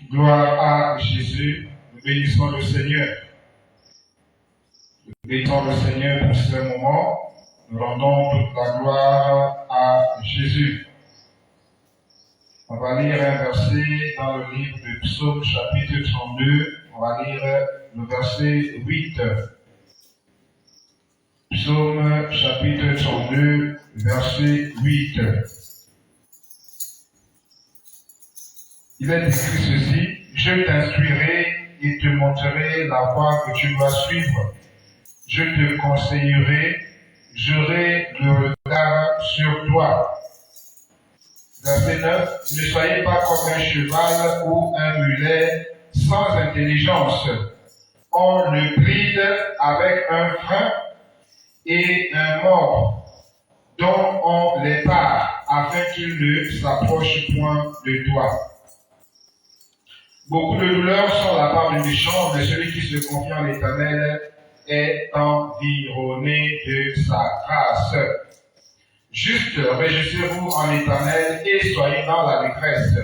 Gloire à Jésus. Nous bénissons le Seigneur. Nous bénissons le Seigneur pour ce moment. Nous rendons toute la gloire à Jésus. On va lire un verset dans le livre de Psaume chapitre 32. On va lire le verset 8. Psaume chapitre 32, verset 8. Il est écrit ceci: je t'instruirai et te montrerai la voie que tu dois suivre. Je te conseillerai, j'aurai le regard sur toi. Verset 9. Ne soyez pas comme un cheval ou un mulet sans intelligence. On le bride avec un frein et un mors dont on les part afin qu'il ne s'approche point de toi. Beaucoup de douleurs sont la part du méchant, mais celui qui se confie en l'Éternel est environné de sa grâce. Juste, réjouissez-vous en l'Éternel et soyez dans la détresse.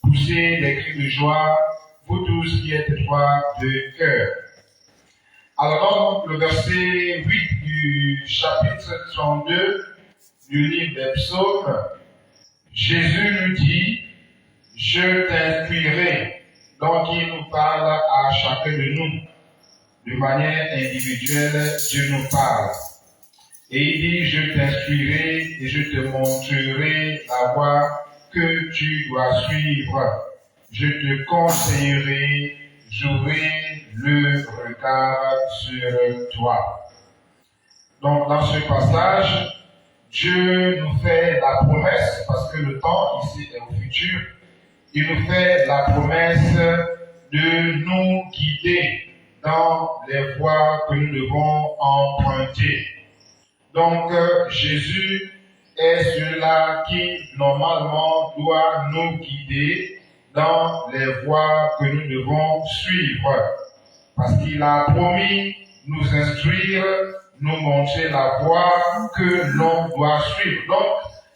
Poussez des cris de joie, vous tous qui êtes droits de cœur. Alors, donc, le verset 8 du chapitre 32 du livre des Psaumes, Jésus nous dit: je t'instruirai. Donc, il nous parle à chacun de nous. De manière individuelle, Dieu nous parle. Et il dit: je t'instruirai et je te montrerai la voie que tu dois suivre. Je te conseillerai, j'aurai le regard sur toi. Donc, dans ce passage, Dieu nous fait la promesse, parce que le temps ici est au futur, il nous fait la promesse de nous guider dans les voies que nous devons emprunter. Donc, Jésus est celui-là qui, normalement, doit nous guider dans les voies que nous devons suivre. Parce qu'il a promis nous instruire, nous montrer la voie que l'on doit suivre. Donc,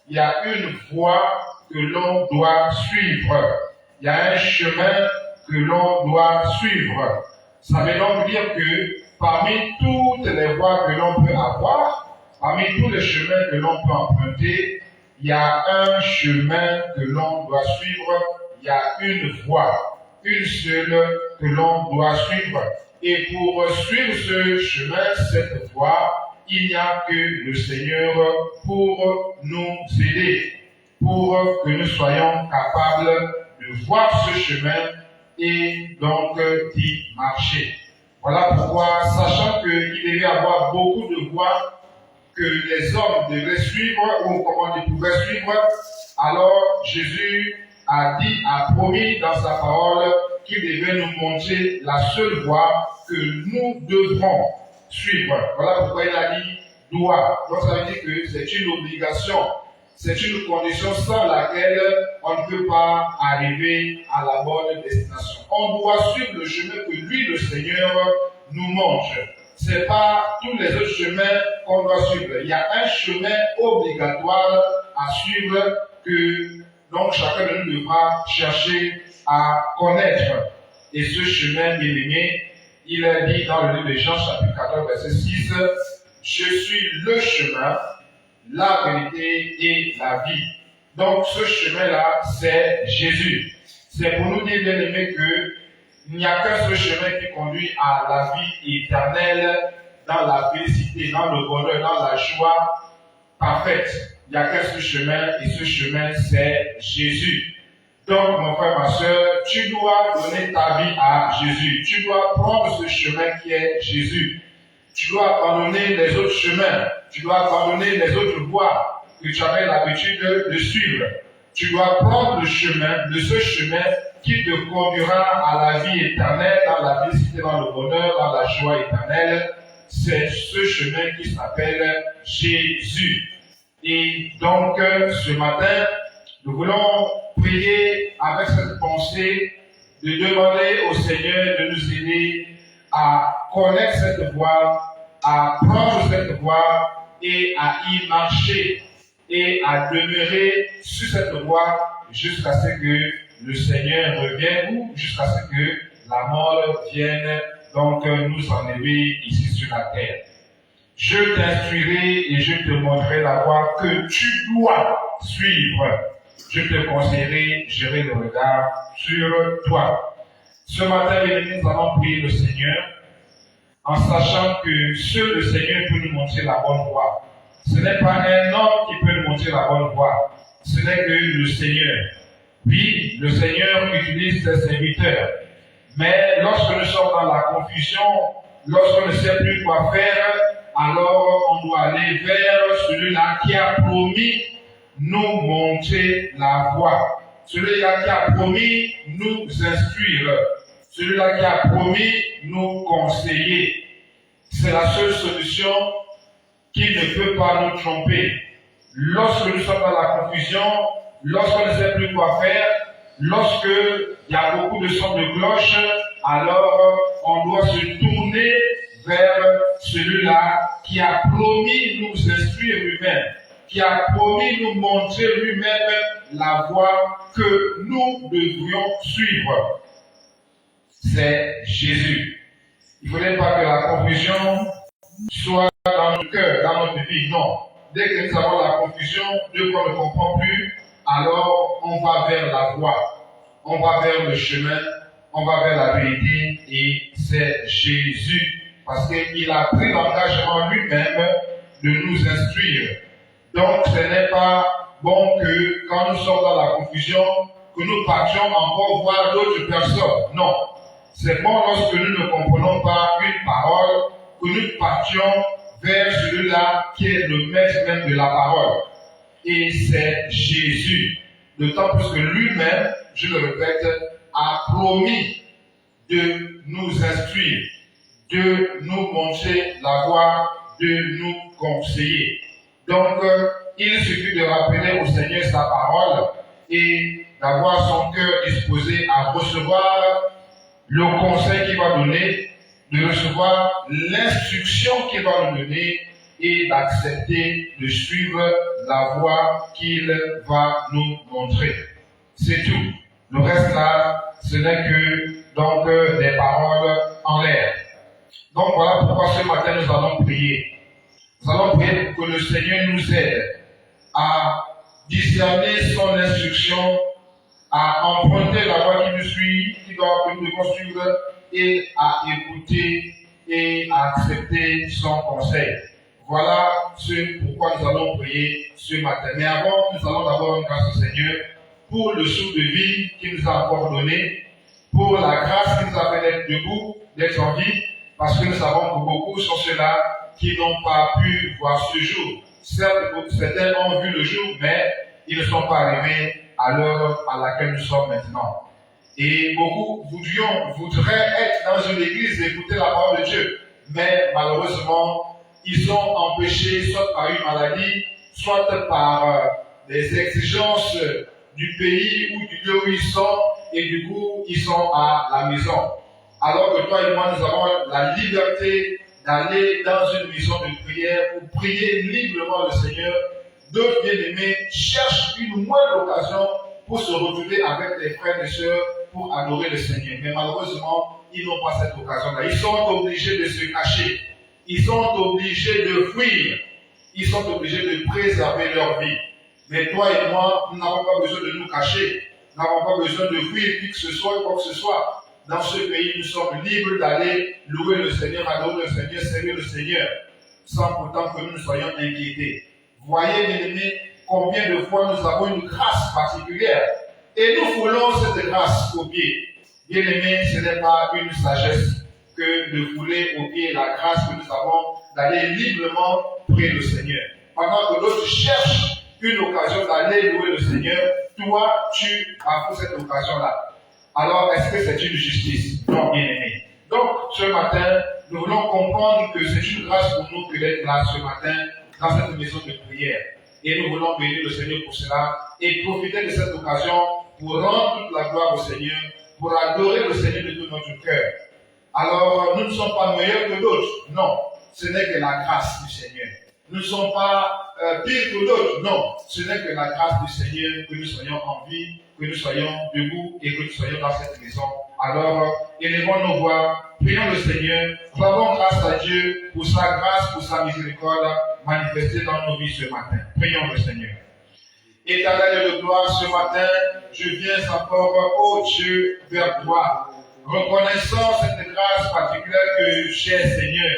il y a une voie que l'on doit suivre. Il y a un chemin que l'on doit suivre. Ça veut donc dire que parmi toutes les voies que l'on peut avoir, parmi tous les chemins que l'on peut emprunter, il y a un chemin que l'on doit suivre, il y a une voie, une seule que l'on doit suivre. Et pour suivre ce chemin, cette voie, il n'y a que le Seigneur pour nous aider, pour que nous soyons capables de voir ce chemin et donc d'y marcher. Voilà pourquoi, sachant qu'il devait y avoir beaucoup de voies que les hommes devaient suivre ou comment ils pouvaient suivre, alors Jésus a dit, a promis dans sa parole qu'il devait nous montrer la seule voie que nous devrons suivre. Voilà pourquoi il a dit doit. Donc ça veut dire que c'est une obligation, c'est une condition sans laquelle on ne peut pas arriver à la bonne destination. On doit suivre le chemin que lui, le Seigneur, nous montre. C'est pas tous les autres chemins qu'on doit suivre. Il y a un chemin obligatoire à suivre que donc chacun de nous devra chercher à connaître. Et ce chemin, bien aimé, il est dit dans le livre de Jean, chapitre 14, verset 6, je suis le chemin, la vérité et la vie. Donc ce chemin-là, c'est Jésus. C'est pour nous dire, bien aimé, que il n'y a qu'un seul chemin qui conduit à la vie éternelle, dans la félicité, dans le bonheur, dans la joie parfaite. Il n'y a qu'un seul chemin, et ce chemin, c'est Jésus. Donc, mon frère, ma soeur, tu dois donner ta vie à Jésus. Tu dois prendre ce chemin qui est Jésus. Tu dois abandonner les autres chemins. Tu dois abandonner les autres voies que tu avais l'habitude de suivre. Tu dois prendre le chemin, de ce chemin qui te conduira à la vie éternelle, dans la félicité, dans le bonheur, dans la joie éternelle. C'est ce chemin qui s'appelle Jésus. Et donc, ce matin, nous voulons prier avec cette pensée de demander au Seigneur de nous aider à connaître cette voie, à prendre cette voie et à y marcher et à demeurer sur cette voie jusqu'à ce que le Seigneur revienne ou jusqu'à ce que la mort vienne donc nous enlever ici sur la terre. Je t'instruirai et je te montrerai la voie que tu dois suivre. Je te conseillerai, j'aurai le regard sur toi. Ce matin, nous allons prier le Seigneur en sachant que seul le Seigneur peut nous montrer la bonne voie. Ce n'est pas un homme qui peut nous montrer la bonne voie. Ce n'est que le Seigneur. Oui, le Seigneur utilise ses serviteurs. Mais lorsque nous sommes dans la confusion, lorsqu'on ne sait plus quoi faire, alors on doit aller vers celui-là qui a promis nous montrer la voie. Celui-là qui a promis nous instruire. Celui-là qui a promis nous conseiller. C'est la seule solution qui ne peut pas nous tromper. Lorsque nous sommes dans la confusion, lorsqu'on ne sait plus quoi faire, lorsque il y a beaucoup de sons de cloche, alors on doit se tourner vers celui-là qui a promis nous instruire lui-même, qui a promis nous montrer lui-même la voie que nous devrions suivre. C'est Jésus. Il ne faudrait pas que la confusion soit dans notre cœur, dans notre vie. Non. Dès que nous avons la confusion, dès qu'on ne comprend plus, alors on va vers la voie. On va vers le chemin, on va vers la vérité, et c'est Jésus. Parce qu'il a pris l'engagement lui-même de nous instruire. Donc ce n'est pas bon que quand nous sommes dans la confusion, que nous partions encore voir d'autres personnes. Non. C'est bon lorsque nous ne comprenons pas une parole, que nous partions vers celui-là qui est le maître même de la parole. Et c'est Jésus. D'autant plus que lui-même, je le répète, a promis de nous instruire, de nous montrer la voie, de nous conseiller. Donc, il suffit de rappeler au Seigneur sa parole et d'avoir son cœur disposé à recevoir le conseil qu'il va donner, de recevoir l'instruction qu'il va nous donner et d'accepter de suivre la voie qu'il va nous montrer. C'est tout. Le reste là, ce n'est que donc des paroles en l'air. Donc voilà pourquoi ce matin nous allons prier. Nous allons prier pour que le Seigneur nous aide à discerner son instruction, à emprunter la voie qui nous suit, que nous devons suivre, et à écouter et à accepter son conseil. Voilà ce pourquoi nous allons prier ce matin. Mais avant, nous allons d'abord rendre grâce au Seigneur pour le souffle de vie qu'il nous a encore donné, pour la grâce qu'il nous a fait d'être debout, d'être en vie, parce que nous savons que beaucoup sont ceux-là qui n'ont pas pu voir ce jour. Certes, certains ont vu le jour, mais ils ne sont pas arrivés à l'heure à laquelle nous sommes maintenant. Et beaucoup voudraient être dans une église et écouter la parole de Dieu, mais malheureusement, ils sont empêchés soit par une maladie, soit par des exigences du pays ou du lieu où ils sont, et du coup, ils sont à la maison. Alors que toi et moi, nous avons la liberté d'aller dans une maison de prière pour prier librement le Seigneur. D'autres bien-aimés cherchent une moindre occasion pour se retrouver avec les frères et sœurs pour adorer le Seigneur. Mais malheureusement, ils n'ont pas cette occasion-là. Ils sont obligés de se cacher. Ils sont obligés de fuir. Ils sont obligés de préserver leur vie. Mais toi et moi, nous n'avons pas besoin de nous cacher. Nous n'avons pas besoin de fuir qui que ce soit, quoi que ce soit. Dans ce pays, nous sommes libres d'aller louer le Seigneur, adorer le Seigneur, servir le Seigneur, sans pourtant que nous ne soyons inquiétés. Voyez, mes amis, combien de fois nous avons une grâce particulière. Et nous foulons cette grâce aux pieds. Bien aimé, ce n'est pas une sagesse que de fouler aux pieds la grâce que nous avons d'aller librement prier le Seigneur. Pendant que d'autres cherchent une occasion d'aller louer le Seigneur, toi, tu as fait cette occasion-là. Alors, est-ce que c'est une justice? Non, bien aimé. Donc, ce matin, nous voulons comprendre que c'est une grâce pour nous que d'être là ce matin dans cette maison de prière. Et nous voulons bénir le Seigneur pour cela et profiter de cette occasion pour rendre toute la gloire au Seigneur, pour adorer le Seigneur de tout notre cœur. Alors, nous ne sommes pas meilleurs que d'autres. Non, ce n'est que la grâce du Seigneur. Nous ne sommes pas pires que d'autres. Non, ce n'est que la grâce du Seigneur que nous soyons en vie que nous soyons debout et que nous soyons dans cette maison. Alors, élevons nos voix, prions le Seigneur, rendons grâce à Dieu pour sa grâce, pour sa miséricorde manifestée dans nos vies ce matin. Prions le Seigneur. Éternel de gloire, ce matin, je viens encore, ô Dieu, vers toi, reconnaissant cette grâce particulière que j'ai, Seigneur.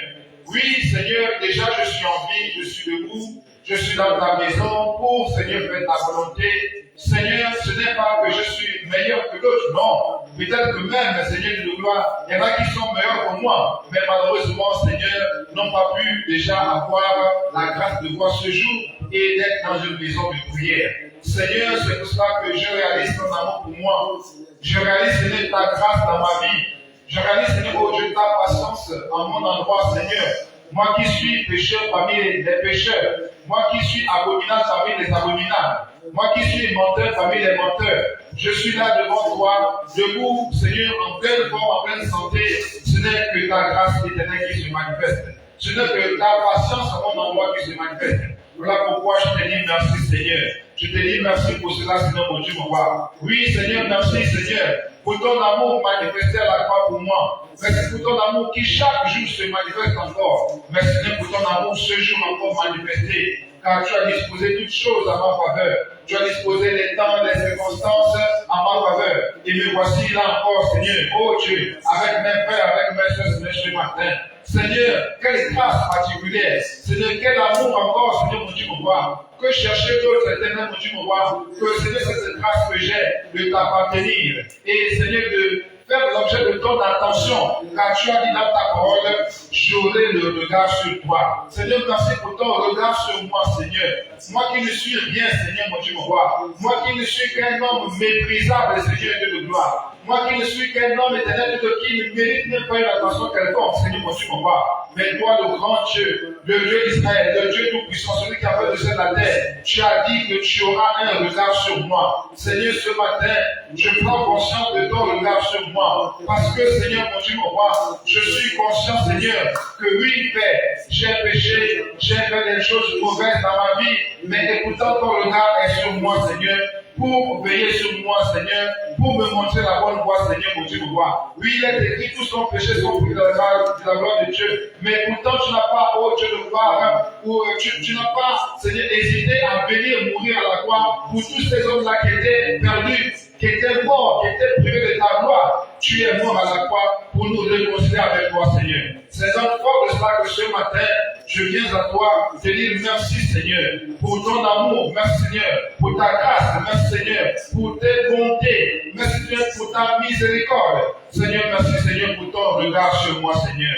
Oui, Seigneur, déjà je suis en vie, je suis debout, je suis dans ta maison pour, Seigneur, faire ta volonté. Seigneur, ce n'est pas que je suis meilleur que d'autres, non. Peut-être que même, Seigneur de gloire, il y en a qui sont meilleurs que moi, mais malheureusement, Seigneur, n'ont pas pu déjà avoir la grâce de voir ce jour et d'être dans une maison de prière. Seigneur, c'est pour cela que je réalise ton amour pour moi. Je réalise, Seigneur, ta grâce dans ma vie. Je réalise, Seigneur, oh Dieu, ta patience en mon endroit, Seigneur. Moi qui suis pécheur parmi les pécheurs. Moi qui suis abominable parmi les abominables. Moi qui suis menteur parmi les menteurs. Je suis là devant toi, debout, Seigneur, en pleine forme, en pleine santé. Ce n'est que ta grâce éternelle qui se manifeste. Ce n'est que ta patience en mon endroit qui se manifeste. Voilà pourquoi je te dis merci, Seigneur. Je te dis merci pour cela, Seigneur, mon Dieu, mon roi. Oui, Seigneur, merci, Seigneur, pour ton amour manifesté à la croix pour moi. Merci pour ton amour qui chaque jour se manifeste encore. Merci, Seigneur, pour ton amour ce jour encore manifesté. Car tu as disposé toutes choses à ma faveur. Tu as disposé les temps, les circonstances à ma faveur. Et me voici là encore, Seigneur, oh Dieu, avec mes frères, avec mes soeurs, Seigneur, ce matin. Seigneur, quelle grâce particulière. Seigneur, quel amour encore, Seigneur, mon Dieu, mon roi. Que chercher d'autres, éternel, mon Dieu, mon roi. Que, Seigneur, c'est cette grâce que j'ai de t'appartenir. Et, Seigneur, de faire l'objet de ton attention. Car tu as dit dans ta parole, j'aurai le regard sur toi. Seigneur, merci pour ton regard sur moi, Seigneur. Moi qui ne suis rien, Seigneur, mon Dieu, mon roi. Moi qui ne suis qu'un homme méprisable, Seigneur, Dieu de gloire. Moi qui ne suis qu'un homme éternel, qui ne mérite même pas une attention quelconque, Seigneur, mon Dieu, mon roi. Mais toi, le grand Dieu, le Dieu d'Israël, le Dieu tout-puissant, celui qui a fait de cette la terre, tu as dit que tu auras un regard sur moi. Seigneur, ce matin, je prends conscience de ton regard sur moi. Parce que, Seigneur, mon Dieu, mon roi, je suis conscient, Seigneur, que oui, Père, j'ai péché, j'ai fait des choses mauvaises dans ma vie, mais écoutant ton regard est sur moi, Seigneur, pour veiller sur moi, Seigneur, pour me montrer la bonne voie, Seigneur, mon Dieu, mon roi. Oui, il est écrit, tous nos péchés sont pris dans la gloire de Dieu, mais pourtant tu n'as pas, oh Dieu de gloire, tu n'as pas, Seigneur, hésité à venir mourir à la croix pour tous ces hommes-là qui étaient perdus, qui étaient morts, qui étaient privés de ta gloire. Tu es mort à la croix pour nous réconcilier avec toi, Seigneur. C'est donc fort de cela que ce matin, je viens à toi te dire merci, Seigneur, pour ton amour, merci, Seigneur, pour ta grâce, merci, Seigneur, pour tes bontés, merci, Seigneur, pour ta miséricorde. Seigneur, merci, Seigneur, pour ton regard sur moi, Seigneur.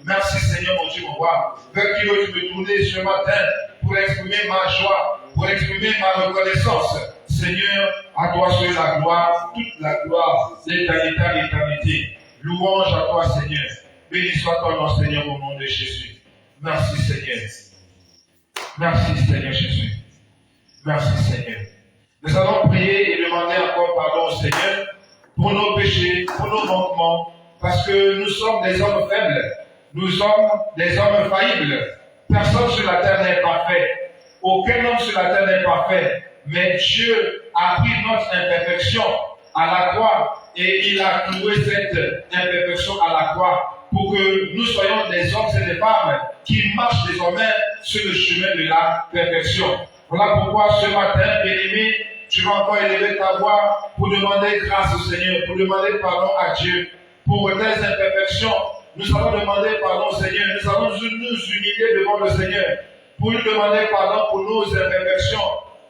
Merci, Seigneur, mon Dieu, mon roi. Vers qui veux-tu me tourner ce matin pour exprimer ma joie, pour exprimer ma reconnaissance? Seigneur, à toi seul la gloire, toute la gloire, d'éternité à l'éternité. Louange à toi, Seigneur. Béni soit ton nom, Seigneur, au nom de Jésus. Merci, Seigneur. Merci, Seigneur Jésus. Merci, Seigneur. Nous allons prier et demander encore pardon au Seigneur pour nos péchés, pour nos manquements, parce que nous sommes des hommes faibles. Nous sommes des hommes faillibles. Personne sur la terre n'est parfait. Aucun homme sur la terre n'est parfait. Mais Dieu a pris notre imperfection à la croix et il a cloué cette imperfection à la croix pour que nous soyons des hommes et des femmes qui marchent désormais sur le chemin de la perfection. Voilà pourquoi ce matin, bien-aimé, tu vas encore élever ta voix pour demander grâce au Seigneur, pour demander pardon à Dieu pour tes imperfections. Nous allons demander pardon au Seigneur, nous allons nous humilier devant le Seigneur pour lui demander pardon pour nos imperfections,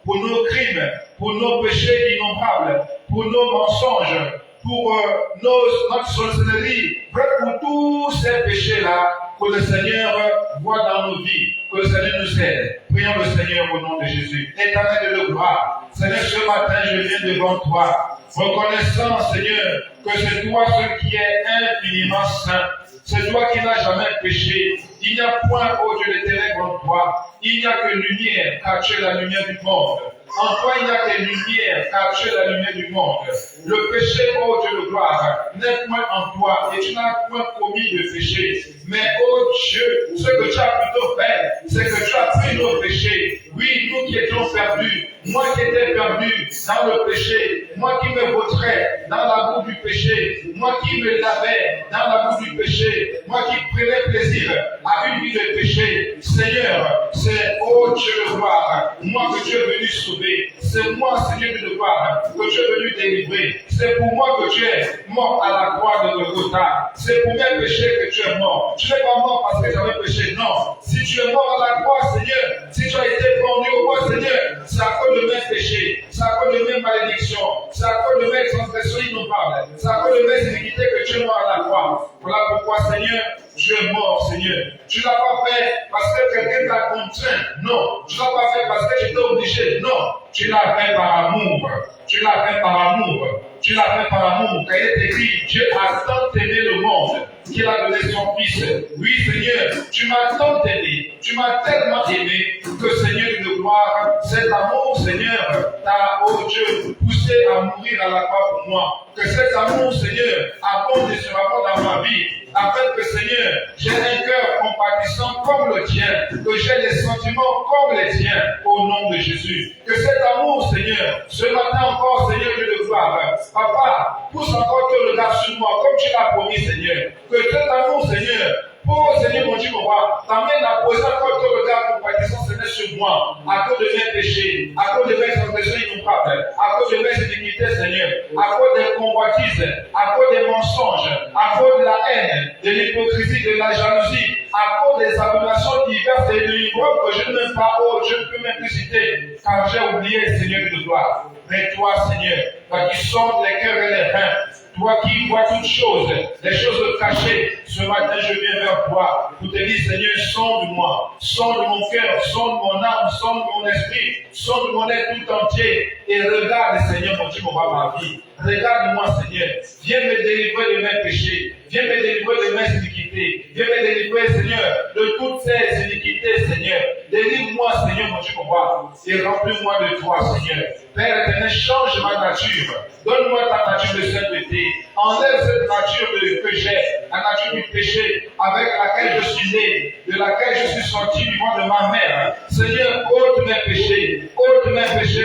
pour nos crimes, pour nos péchés innombrables, pour nos mensonges, pour notre sorcellerie, bref, pour tous ces péchés-là que le Seigneur voit dans nos vies, que le Seigneur nous aide. Prions le Seigneur au nom de Jésus. Éternel de gloire, Seigneur, ce matin, je viens devant toi, reconnaissant, Seigneur, que c'est toi seul qui est infiniment saint. C'est toi qui n'as jamais péché. Il n'y a point, ô Dieu de ténèbres en toi. Il n'y a que lumière, car tu es la lumière du monde. En toi, il n'y a que lumière, car tu es la lumière du monde. Le péché, ô Dieu de gloire, n'est point en toi, et tu n'as point commis de péché. Mais, ô Dieu, ce que tu as plutôt fait, c'est que tu as pris nos péchés. Oui, nous qui étions perdus, moi qui étais perdu dans le péché, moi qui me vautrais dans la boue du péché, moi qui me lavais dans la boue du péché, moi qui prenais plaisir à une vie de péché. Seigneur, c'est, oh Dieu de gloire, moi que tu es venu sauver. C'est moi, Seigneur de gloire, que tu es venu délivrer. C'est pour moi que tu es mort à la croix de Golgotha. C'est pour mes péchés que tu es mort. Tu n'es pas mort parce que j'avais péché, non. Si tu es mort à la croix, Seigneur, si tu as été pendu au bois, Seigneur, c'est à cause de mes péchés, c'est à cause de mes malédictions, c'est à cause de mes transgressions innombrables, c'est à cause de mes iniquités que tu es mort à la croix. Voilà pourquoi, Seigneur, tu es mort, Seigneur. Tu ne l'as pas fait parce que quelqu'un t'a contraint. Non. Tu ne l'as pas fait parce que tu étais obligé. Non. Tu l'as fait par amour. Tu l'as fait par amour. Tu l'as fait par amour. Car il est écrit, Dieu a tant aimé le monde qu'il a donné son Fils. Oui, Seigneur, tu m'as tant aimé. Tu m'as tellement aimé que, Seigneur de gloire, cet amour, Seigneur, t'a, oh Dieu, poussé à mourir à la croix pour moi. Que cet amour, Seigneur, abonde et sera bon dans ma vie. Afin que, Seigneur, j'ai un cœur compatissant comme le tien, que j'ai des sentiments comme les tiens, au nom de Jésus. Que cet amour, Seigneur, ce matin encore, Seigneur, Dieu de gloire, Papa, pousse encore ton regard sur moi, comme tu l'as promis, Seigneur. Que cet amour, Seigneur, oh Seigneur mon Dieu, mon roi, t'amène à poser encore ton regard compatissant, Seigneur, sur moi, à cause de mes péchés, à cause de mes transgressions innombrables, à cause de mes iniquités, Seigneur, à cause des convoitises, à cause des mensonges, à cause de la haine, de l'hypocrisie, de la jalousie, à cause des abominations diverses et de l'ignorance que je ne m'aime pas, oh, je ne peux même plus citer, car j'ai oublié, Seigneur de gloire. Mais toi, Seigneur, toi qui sondes les cœurs et les reins, toi qui vois toutes choses, les choses cachées, ce matin je viens vers toi pour te dire, Seigneur, sonde-moi, sonde mon cœur, sonde mon âme, sonde mon esprit, sonde mon être tout entier et regarde, Seigneur, mon Dieu, ma vie. Regarde-moi, Seigneur, viens me délivrer de mes péchés, viens me délivrer de mes iniquités, viens me délivrer, Seigneur, de toutes ces iniquités, Seigneur. Délivre-moi, Seigneur, mon Dieu, mon roi, et remplis-moi de toi, Seigneur. Père éternel, change ma nature, donne-moi ta nature de sainteté, enlève cette nature que j'ai, la nature du péché, avec laquelle je suis né, de laquelle je suis sorti du ventre de ma mère. Seigneur, ôte mes péchés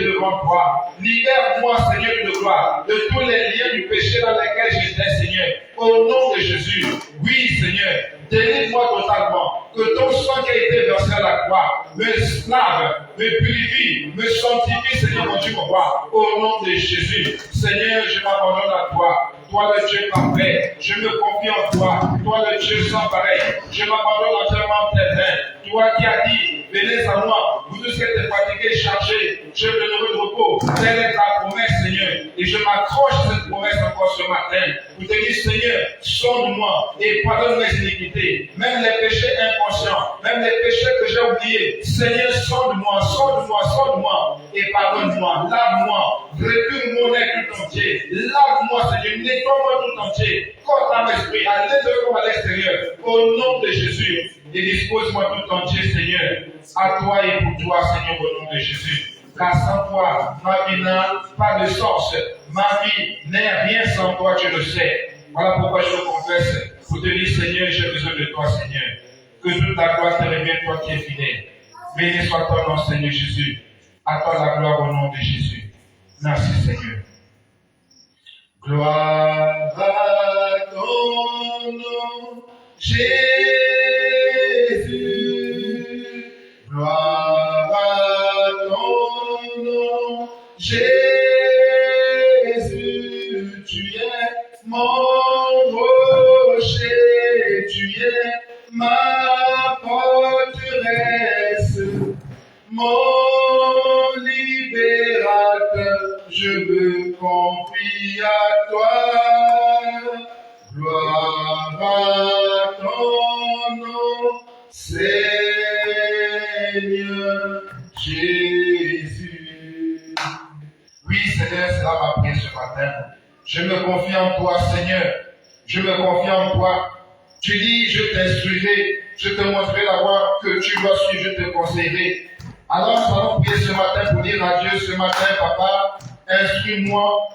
devant toi. Libère-moi, Seigneur de gloire, de tous les liens du péché dans lesquels j'étais, Seigneur. Au nom de Jésus, oui, Seigneur, délivre-moi totalement. Que ton sang qui a été versé à la croix me lave, me purifie, me sanctifie, Seigneur mon Dieu, mon roi. Au nom de Jésus, Seigneur, je m'abandonne à toi. Toi le Dieu parfait, je me confie en toi. Toi le Dieu sans pareil, je m'abandonne entièrement en tes mains. Toi qui as dit, venez à moi, vous tous qui êtes fatigués, chargés, je vous donnerai de repos. Telle est ta promesse, Seigneur. Et je m'accroche à cette promesse encore ce matin. Pour te dire, Seigneur, sonde-moi et pardonne mes iniquités, même les péchés inconscients, même les péchés que j'ai oubliés. Seigneur, sonde-moi, sonde-moi, sonde-moi et pardonne-moi, lave-moi, récure mon être tout entier. Lave-moi, Seigneur, nettoie-moi tout entier, corps, âme, esprit, à l'intérieur comme à l'extérieur. Au nom de Jésus, et dispose-moi tout entier, Seigneur, à toi et pour toi, Seigneur, au nom de Jésus. Car sans toi, ma vie n'a pas de sens. Ma vie n'est rien sans toi, tu le sais. Voilà pourquoi je me confesse pour te dire, Seigneur, j'ai besoin de toi, Seigneur. Que toute la gloire te revienne, toi qui es fidèle. Béni soit ton nom, Seigneur Jésus. À toi la gloire au nom de Jésus. Merci, Seigneur. Gloire à ton nom, Jésus. Gloire à ton nom, Jésus. Tu es mon rocher, tu es ma forteresse, mon libérateur, je me confie à toi. Gloire à ton nom, Seigneur Jésus. Oui, Seigneur, c'est là ma prière ce matin. Je me confie en toi, Seigneur. Je me confie en toi. Tu dis, je t'instruirai, je te montrerai la voie que tu dois suivre, je te conseillerai. Alors, nous allons prier ce matin pour dire à Dieu, ce matin, Papa, instruis-moi,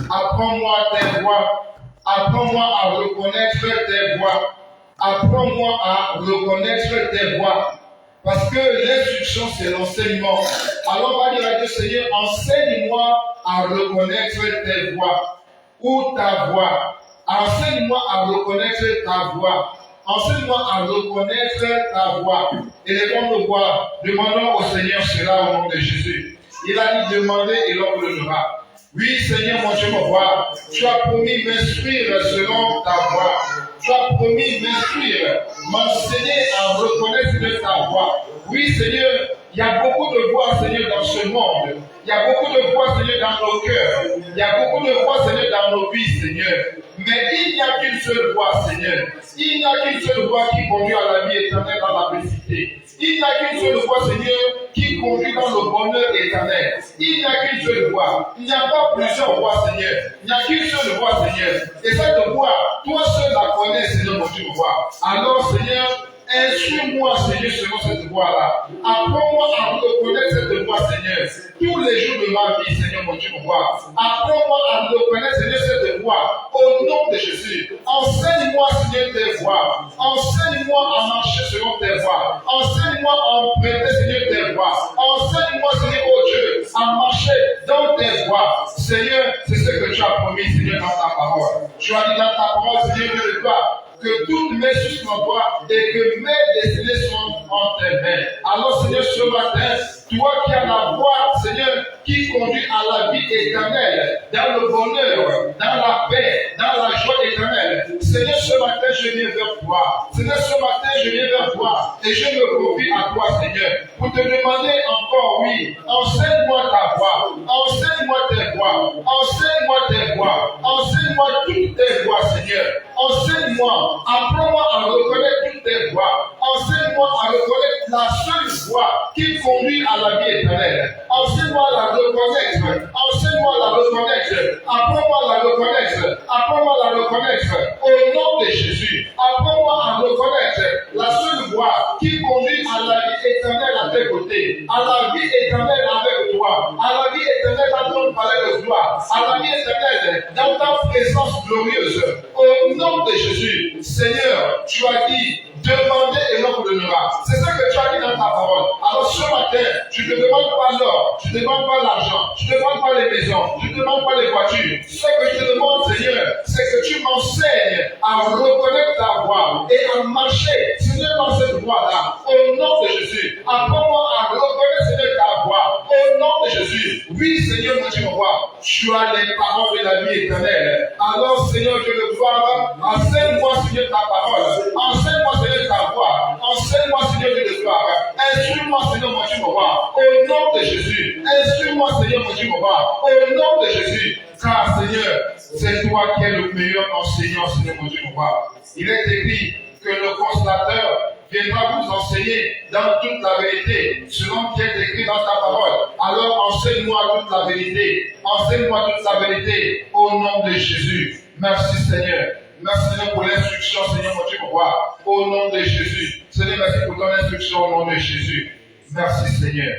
apprends-moi tes voies, apprends-moi à reconnaître tes voies, apprends-moi à reconnaître tes voies. Parce que l'instruction, c'est l'enseignement. Alors on va dire à Dieu, Seigneur, enseigne-moi à reconnaître tes voix ou ta voix. Enseigne-moi à reconnaître ta voix. Enseigne-moi à reconnaître ta voix. Élevons nos voix. Demandons au Seigneur cela au nom de Jésus. Il a dit demander et l'on vous le donnera. Oui, Seigneur, mon Dieu, mon roi, tu as promis m'instruire selon ta voix. Tu as promis m'instruire, m'enseigner à reconnaître ta voix. Oui, Seigneur, il y a beaucoup de voix, Seigneur, dans ce monde. Il y a beaucoup de voix, Seigneur, dans nos cœurs. Il y a beaucoup de voix, Seigneur, dans nos vies, Seigneur. Mais il n'y a qu'une seule voix, Seigneur. Il n'y a qu'une seule voix qui conduit à la vie éternelle dans la félicité. Il n'y a qu'une seule voix, Seigneur, qui conduit dans le bonheur éternel. Il n'y a qu'une seule voix. Il n'y a pas plusieurs voix, Seigneur. Il n'y a qu'une seule voix, Seigneur. Et cette voix, toi seul la connais, Seigneur, mon Dieu, voix. Alors, Seigneur, instruis-moi, Seigneur, selon cette voie-là. Apprends-moi à reconnaître cette voie, Seigneur. Tous les jours de ma vie, Seigneur, mon Dieu, mon roi. Apprends-moi à reconnaître, Seigneur, cette voie. Au nom de Jésus. Enseigne-moi, Seigneur, tes voies. Enseigne-moi à marcher selon tes voies. Enseigne-moi à emprunter, Seigneur, tes voies. Enseigne-moi, Seigneur, oh Dieu, à marcher dans tes voies. Seigneur, c'est ce que tu as promis, Seigneur, dans ta parole. Tu as dit dans ta parole, Seigneur, Dieu de toi, que toutes mes sources m'envoient et que mes destinées sont en tes mains. Alors, Seigneur, ce matin, toi qui as la voix, Seigneur, qui conduit à la vie éternelle, dans le bonheur, dans la paix, dans la joie éternelle. Seigneur, ce matin, je viens vers toi. Seigneur, ce matin, je viens vers toi et je me confie à toi, Seigneur, pour te demander encore, oui, enseigne-moi ta voix, enseigne-moi tes voix, enseigne-moi tes voix, enseigne-moi toutes tes voix, Seigneur. Enseigne-moi, apprends-moi à reconnaître toutes tes voix. Enseigne-moi à reconnaître la seule voie qui conduit à la vie éternelle. Enseigne-moi à la reconnaître. Enseigne-moi à la reconnaître. Apprends-moi à la reconnaître. Apprends-moi à la reconnaître. Au nom de Jésus. Apprends-moi à reconnaître la seule voie qui conduit à la vie éternelle à tes côtés. À la vie éternelle avec toi. À la vie éternelle dans ton palais de gloire. À la vie éternelle dans ta présence glorieuse. Au nom de Jésus. Seigneur, tu as dit, demandez et l'on vous donnera. C'est ça que tu as dit dans ta parole. Alors ce matin, tu ne demandes pas l'or, tu ne demandes pas l'argent, tu ne demandes pas les maisons, tu ne demandes pas les voitures. Ce que je te demande, Seigneur, c'est que tu m'enseignes à reconnaître ta voix et à marcher, Seigneur, dans cette voie-là. Au nom de Jésus, apprends-moi à reconnaître, Seigneur, ta voix. Au nom de Jésus. Oui, Seigneur, mon Dieu, mon roi, tu as les paroles de la vie éternelle. Alors, Seigneur, Dieu de gloire, enseigne-moi, Seigneur, ta parole. Enseigne-moi, Seigneur, ta voix. Enseigne-moi, Seigneur, Dieu de gloire. Instruis-moi, Seigneur, mon Dieu, mon roi. Au nom de Jésus. Instruis-moi, Seigneur, mon Dieu, mon roi. Au nom de Jésus. Car, Seigneur, c'est toi qui es le meilleur enseignant, Seigneur, mon Dieu, mon roi. Il est écrit que le consolateur viendra vous enseigner dans toute la vérité, selon ce qui est écrit dans ta parole. Alors enseigne-moi toute la vérité. Enseigne-moi toute la vérité au nom de Jésus. Merci Seigneur. Merci Seigneur pour l'instruction, Seigneur mon Dieu, mon roi. Au nom de Jésus. Seigneur, merci pour ton instruction au nom de Jésus. Merci Seigneur.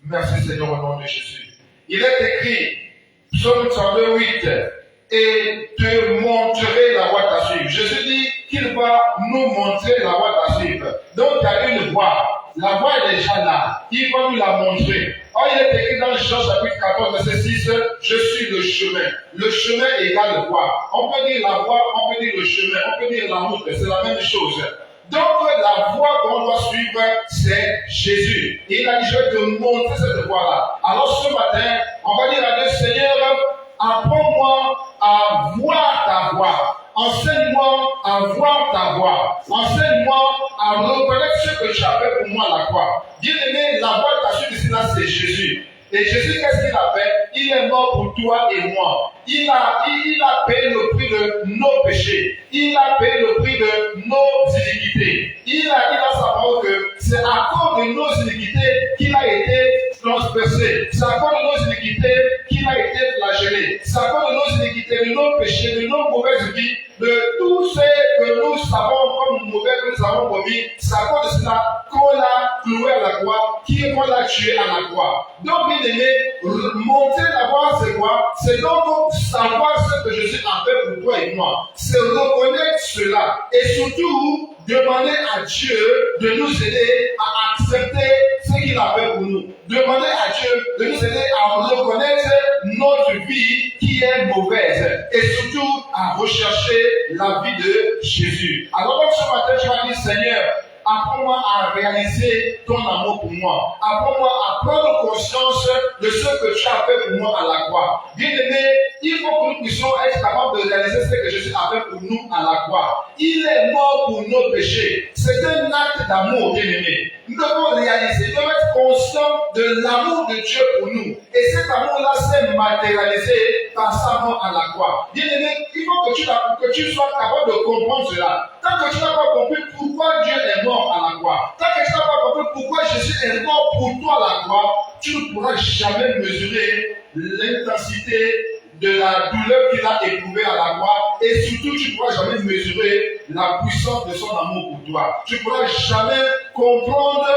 Merci Seigneur au nom de Jésus. Il est écrit, Psaume 102:8, et te montrer la voie à suivre. Jésus dit qu'il va nous montrer la voie à suivre. Donc il y a une voie. La voie est déjà là. Il va nous la montrer. Or, il est écrit dans Jean chapitre 14, verset 6, je suis le chemin. Le chemin égale voie. On peut dire la voie, on peut dire le chemin, on peut dire la route. C'est la même chose. Donc, la voie qu'on doit suivre, c'est Jésus. Et il a dit, je vais te montrer cette voie-là. Alors, ce matin, on va dire à Dieu, Seigneur, apprends-moi à voir ta voix. Enseigne-moi à voir ta voix. Enseigne-moi à reconnaître ce que tu as fait pour moi à la croix. Bien-aimé, la voix que tu as suivie ici, là, c'est Jésus. Et Jésus, qu'est-ce qu'il a fait? Il est mort pour toi et moi. Il a payé le prix de nos péchés. Il a payé le prix de nos iniquités. Il a dit dans sa parole que c'est à cause de nos iniquités qu'il a été transpercé. C'est à cause de nos iniquités qu'il a été flagellé. C'est à cause de nos iniquités, de nos péchés, de nos mauvaises vies, de tout ce que nous savons comme mauvais que nous avons commis. C'est à cause de cela qu'on l'a cloué à la croix, qu'on l'a tué à la croix. Donc, bien aimé, monter la voie, c'est quoi? C'est donc savoir ce que Jésus a fait pour toi et moi. C'est reconnaître cela. Et surtout, Demandez à Dieu de nous aider à accepter ce qu'il a fait pour nous. Demandez à Dieu de nous aider à reconnaître notre vie qui est mauvaise et surtout à rechercher la vie de Jésus. Alors donc ce matin, tu vas dire, Seigneur, apprends-moi à réaliser ton amour pour moi. Apprends-moi à prendre conscience de ce que tu as fait pour moi à la croix. Bien-aimé, il faut que nous puissions être capables de réaliser ce que Jésus a fait pour nous à la croix. Il est mort pour nos péchés. C'est un acte d'amour, bien-aimé. Nous devons réaliser, nous devons être conscients de l'amour de Dieu pour nous. Et cet amour-là s'est matérialisé par sa mort à la croix. Bien-aimé, il faut que tu sois capable de comprendre cela. Tant que tu n'as pas compris pourquoi Dieu est mort à la croix, tant que tu n'as pas compris pourquoi Jésus est mort pour toi à la croix, tu ne pourras jamais mesurer l'intensité de la douleur qu'il a éprouvée à la croix et surtout tu ne pourras jamais mesurer la puissance de son amour pour toi. Tu ne pourras jamais comprendre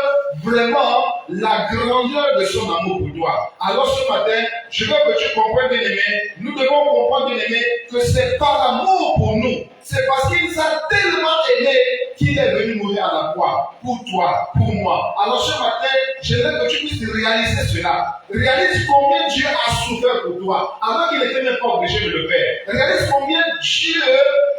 vraiment la grandeur de son amour pour toi. Alors ce matin, je veux que tu comprennes, bien-aimé, nous devons comprendre, bien-aimé, que c'est par amour pour nous. C'est parce qu'il nous a tellement aimés qu'il est venu mourir à la croix. Pour toi, pour moi. Alors ce matin, je veux que tu puisses réaliser cela. Réalise combien Dieu a souffert pour toi, alors qu'il n'était même pas obligé de le faire. Réalise combien Dieu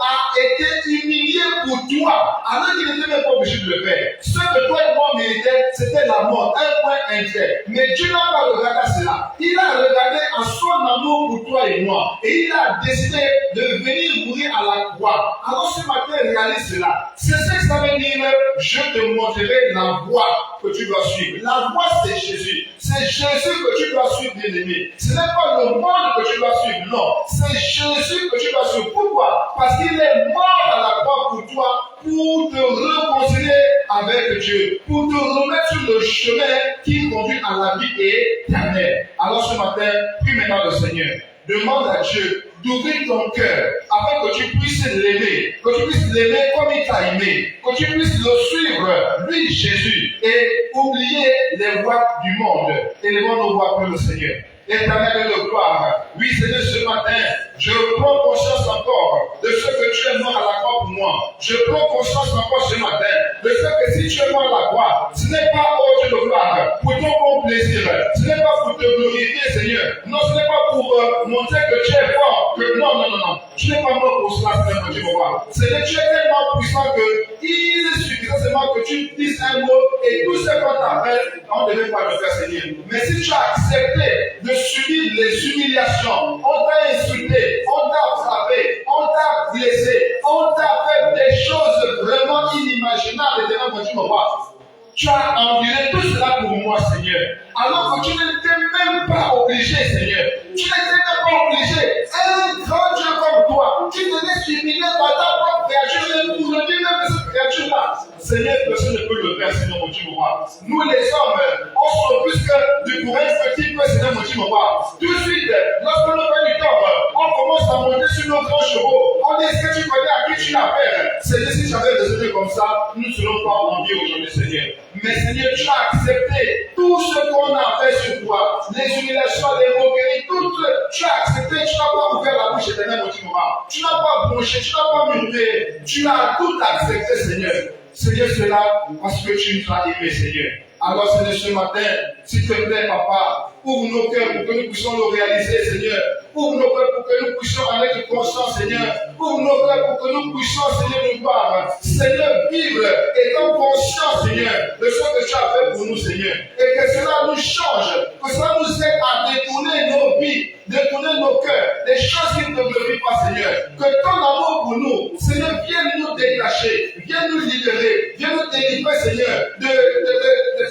a été humilié pour toi, alors qu'il n'était même pas obligé de le faire. Ce que toi et moi méritaient, c'était la mort, un point interne. Mais Dieu n'a pas regardé à cela. Il a regardé à son amour pour toi et moi. Et il a décidé de venir mourir à la croix. Alors ce matin, réalise cela. C'est ce que ça veut dire, je te montrerai la voie que tu dois suivre. La voie, c'est Jésus. C'est Jésus que tu dois suivre, bien-aimé. Ce n'est pas le monde que tu dois suivre, non. C'est Jésus que tu dois suivre. Pourquoi? Parce qu'il est mort à la croix pour toi, pour te réconcilier avec Dieu, pour te remettre sur le chemin qui conduit à la vie éternelle. Alors ce matin, prie maintenant le Seigneur. Demande à Dieu d'ouvrir ton cœur afin que tu puisses l'aimer, que tu puisses l'aimer comme il t'a aimé, que tu puisses le suivre, lui Jésus, et oublier les voies du monde. Élevons nos voix pour le Seigneur. Éternel de gloire, oui Seigneur, ce matin, je prends conscience encore de ce que tu es mort à la croix pour moi. Je prends conscience encore ce matin de ce que si tu es mort à la croix, ce n'est pas au Dieu de gloire, pour ton bon plaisir, ce n'est pas pour te glorifier Seigneur, non, ce n'est pas pour montrer que tu es fort, que non, tu n'es pas mort pour cela, Seigneur, mon Dieu, mon roi. C'est que tu es tellement puissant que il suffit seulement que tu dises un mot et tout ce qu'on t'appelle, on ne devait pas le faire Seigneur. Mais si tu as accepté de subir les humiliations, on t'a insulté, on t'a frappé, on t'a blessé, on t'a fait des choses vraiment inimaginables, Seigneur, mon Dieu, mon roi. Tu as enduré tout cela pour moi, Seigneur. Alors que tu n'étais même pas obligé, Seigneur. Tu n'étais même pas obligé. Un grand Dieu comme toi, tu te laisses humilier par ta propre créature, même pour le dire même de cette créature-là. Seigneur, personne ne peut le faire, Seigneur, mon Dieu, mon roi. Nous, les hommes, on se plus que du courage petit peu, Seigneur, mon Dieu, mon roi. Tout de suite, lorsque nous faisons du temps, on commence à monter sur nos grands chevaux. On dit, est-ce que tu connais à qui tu as affaire? Seigneur, si tu avais raisonné comme ça, nous ne serions pas en vie aujourd'hui, Seigneur. Mais Seigneur, tu as accepté tout ce qu'on a fait sur toi, les humiliations, les moqueries, tout. Tu as accepté, tu n'as pas ouvert la bouche éternelle, mon Dieu, tu n'as pas bronché, tu n'as pas murmuré, tu as tout accepté, Seigneur. Seigneur, cela parce que tu nous as aimé, Seigneur. Alors, Seigneur, ce matin, s'il te plaît, Papa, ouvre nos cœurs pour que nous puissions le réaliser, Seigneur. Ouvre nos cœurs pour que nous puissions en être conscients, Seigneur. Ouvre nos cœurs pour que nous puissions, Seigneur, nous voir. Seigneur, vivre étant conscients, Seigneur, de ce que tu as fait pour nous, Seigneur. Et que cela nous change, que cela nous aide à détourner nos vies, détourner nos cœurs, des choses qui ne te glorifient pas, Seigneur. Que ton amour pour nous, Seigneur, vienne nous détacher, vienne nous libérer, vienne nous délivrer, Seigneur,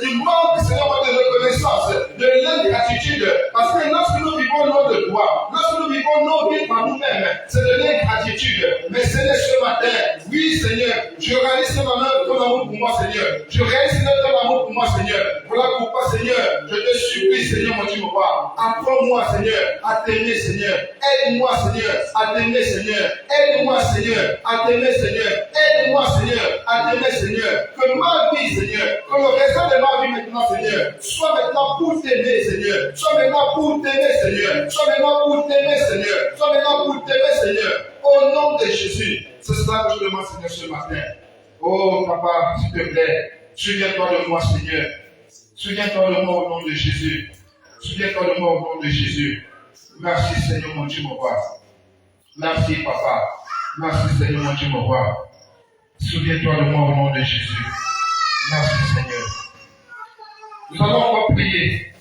du manque, Seigneur, de reconnaissance, de l'ingratitude. Parce que lorsque nous vivons loin de toi, lorsque nous vivons nos vies par nous-mêmes, c'est de l'ingratitude. Mais Seigneur, ce matin, oui, Seigneur, je réalise ton amour pour moi, Seigneur. Je réalise ton amour pour moi, Seigneur. Voilà pourquoi, Seigneur, je te supplie, Seigneur, mon Dieu, mon Père. Apprends-moi, Seigneur, à t'aimer, Seigneur. Aide-moi, Seigneur, à t'aimer, Seigneur. Aide-moi, Seigneur, à t'aimer, Seigneur. Aide-moi, Seigneur, à t'aimer, Seigneur. Que ma vie, Seigneur, que le restant de ma vie maintenant, Seigneur, soit maintenant pour t'aimer, Seigneur. Soit maintenant pour t'aimer, Seigneur. Soit maintenant pour t'aimer, Seigneur. Soit maintenant pour t'aimer, Seigneur. Au nom de Jésus. C'est cela que je demande, Seigneur, ce matin. Oh, papa, s'il te plaît, souviens-toi de moi, Seigneur. Souviens-toi de moi au nom de Jésus. Souviens-toi de moi au nom de Jésus. Merci, Seigneur, mon Dieu, mon roi. Merci, papa. Merci, Seigneur, mon Dieu, mon roi. Souviens-toi de moi au nom de Jésus. Merci, Seigneur. Nous allons encore prier.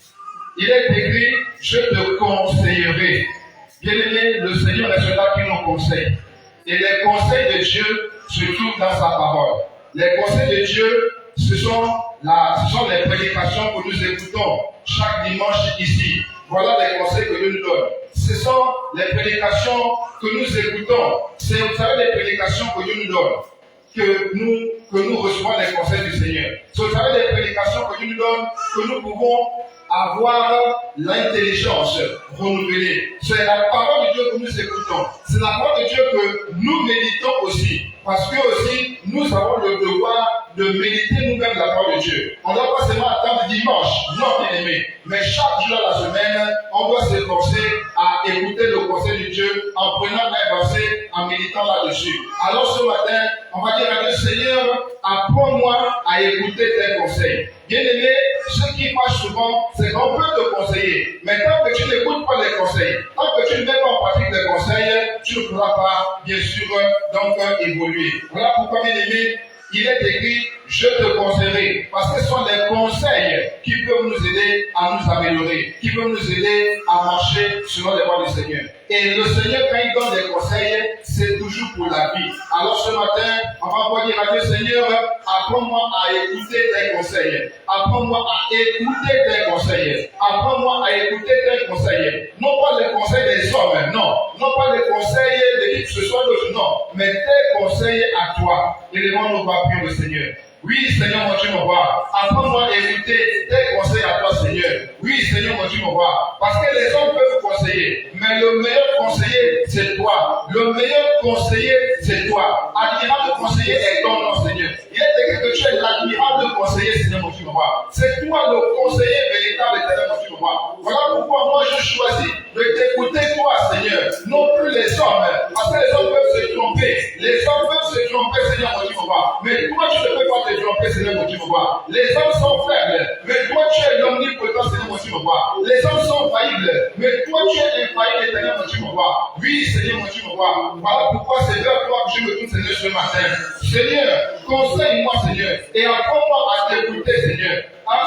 Il est écrit, je te conseillerai. Bien-aimé, le Seigneur est celui qui nous conseille. Et les conseils de Dieu se trouvent dans sa parole. Les conseils de Dieu, ce sont les prédications que nous écoutons chaque dimanche ici. Voilà les conseils que Dieu nous donne. Ce sont les prédications que nous écoutons. C'est, vous savez, les prédications que Dieu nous donne. Que nous recevons les conseils du Seigneur. C'est, vous savez, les prédications que Dieu nous donne, que nous pouvons avoir l'intelligence renouvelée. C'est la parole de Dieu que nous écoutons. C'est la parole de Dieu que nous méditons aussi. Parce que aussi, nous avons le devoir de méditer nous-mêmes la parole de Dieu. On ne doit pas seulement attendre dimanche, non bien aimé, mais chaque jour de la semaine, on doit s'efforcer à écouter le conseil de Dieu en prenant un verset, en méditant là-dessus. Alors ce matin, on va dire à Dieu, Seigneur, apprends-moi à écouter tes conseils. Bien aimé, ce qui marche souvent, c'est qu'on peut te conseiller. Mais tant que tu n'écoutes pas les conseils, tant que tu ne mets pas en pratique les conseils, tu ne pourras pas, bien sûr, donc évoluer. Voilà pourquoi, bien aimé, il est écrit, je te conseillerai. Parce que ce sont les conseils qui peuvent nous aider à nous améliorer, qui peuvent nous aider à marcher selon les voies du Seigneur. Et le Seigneur, quand il donne des conseils, c'est toujours pour la vie. Alors ce matin, on va encore dire à Dieu, Seigneur, apprends-moi à écouter tes conseils. Apprends-moi à écouter tes conseils. Apprends-moi à écouter tes conseils. Non pas les conseils des hommes, non. Non pas les conseils de qui que ce soit d'autre, non. Mais tes conseils à toi. Élevons nos bras pour le Seigneur. Oui, Seigneur, mon Dieu, mon roi. Apprends-moi à écouter tes conseils à toi, Seigneur. Oui, Seigneur, mon Dieu, mon roi. Parce que les hommes peuvent conseiller, mais le meilleur conseiller, c'est toi. Le meilleur conseiller, c'est toi. Admirable conseiller est ton nom, Seigneur. Il est écrit que tu es l'admirable conseiller, Seigneur, mon Dieu, mon roi. C'est toi le conseiller véritable, Seigneur, mon Dieu, mon roi. Voilà pourquoi moi je choisis de t'écouter, toi, Seigneur. Non plus les hommes. Parce que les hommes peuvent se tromper. Les hommes peuvent se tromper, Seigneur, mon Dieu, mon roi. Mais toi, tu ne peux pas te tromper, Seigneur, mon Dieu, mon roi. Les hommes sont faibles. Mais toi, tu es l'omnipotent, Seigneur, mon Dieu, mon roi. Les hommes sont faillibles. Mais toi, tu es infaillible, Seigneur, mon Dieu, mon roi. Oui, Seigneur, mon Dieu, mon roi. Voilà pourquoi c'est vers toi que je me tourne, Seigneur, ce matin. Seigneur, conseille-moi, Seigneur, et apprends-moi à t'écouter, Seigneur.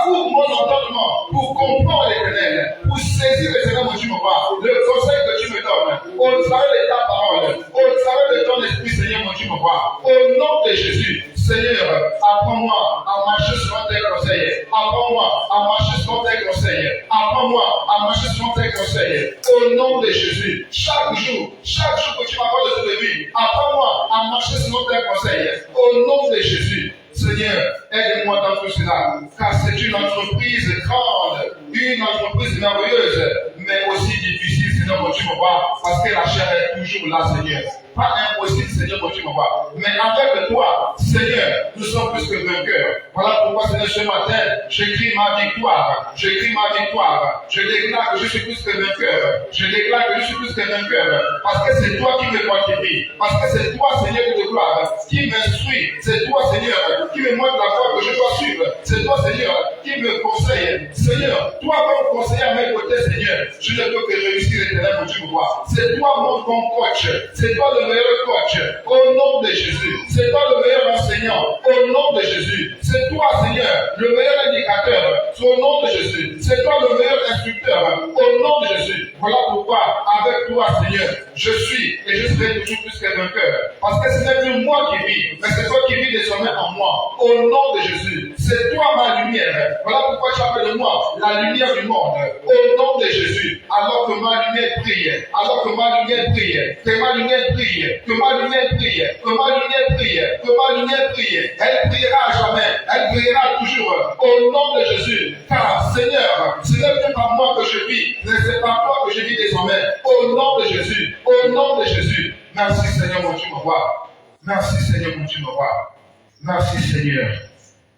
Ouvre mon entendement pour comprendre l'Éternel, pour saisir le Seigneur, mon Dieu, mon roi, le conseil que tu me donnes, au travers de ta parole, au travers de ton esprit, Seigneur, mon Dieu, mon roi, au nom de Jésus. Seigneur, apprends-moi à marcher selon tes conseils. Apprends-moi à marcher selon tes conseils. Apprends-moi à marcher selon tes conseils. Au nom de Jésus, chaque jour que tu m'accordes de vie, apprends-moi à marcher selon tes conseils. Au nom de Jésus. Seigneur, aide-moi dans tout cela, car c'est une entreprise grande, une entreprise merveilleuse, mais aussi difficile, Seigneur, mon Dieu, mon roi, parce que la chair est toujours là, Seigneur. Pas impossible, Seigneur, mon Dieu, mon roi. Mais avec toi, Seigneur, nous sommes plus que vainqueurs. Voilà pourquoi, Seigneur, ce matin, j'écris ma victoire. J'écris ma victoire. Je déclare que je suis plus que vainqueur. Je déclare que je suis plus que vainqueur. Parce que c'est toi qui me fortifie. Parce que c'est toi, Seigneur, de gloire, qui m'instruit. C'est toi, Seigneur, qui me montre la voie que je dois suivre. C'est toi, Seigneur, qui me conseille. Seigneur, toi, comme conseiller à mes côtés, Seigneur, je ne peux que réussir l'éternel, mon Dieu, mon roi. C'est toi, mon bon coach. C'est toi le meilleur coach. Au nom de Jésus. C'est toi le meilleur enseignant. Au nom de Jésus. C'est toi, Seigneur, le meilleur indicateur. Au nom de Jésus. C'est toi le meilleur instructeur. Au nom de Jésus. Voilà pourquoi, avec toi, Seigneur, je suis et je serai toujours plus que vainqueur. Parce que ce n'est plus moi qui vis, mais c'est toi qui vis désormais en moi. Au nom de Jésus. C'est toi ma lumière. Voilà pourquoi tu appelles de moi la lumière du monde. Au nom de Jésus. Alors que ma lumière brille. Alors que ma lumière brille. Que ma lumière brille. Que ma lumière brille. Que ma lumière brille. Que ma lumière brille. Elle brillera à jamais. Elle brillera toujours. Au nom de Jésus. Car Seigneur, ce n'est plus par moi que je vis, mais c'est par toi que je vis désormais. Au nom de Jésus. Au nom de Jésus. Merci Seigneur mon Dieu mon roi. Merci Seigneur mon Dieu mon roi. Merci Seigneur.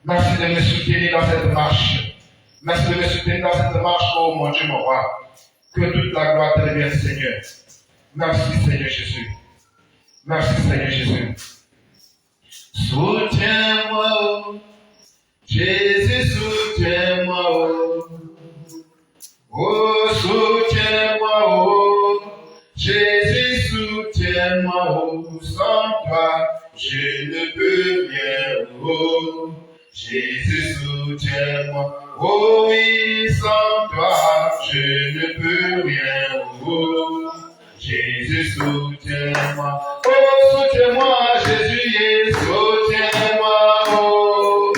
Merci de me soutenir dans cette marche. Merci de me soutenir dans cette marche, oh mon Dieu mon roi. Que toute la gloire te revienne Seigneur. Merci Seigneur Jésus. Merci Seigneur Jésus. Soutiens-moi, oh. Jésus, soutiens-moi, oh. Oh, soutiens-moi, oh. Jésus, soutiens-moi, oh. Sans toi, je ne peux rien, oh. Jésus, soutiens-moi, oh oui, sans toi, je ne peux rien, oh. Jésus, soutiens-moi, oh, soutiens-moi, Jésus, et soutiens-moi, oh.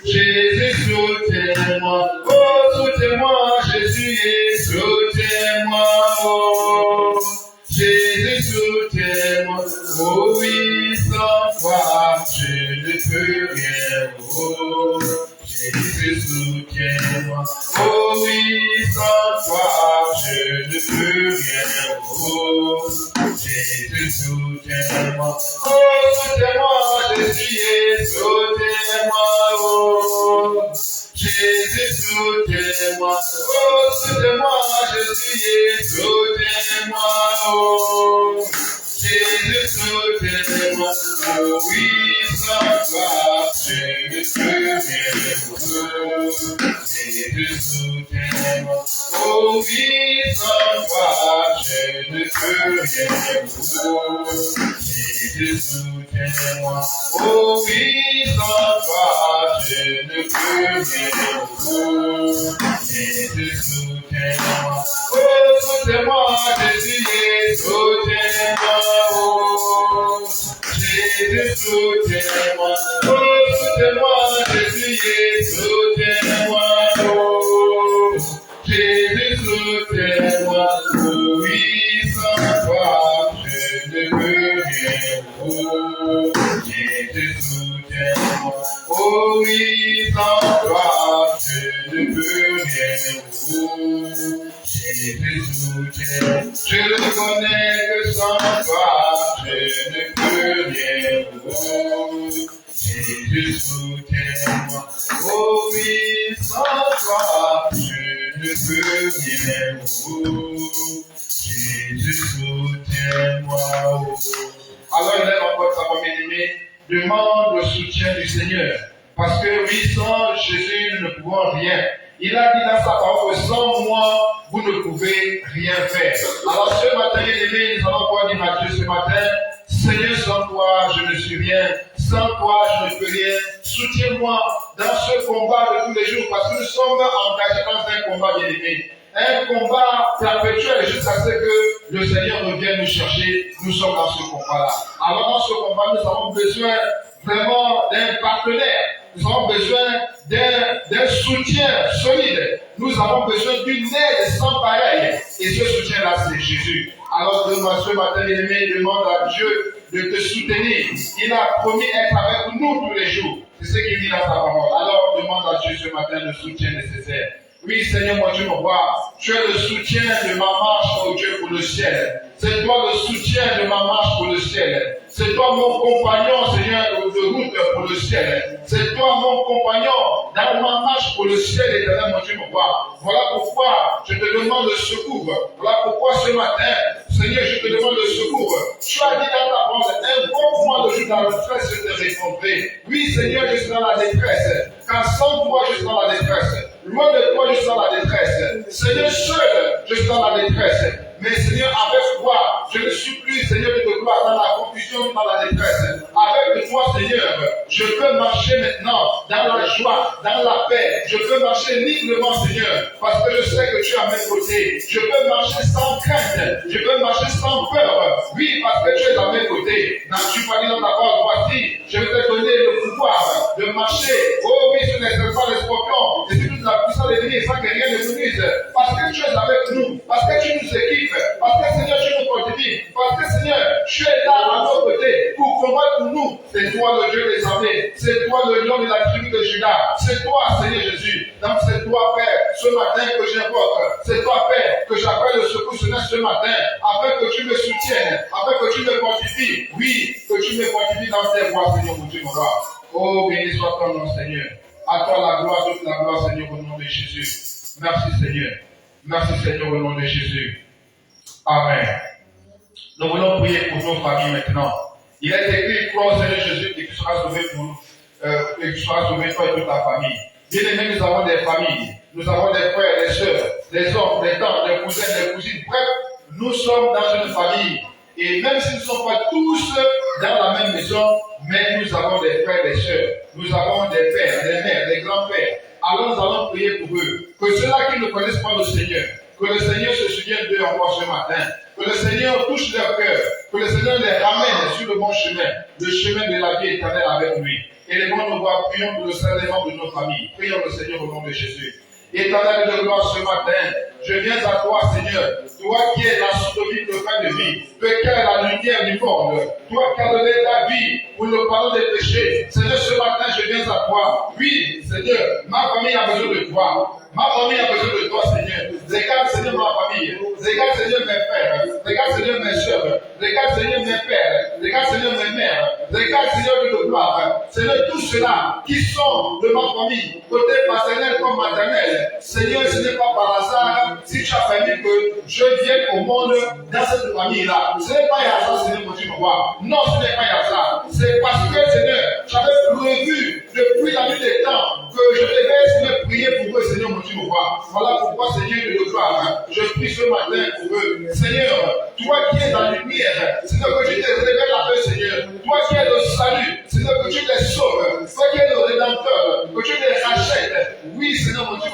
Jésus, soutiens-moi, oh, soutiens-moi, Jésus, et soutiens-moi, oh. Jésus, soutiens-moi, oh oui, sans toi, je ne peux rien, oh. Jésus, soutiens-moi, oh oui, sans toi, je ne peux rien, oh. Jésus, soutiens-moi, oh, soutiens-moi, Jésus, et soutiens-moi, oh. Jésus, soutiens-moi, oh, soutiens-moi, Jésus, et soutiens-moi, oh. Jésus, soutiens-moi, oh oui, sans toi, je ne peux rien, oh. Jésus, soutiens-moi, oh oui, sans toi, je ne peux rien, oh. Jésus, soutiens-moi, oh oui, sans toi, je ne peux rien, oh. Jésus, soutiens-moi, oh, soutiens-moi, Jésus, et soutiens-moi, oh. Jésus, soutiens-moi, oh, soutiens-moi, Jésus, et soutiens-moi, oh. Jésus, soutiens-moi, oh oui, sans toi, je ne peux rien, oh. Jésus, soutiens-moi, oh oui, sans toi, je ne peux rien, oh. Jésus, soutiens-moi, je le connais que sans toi, je ne peux rien, oh. Jésus, soutiens-moi, oh oui, sans toi, je ne peux rien, oh. Jésus, soutiens-moi, oh. Alors, il est encore sa bien-aimée, demande le soutien du Seigneur. Parce que oui, sans Jésus, nous ne pouvons rien. Il a dit dans sa parole, sans moi, vous ne pouvez rien faire. Alors ce matin, bien-aimé, nous allons voir dire à Dieu ce matin, Seigneur, sans toi, je ne suis rien. Sans toi, je ne peux rien. Soutiens-moi dans ce combat de tous les jours, parce que nous sommes engagés dans un combat, bien-aimé. Un combat perpétuel jusqu'à ce que le Seigneur revienne nous chercher. Nous sommes dans ce combat-là. Alors dans ce combat, nous avons besoin vraiment d'un partenaire. Nous avons besoin d'un soutien solide. Nous avons besoin d'une aide sans pareil. Et ce soutien-là, c'est Jésus. Alors, ce matin, bien-aimé, demande à Dieu de te soutenir. Il a promis être avec nous tous les jours. C'est ce qu'il dit dans sa parole. Alors, demande à Dieu ce matin le soutien nécessaire. Oui, Seigneur, moi, tu me vois. Tu es le soutien de ma marche, oh Dieu, pour le ciel. C'est toi le soutien de ma marche pour le ciel. C'est toi mon compagnon, Seigneur, de route pour le ciel. C'est toi mon compagnon dans ma marche pour le ciel, éternel, mon Dieu, me vois. Voilà pourquoi je te demande le secours. Voilà pourquoi ce matin, Seigneur, je te demande le secours. Tu as dit dans ta parole, invoque-moi le jour dans la détresse, je te répondrai. Oui, Seigneur, je suis dans la détresse. Car sans toi, je suis dans la détresse. Loin de toi, je suis dans la détresse. Seigneur, seul, je suis dans la détresse. Mais Seigneur, avec toi, je ne suis plus, Seigneur, de gloire dans la confusion, dans la détresse. Avec toi, Seigneur, je peux marcher maintenant dans la joie, dans la paix. Je peux marcher librement, Seigneur, parce que je sais que tu es à mes côtés. Je peux marcher sans crainte. Je peux marcher sans peur. Oui, parce que tu es à mes côtés. N'as-tu pas dit dans ta parole, voici, je vais te donner le pouvoir de marcher. Oh oui, sur les serpents, les scorpions, et sur toute la puissance de l'ennemi, sans que rien ne nous nuise. Parce que tu es avec nous, parce que tu nous équipes. Parce que Seigneur, tu nous fortifies. Parce que Seigneur, tu es là à nos côtés pour combattre pour nous. C'est toi le Dieu des armées. C'est toi le lion de la tribu de Judas. C'est toi, Seigneur Jésus. Donc c'est toi, Père, ce matin que j'invoque. C'est toi, Père, que j'appelle le secours ce matin. Afin que tu me soutiennes. Afin que tu me fortifies. Oui, que tu me fortifies dans tes voies, Seigneur, mon Dieu, mon roi. Oh, béni soit ton nom, Seigneur. À toi la gloire, toute la gloire, Seigneur, au nom de Jésus. Merci, Seigneur. Merci, Seigneur, au nom de Jésus. Amen. Nous voulons prier pour nos familles maintenant. Il est écrit, crois au Seigneur Jésus et tu seras sauvé pour nous. Et tu seras sauvé toi et toute ta famille. Bien aimés, nous avons des familles, nous avons des frères, des sœurs, des oncles, des tantes, des cousins, des cousines. Bref, nous sommes dans une famille. Et même si nous ne sommes pas tous dans la même maison, mais nous avons des frères, des sœurs. Nous avons des pères, des mères, des grands-pères. Alors nous allons prier pour eux. Que ceux-là qui ne connaissent pas le Seigneur, que le Seigneur se souvienne d'eux encore ce matin. Que le Seigneur touche leur cœur. Que le Seigneur les ramène sur le bon chemin. Le chemin de la vie éternelle avec lui. Et les bons nous voient, prions pour le salement de nos familles. Prions le Seigneur au nom de Jésus. Éternel de gloire ce matin, je viens à toi, Seigneur. Toi qui es la source de vie, le pain de vie. Toi qui es la lumière du monde. Toi qui as donné ta vie pour le pardon des péchés. Seigneur, ce matin, je viens à toi. Oui, Seigneur, ma famille a besoin de toi. Ma famille a besoin de toi, Seigneur. Regarde, Seigneur, ma famille. Regarde, Seigneur, mes frères. Regarde, Seigneur, mes soeurs. Regarde, Seigneur, mes pères. Regarde, Seigneur, mes mères. Regarde, Seigneur, de gloire. Seigneur, tous ceux-là qui sont de ma famille, côté paternel comme maternel. Seigneur, ce n'est pas par hasard si tu as permis que je vienne au monde dans cette famille-là. Ce n'est pas un hasard, Seigneur, mon Dieu, non, ce n'est pas un hasard. C'est parce que, Seigneur, j'avais prévu depuis la nuit des temps que je devais, Seigneur, prier pour eux, Seigneur, mon Dieu, voilà pourquoi, Seigneur, de gloire, je prie ce matin pour eux. Seigneur, toi qui es dans la lumière, Seigneur, que tu te révèles à eux, Seigneur. Toi qui es le salut, Seigneur, que tu les sauves. Toi qui es le rédempteur, que tu les rachètes. Oui, Seigneur, mon Dieu,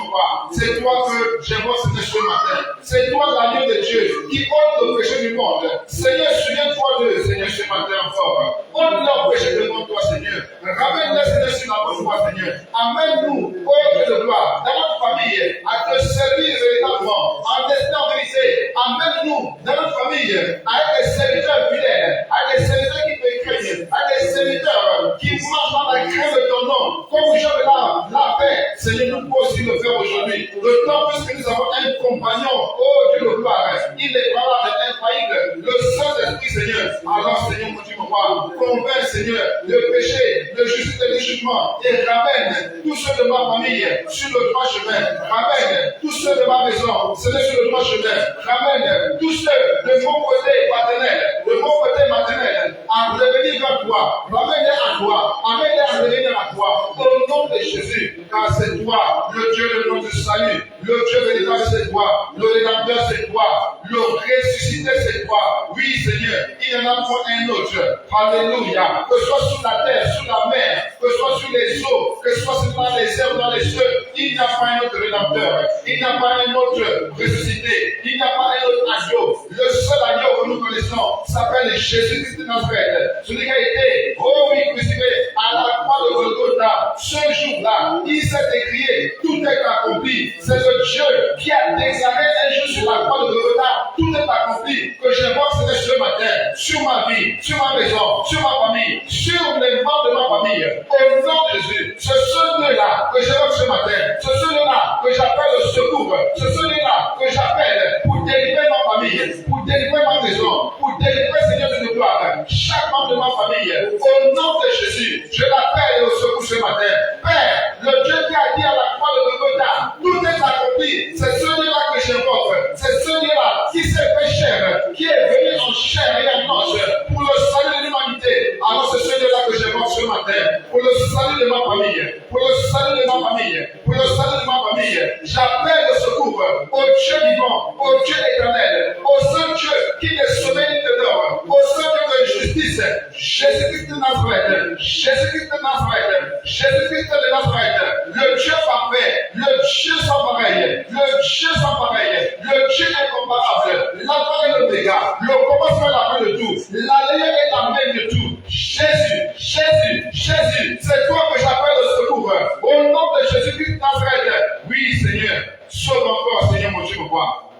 c'est toi que j'aimerais, Seigneur, ce matin. C'est toi, l'agneau de Dieu, qui ôte le péché du monde. Seigneur, souviens-toi d'eux, Seigneur, ce matin encore. Ôte leur péché devant toi, Seigneur. Ramène-les, Seigneur, sur la bonne voie, Seigneur. Amène-nous, ô Dieu de gloire, dans notre famille, à te servir véritablement, en destin vérité. Amène-nous dans notre famille, à des serviteurs fidèles, à des serviteurs qui te craignent, à des serviteurs qui marchent dans la crainte de ton nom, comme Job l'a fait. Seigneur, nous pouvons aussi le faire aujourd'hui. D'autant plus que nous avons un compagnon, ô Dieu de gloire, il est parlant infaillible, le Saint-Esprit, Seigneur. Alors, Seigneur, mon Dieu, convainc, Seigneur, le péché, le justice et le jugement, et ramène tous ceux de ma famille sur le droit chemin. Ramène tous ceux de ma maison, Seigneur, sur le droit chemin. Ramène tous ceux de mon côté paternel, de mon côté maternel, à revenir vers toi. Ramène-les à toi. Amène-les à revenir à toi. Au nom de Jésus, car c'est toi, le Dieu de notre salut, le Dieu véritable, c'est toi, le rédempteur, c'est toi, le ressuscité, c'est toi. Oui, Seigneur, il n'y en a pas un autre. Alléluia. Que ce soit sous la terre, sous la mer, que ce soit sur les eaux, que ce soit dans les airs, dans les cieux, il n'y a pas un autre rédempteur. Il n'y a pas un autre ressuscité. Il n'y a pas un autre agneau. Le seul agneau que nous connaissons s'appelle Jésus-Christ de Nazareth. Celui qui a été, oh oui, crucifié à la croix de Golgotha. Ce jour-là, il s'est écrié, tout est accompli. C'est le Dieu qui a déclaré un jour sur la croix de Golgotha, tout est accompli. Que j'invoque ce matin sur ma vie, sur ma maison, sur ma famille, sur les membres de ma famille. Au nom de Jésus, ce sont eux-là que j'invoque ce matin. Ce sont eux-là que j'appelle le secours. Ce sont eux-là que j'appelle pour délivrer ma famille, pour délivrer ma maison, pour délivrer, Seigneur de gloire, chaque membre de ma famille. Au nom de Jésus, je l'appelle au secours ce matin. Père, le Dieu qui a dit à la croix de Golgotha, tout est accompli. C'est celui-là que j'invoque. C'est celui-là qui s'est fait chair, qui est venu en chair et en os pour le salut de l'humanité. Alors c'est celui-là que j'invoque ce matin. Pour le salut de ma famille. Pour le salut de ma famille. Pour le salut de ma famille. J'appelle le secours au Dieu vivant, au Dieu éternel, au seul Dieu qui ne sommeille ni ne dort, au seul Dieu de justice, Jésus-Christ de Nazareth, Jésus-Christ de Nazareth, Jésus-Christ de Nazareth, le Dieu parfait, le Dieu sans pareil, le Dieu sans pareil, le Dieu incomparable, l'alpha et l'oméga, le commencement et la fin de tout, l'allié et la main de tout. Jésus, Jésus, Jésus, c'est toi que j'appelle le secours. Au nom de Jésus-Christ de Nazareth, oui Seigneur, sauve encore Seigneur mon Dieu,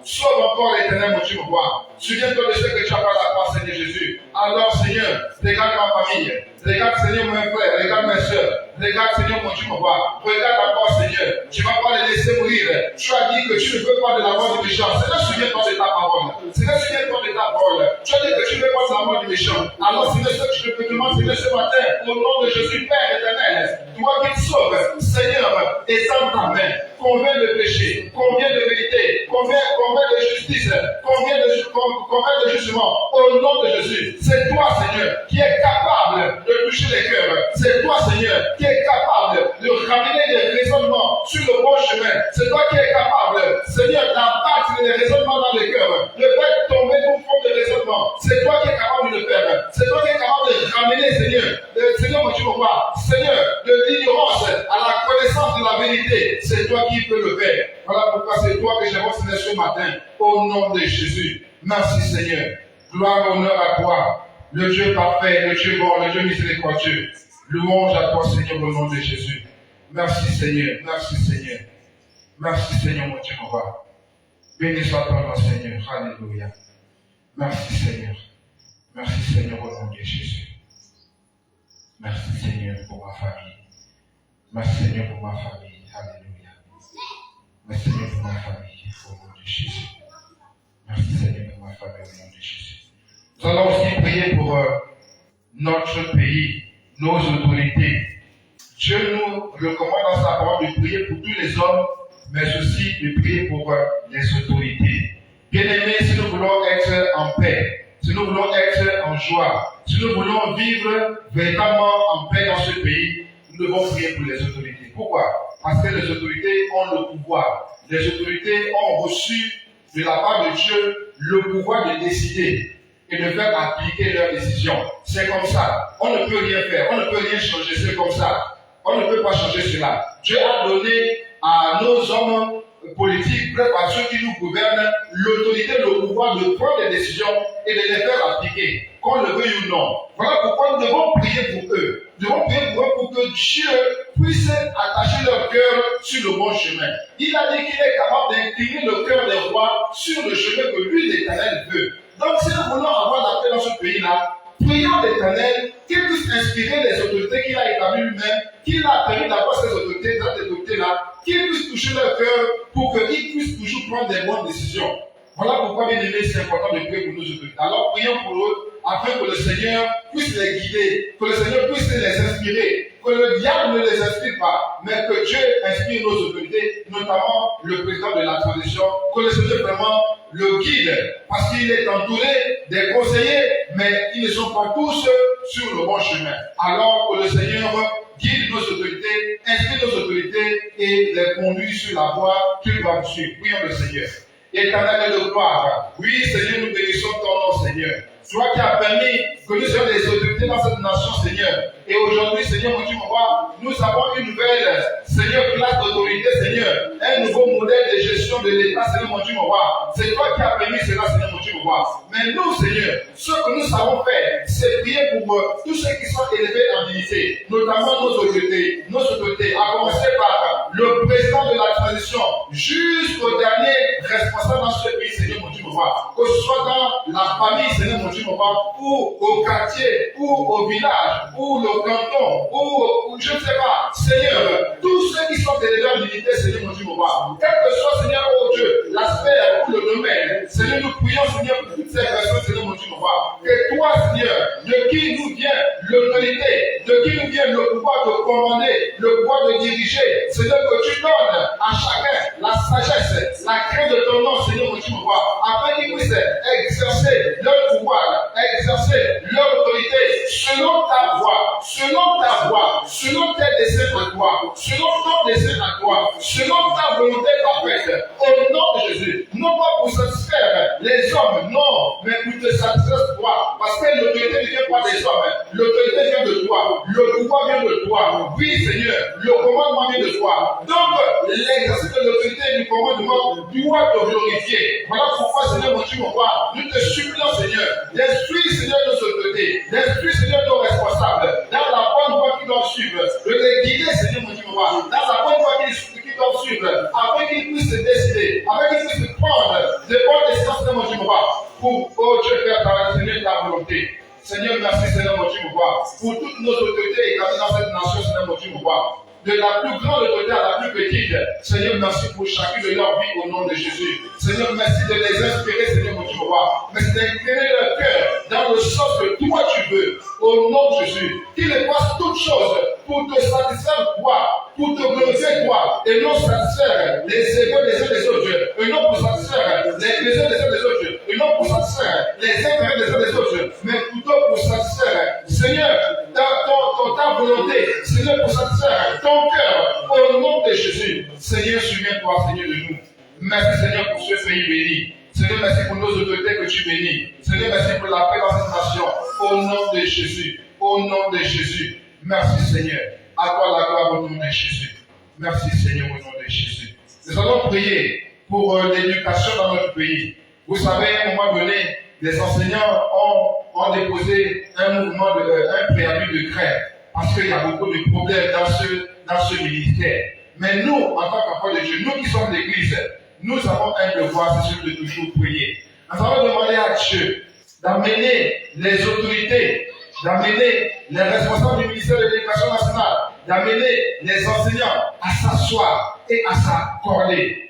sauve encore l'Éternel mon Dieu, souviens-toi de ce que tu as fait à la croix, Seigneur Jésus. Alors Seigneur, regarde ma famille, regarde Seigneur mes frères, regarde mes soeurs, regarde Seigneur mon Dieu, regarde encore Seigneur, tu ne vas pas les laisser mourir. Tu as dit que tu ne veux pas de la mort du méchant. Seigneur, souviens-toi de ta parole. Seigneur, souviens-toi de ta parole. Tu as dit que tu ne veux pas de la mort du méchant. Alors Seigneur, ce que je te demande, Seigneur, ce matin, au nom de Jésus, Père éternel, toi qui te sauves, Seigneur, étends ta main, convainc de péché, convainc de vérité, convainc de justice, convainc de jugement. Au nom de Jésus, c'est toi, Seigneur, qui est capable C'est toi, Seigneur, qui es capable de ramener les raisonnements sur le bon chemin. C'est toi qui es capable, Seigneur, d'abattre les raisonnements dans le cœur, de faire tomber tout fond de raisonnement. C'est toi qui es capable de le faire. C'est toi qui es capable de ramener, Seigneur, mon Dieu, mon roi, Seigneur, de l'ignorance à la connaissance de la vérité. C'est toi qui peux le faire. Voilà pourquoi c'est toi que j'aimerais Seigneur ce matin, au nom de Jésus. Merci, Seigneur. Gloire et honneur à toi, le Dieu parfait, le Dieu bon, le Dieu miséricordieux. Louange à toi, Seigneur, au nom de Jésus. Merci, Seigneur. Merci, Seigneur. Merci, Seigneur, mon Dieu, mon roi. Béni soit ton nom, Seigneur. Alléluia. Merci, Seigneur. Merci, Seigneur, au nom de Jésus. Merci, Seigneur, pour ma famille. Merci, Seigneur, pour ma famille. Alléluia. Merci, Seigneur, pour ma famille, au nom de Jésus. Merci, Seigneur, pour ma famille, au nom de Jésus. Nous allons aussi prier pour notre pays, nos autorités. Dieu nous recommande dans sa parole de prier pour tous les hommes, mais aussi de prier pour les autorités. Bien-aimés, si nous voulons être en paix, si nous voulons être en joie, si nous voulons vivre véritablement en paix dans ce pays, nous devons prier pour les autorités. Pourquoi? Parce que les autorités ont le pouvoir. Les autorités ont reçu de la part de Dieu le pouvoir de décider et de faire appliquer leurs décisions. C'est comme ça. On ne peut rien faire. On ne peut rien changer. C'est comme ça. On ne peut pas changer cela. Dieu a donné à nos hommes politiques, bref, à ceux qui nous gouvernent, l'autorité, le pouvoir de prendre des décisions et de les faire appliquer, qu'on le veuille ou non. Voilà pourquoi nous devons prier pour eux. Nous devons prier pour eux pour que Dieu puisse attacher leur cœur sur le bon chemin. Il a dit qu'il est capable d'incliner le cœur des rois sur le chemin que lui, l'Éternel, veut. Donc, si nous voulons avoir la paix dans ce pays-là, prions l'Éternel qu'il puisse inspirer les autorités qu'il a établies lui-même, qu'il a permis d'avoir ces autorités-là, qu'il puisse toucher leur cœur pour qu'ils puissent toujours prendre des bonnes décisions. Voilà pourquoi, bien aimés, c'est important de prier pour nos autorités. Alors, prions pour eux, afin que le Seigneur puisse les guider, que le Seigneur puisse les inspirer, que le diable ne les inspire pas, mais que Dieu inspire nos autorités, notamment le président de la transition, que le Seigneur vraiment le guide, parce qu'il est entouré des conseillers, mais ils ne sont pas tous sur le bon chemin. Alors que le Seigneur guide nos autorités, inspire nos autorités et les conduit sur la voie qu'ils doivent suivre. Prions le Seigneur. Éternel de gloire, oui Seigneur, nous bénissons ton nom, Seigneur. Toi qui as permis que nous soyons des autorités dans cette nation, Seigneur. Et aujourd'hui, Seigneur, mon Dieu, mon roi, nous avons une nouvelle, Seigneur, classe d'autorité, Seigneur. Un nouveau modèle de gestion de l'État, Seigneur, mon Dieu, mon roi. C'est toi qui as permis cela, Seigneur, mon Dieu, mon roi. Mais nous, Seigneur, ce que nous savons faire, c'est prier pour tous ceux qui sont élevés en dignité, notamment nos autorités, à commencer par le président de la transition, jusqu'au dernier responsable dans ce pays, Seigneur, mon Dieu, mon roi. Que ce soit dans la famille, Seigneur, mon Dieu, mon roi, ou au quartier, ou au village, ou le canton, ou je ne sais pas, Seigneur, tous ceux qui sont élevés en dignité, Seigneur, mon Dieu, mon roi, quel que soit, Seigneur, oh Dieu, l'aspect ou le domaine, Seigneur, nous prions, Seigneur, pour toutes ces personnes, Seigneur, mon Dieu, mon roi, que toi, Seigneur, de qui nous vient l'autorité, de qui nous vient le pouvoir de commander, le pouvoir de diriger, Seigneur, que tu donnes à chacun la sagesse, la crainte de ton nom, Seigneur, mon Dieu, mon roi, afin qu'ils puissent exercer leur pouvoir, exercer leur autorité selon ta voix, selon tes desseins à toi, selon ton dessein à toi, selon ta volonté parfaite, au nom de Jésus. Non pas pour satisfaire les hommes, non, mais pour te satisfaire toi. Parce que l'autorité ne vient pas des hommes, l'autorité vient de toi, le pouvoir vient de toi. Oui, Seigneur, le commandement vient de toi. Donc, l'exercice de l'autorité et du commandement doit te glorifier. Voilà pourquoi, Seigneur, mon Dieu, mon roi, nous te supplions, Seigneur, d'instruire, Seigneur, nos autorités, d'instruire, Seigneur, nos responsables, dans la bonne voie qu'ils doivent suivre, de les guider, Seigneur, mon Dieu, mon roi, dans la bonne voie qu'ils doivent suivre, afin qu'ils puissent se décider, afin qu'ils puissent prendre de bonnes décisions, Seigneur, mon Dieu, mon roi, pour, oh Dieu, faire ta volonté. Seigneur, merci, Seigneur, mon Dieu, mon roi, pour toutes nos autorités établies dans cette nation, Seigneur, mon Dieu, mon roi. De la plus grande autorité à la plus petite. Seigneur, merci pour chacune de leur vie au nom de Jésus. Seigneur, merci de les inspirer, Seigneur, mon Dieu, mon roi. Merci d'incliner leur cœur dans le sens que toi tu veux, au nom de Jésus. Qu'ils fassent toutes choses pour te satisfaire toi, pour te glorifier toi, et non satisfaire les égos des uns des autres, et non pour satisfaire les plaisirs des uns des autres, et non pour satisfaire les intérêts des uns des autres, mais plutôt pour satisfaire, Seigneur, ta volonté, Seigneur, pour satisfaire ton cœur, au nom de Jésus. Seigneur, souviens-toi, Seigneur, de nous. Merci, Seigneur, pour ce pays béni. Seigneur, merci pour nos autorités que tu bénis. Seigneur, merci pour la paix dans cette nation. Au nom de Jésus. Au nom de Jésus. Merci, Seigneur. À toi la gloire au nom de Jésus. Merci, Seigneur, au nom de Jésus. Nous allons prier pour l'éducation dans notre pays. Vous savez, à un moment donné, les enseignants ont déposé un préavis de grève parce qu'il y a beaucoup de problèmes dans ce ministère. Mais nous, en tant qu'enfants de Dieu, nous qui sommes l'église, nous avons un devoir, c'est celui de toujours prier. Nous allons demander à Dieu d'amener les autorités, d'amener les responsables du ministère de l'Éducation nationale, d'amener les enseignants à s'asseoir et à s'accorder.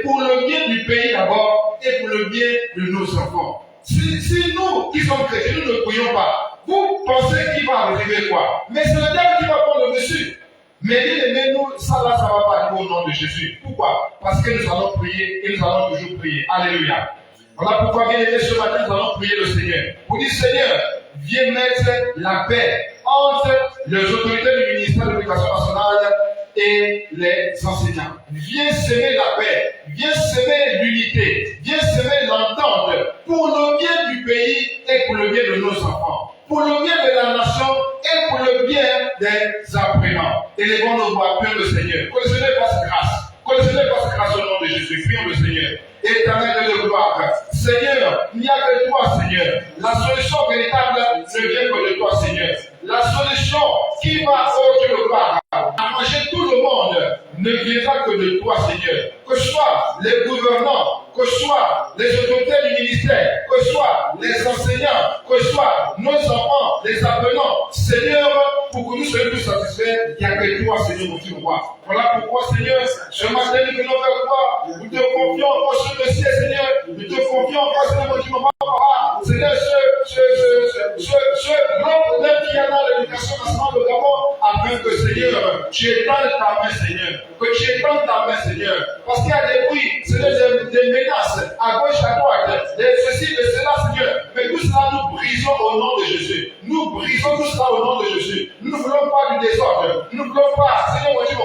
Pour le bien du pays d'abord et pour le bien de nos enfants. Si nous qui sommes chrétiens, nous ne prions pas, vous pensez qu'il va arriver quoi? Mais c'est le diable qui va prendre le dessus. Mais bien aimé, nous, ça là, ça ne va pas arriver au nom de Jésus. Pourquoi? Parce que nous allons prier et nous allons toujours prier. Alléluia. Voilà pourquoi, bien aimé, ce matin, nous allons prier le Seigneur. Pour dire, Seigneur, viens mettre la paix entre les autorités du ministère de l'Éducation nationale et les enseignants. Viens semer la paix, viens semer l'unité, viens semer l'entente pour le bien du pays et pour le bien de nos enfants, pour le bien de la nation et pour le bien des apprenants. Élevons nos voix, prions le Seigneur. Que le Seigneur fasse grâce. Que le Seigneur fasse grâce au nom de Jésus. Prions le Seigneur. Éternel de gloire. Seigneur, il n'y a que toi, Seigneur. La solution véritable ne vient que de toi, Seigneur. La solution qui va au Dieu de gloire arranger tout le monde ne viendra que de toi, Seigneur. Que ce soit les gouvernants, que ce soit les autorités du ministère, que ce soit les enseignants, que ce soit nos enfants, les apprenants, Seigneur, pour que nous soyons tous satisfaits, il n'y a que toi, Seigneur, mon Dieu, roi. Voilà pourquoi, Seigneur, ce matin, nous venons vers toi, nous te confions encore sur le ciel, Seigneur, nous te confions encore, Seigneur, mon Dieu, roi. Seigneur, ce grand problème qu'il y a dans l'éducation nationale au Gabon, afin que, Seigneur, tu étendes ta main, Seigneur, que tu étendes ta main, Seigneur, parce qu'il y a des bruits, Seigneur, des menaces à gauche, à droite, de ceci, de cela, Seigneur, mais tout cela, nous brisons au nom de Jésus. Nous brisons tout cela au nom de Jésus. Nous ne voulons pas du désordre. Nous ne voulons pas, Seigneur, mon Dieu,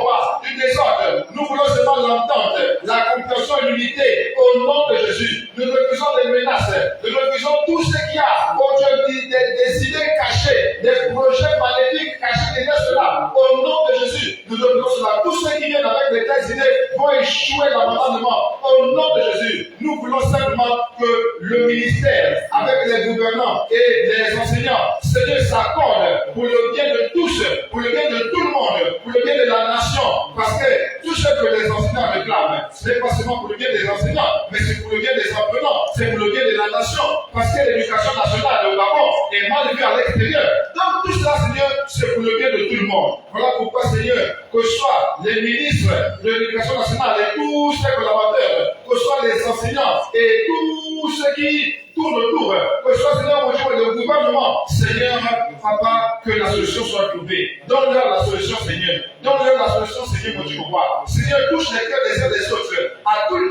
du désordre. Nous voulons seulement l'entente, la compréhension et l'unité au nom de Jésus. Nous refusons les menaces. Nous refusons tout ce qu'il y a, oh Dieu, des idées cachées, des projets maléfiques cachés derrière cela. Au nom de Jésus, nous refusons cela. Tous ceux qui viennent avec de telles idées vont échouer l'abandonnement. Au nom de Jésus, nous voulons simplement que le ministère, avec les gouvernants et les enseignants, Seigneur, s'accorde pour le bien de tous, pour le bien de tout le monde, pour le bien de la nation. Parce que tout ce que les enseignants réclament, ce n'est pas seulement pour le bien des enseignants, mais c'est pour le bien des apprenants, c'est pour le bien de la nation. Parce que l'éducation nationale au Gabon est mal vue à l'extérieur. Donc tout cela, Seigneur, c'est pour le bien de tout le monde. Voilà pourquoi, Seigneur, que ce soit les ministres de l'éducation nationale et tous ces collaborateurs, que ce soit les enseignants et tous ceux qui tournent autour, que ce soit, Seigneur, mon Dieu, le gouvernement, Seigneur, Papa, que la solution soit trouvée. Donne-leur la solution, Seigneur. Donne-leur la solution, Seigneur, mon Dieu, mon roi. Seigneur, touche les cœurs des uns des autres.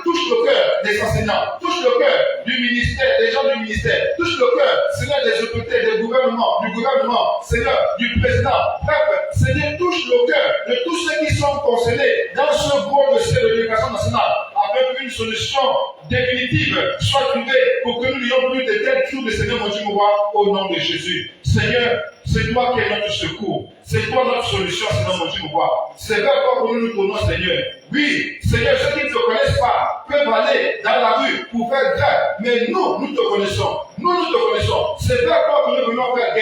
Touche le cœur des enseignants. Touche le cœur du ministère, des gens du ministère. Touche le cœur, Seigneur, des autorités, du gouvernement, Seigneur, du président. Bref, Seigneur, touche le cœur de tous ceux qui sont concernés dans ce gros dossier de l'éducation nationale, avec une solution définitive soit trouvée pour que nous n'ayons plus de tels troubles, Seigneur, mon Dieu, mon roi, au nom de Jésus. Seigneur, c'est toi qui es notre secours. C'est toi notre solution, Seigneur, mon Dieu, mon roi. C'est vers toi que nous nous tournons, Seigneur. Oui, Seigneur, ceux qui ne te connaissent pas peuvent aller dans la rue pour faire grève. Mais nous te connaissons. Nous te connaissons. C'est vers toi que nous venons faire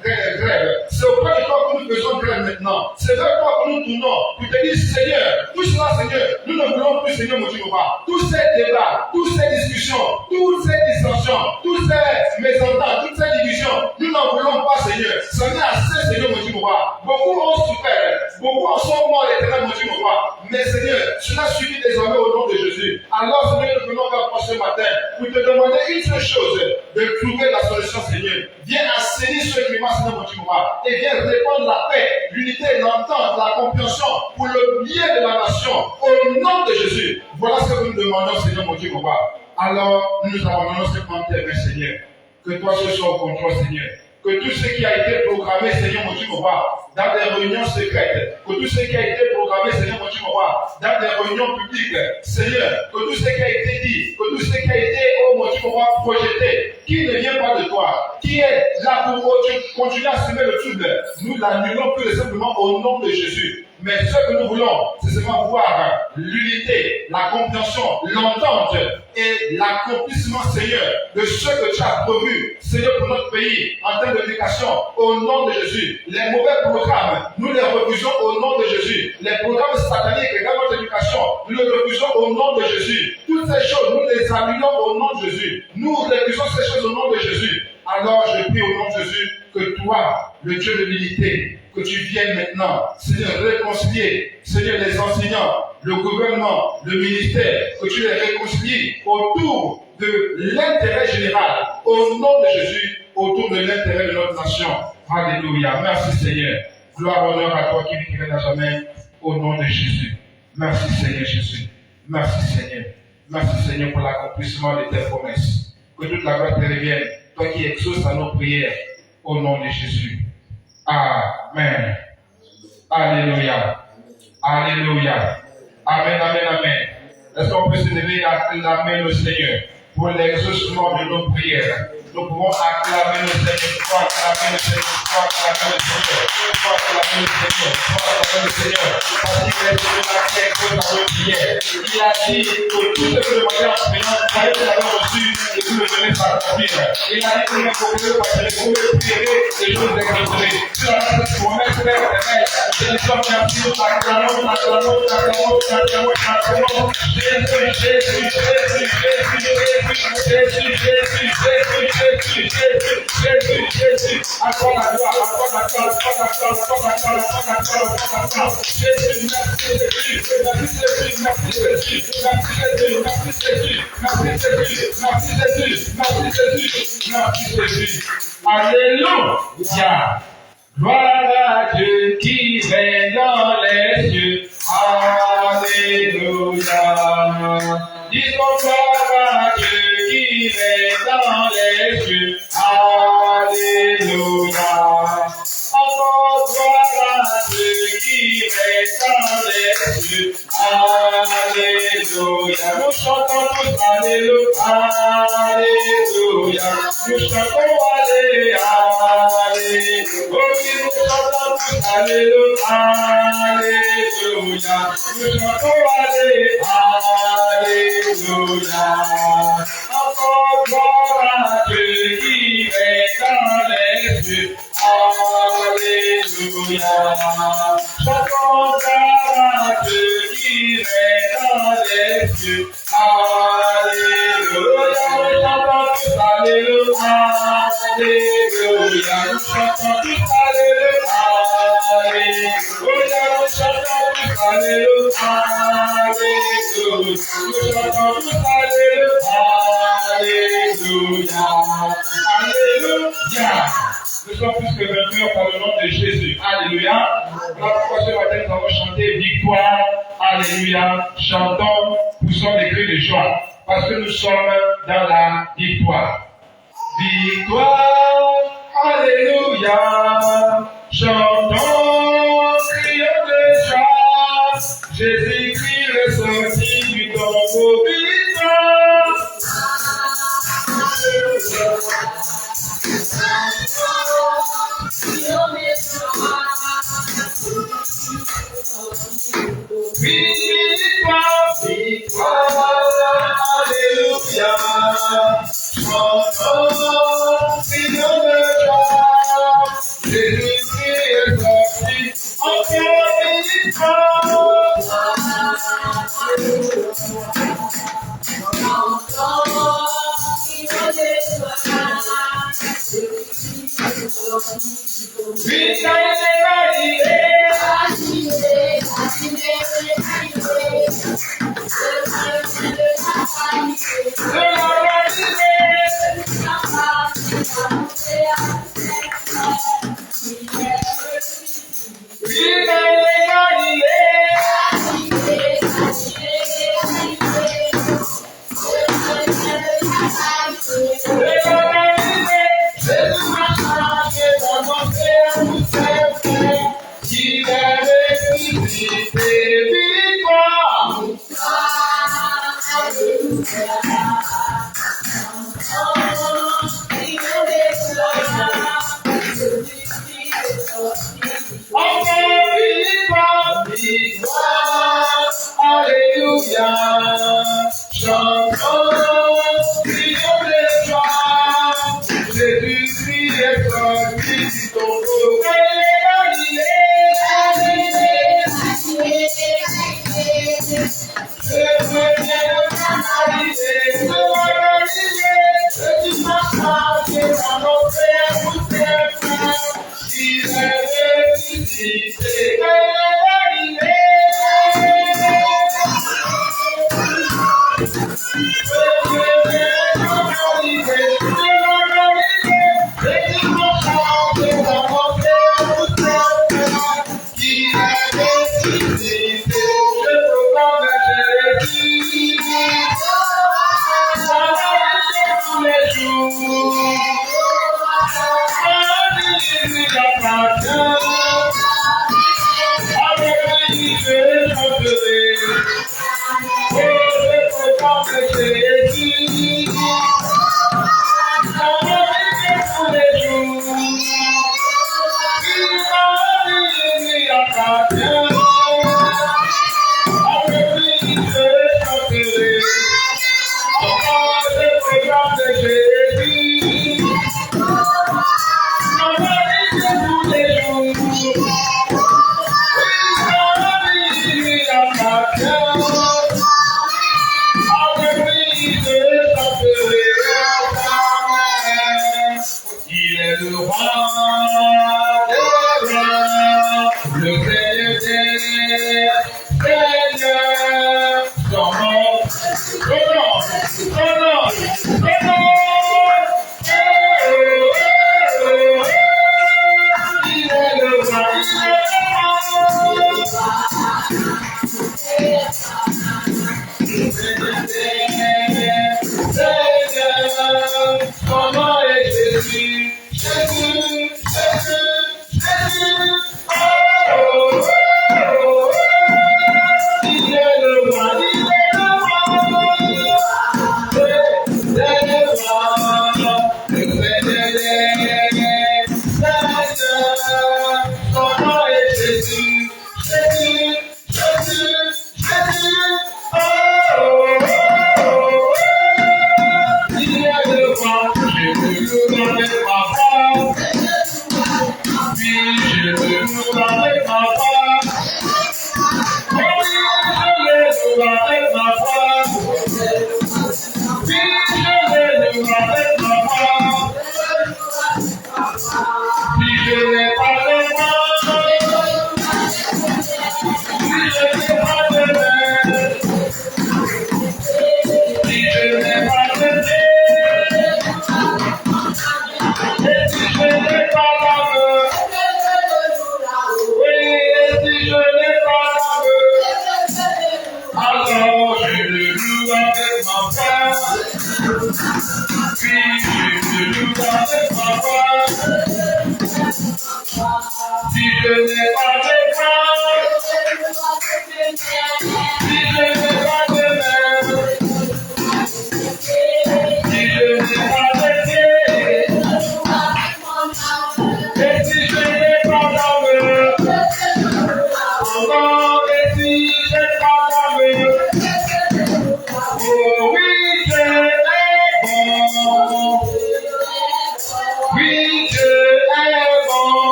grève. C'est auprès de toi que nous faisons grève maintenant. C'est vers toi que nous tournons pour te dire, Seigneur, tout cela, Seigneur, nous ne voulons plus, Seigneur, mon Dieu, mon roi. Tous ces débats, toutes ces discussions, toutes ces dissensions, toutes ces mésententes, toutes ces divisions, nous n'en voulons pas, Seigneur. Ça n'est assez, Seigneur, mon Dieu, mon roi. Beaucoup ont souffert. Beaucoup en sont morts, l'éternel, mon Dieu, mon roi. Mais Seigneur, cela suffit désormais au nom de Jésus. Alors, Seigneur, nous venons vers toi ce matin pour te demander une seule chose, de trouver la solution, Seigneur. Viens assainir ce climat, Seigneur, mon Dieu, mon roi. Et viens répandre la paix, l'unité, l'entente, la compréhension pour le bien de la nation. Au nom de Jésus. Voilà ce que nous demandons, Seigneur, mon Dieu, mon roi. Alors, nous abandonnons ce temps tes mains, Seigneur. Que toi, ce soit au contrôle, Seigneur. que tout ce qui a été programmé, Seigneur mon Dieu, mon roi, dans des réunions secrètes, que tout ce qui a été programmé, Seigneur mon Dieu, mon roi, dans des réunions publiques, Seigneur, que tout ce qui a été dit, que tout ce qui a été, oh mon Dieu, mon roi, projeté, qui ne vient pas de toi, qui est là pour, oh Dieu, continuer à semer le trouble, nous l'annulons pur et simplement au nom de Jésus. Mais ce que nous voulons, c'est seulement voir l'unité, la compréhension, l'entente et l'accomplissement, Seigneur, de ce que tu as prévu, Seigneur, pour notre pays, en termes d'éducation, au nom de Jésus. Les mauvais programmes, nous les refusons au nom de Jésus. Les programmes sataniques dans notre éducation, nous les refusons au nom de Jésus. Toutes ces choses, nous les annulons au nom de Jésus. Nous refusons ces choses au nom de Jésus. Alors je prie au nom de Jésus que toi, le Dieu de l'unité, que tu viennes maintenant, Seigneur, réconcilier, Seigneur, les enseignants, le gouvernement, le ministère, que tu les réconcilies autour de l'intérêt général, au nom de Jésus, autour de l'intérêt de notre nation. Alléluia. Merci Seigneur. Gloire, honneur à toi qui vit à jamais, au nom de Jésus. Merci Seigneur Jésus. Merci Seigneur. Merci Seigneur pour l'accomplissement de tes promesses. Que toute la gloire te revienne, toi qui exauces à nos prières, au nom de Jésus. Amen. Alléluia. Alléluia. Amen, amen, amen. Est-ce qu'on peut se lever et acclamer le Seigneur pour l'exaucement de nos prières? Nous pouvons acclamer le Seigneur, acclamer le Seigneur, acclamer le Seigneur, acclamer le Seigneur, acclamer le Seigneur, parce qu'il est celui qui exauce à nos prières. Il a dit que tout ce que le voyez en priant, vous l'avez reçu et vous le venez par accomplir. Il a dit que vous pouvez parce que vous me prierez et je vous exaucerai. Sur la base de ce promesse, Père éternel, je dis comme merci, nous acclamons, acclamons, acclamons, acclamons, acclamons. Jésus, Jésus, Jésus, Jésus, Jésus, Jésus, Jésus, Jésus, accorde la gloire, accorde la gloire, accorde la gloire, accorde la gloire, accorde la gloire, accorde la gloire. Jésus, merci Jésus, merci Jésus, merci Jésus, merci Jésus, merci Jésus, merci Jésus, merci Jésus, merci Jésus, merci Jésus. Alléluia. Gloire à Dieu qui règne dans les cieux. Alléluia. Disons gloire à Dieu qui règne dans les cieux. Alléluia. Encore gloire à Dieu qui règne dans les cieux. Alléluia. Nous chantons tous Alléluia. Alléluia. Nous chantons Alléluia. Alléluia. Nous chantons tous Alléluia. Alléluia. Nous chantons Alléluia. Alléluia. Encore gloire à Dieu qui est dans les cieux. Alléluia. Chantons gloire à Dieu qui est dans les cieux. Alléluia. Nous chantons tous Alléluia. Alléluia. Nous chantons tous Alléluia. Alléluia. Nous chantons tous Alléluia. Alléluia. Nous chantons tous Alléluia. Alléluia. Alléluia. Nous sommes plus que vainqueurs par le nom de Jésus. Alléluia. Voilà pourquoi ce matin nous avons chanté victoire. Alléluia. Chantons, poussons des cris de joie. Parce que nous sommes dans la victoire. Victoire. Alléluia. Chantons, crions de joie. Jésus-Christ est sorti du tombeau. Victoire. Victoire, victoire, alléluia. Chantons, crions de joie. Jésus-Christ est sorti. Encore victoire. Encore victoire, alléluia, chantons, crions de joie, Jésus-Christ est sorti du tombeau,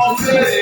Montez,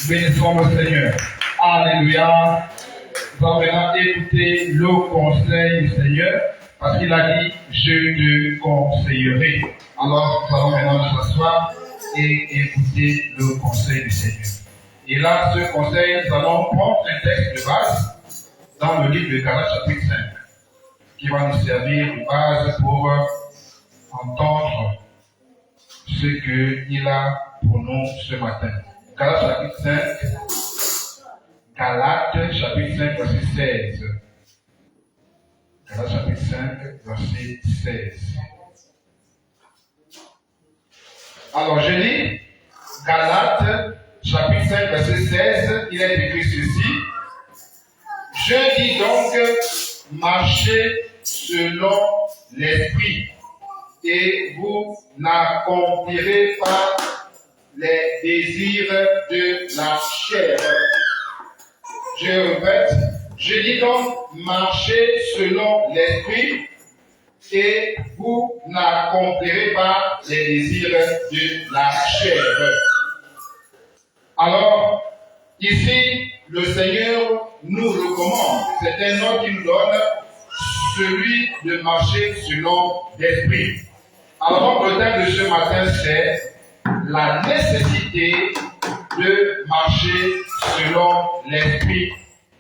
Bénissons le Seigneur. Alléluia. Nous allons maintenant écouter le conseil du Seigneur, parce qu'il a dit, je te conseillerai. Alors, nous allons maintenant nous asseoir et écouter le conseil du Seigneur. Et là, ce conseil, nous allons prendre un texte de base dans le livre de Galates chapitre 5, qui va nous servir de base pour entendre ce qu'il a pour nous ce matin. Galates chapitre 5, Galates chapitre 5, verset 16. Galates chapitre 5, verset 16. Alors, je lis Galates chapitre 5, verset 16, il est écrit ceci. Je dis donc, marchez selon l'esprit, et vous n'accomplirez pas les désirs de la chair. Je répète, je dis donc, marchez selon l'esprit, et vous n'accomplirez pas les désirs de la chair. Alors, ici, le Seigneur nous recommande, c'est un ordre qu'il nous donne, celui de marcher selon l'esprit. Alors, le thème de ce matin, c'est la nécessité de marcher selon l'esprit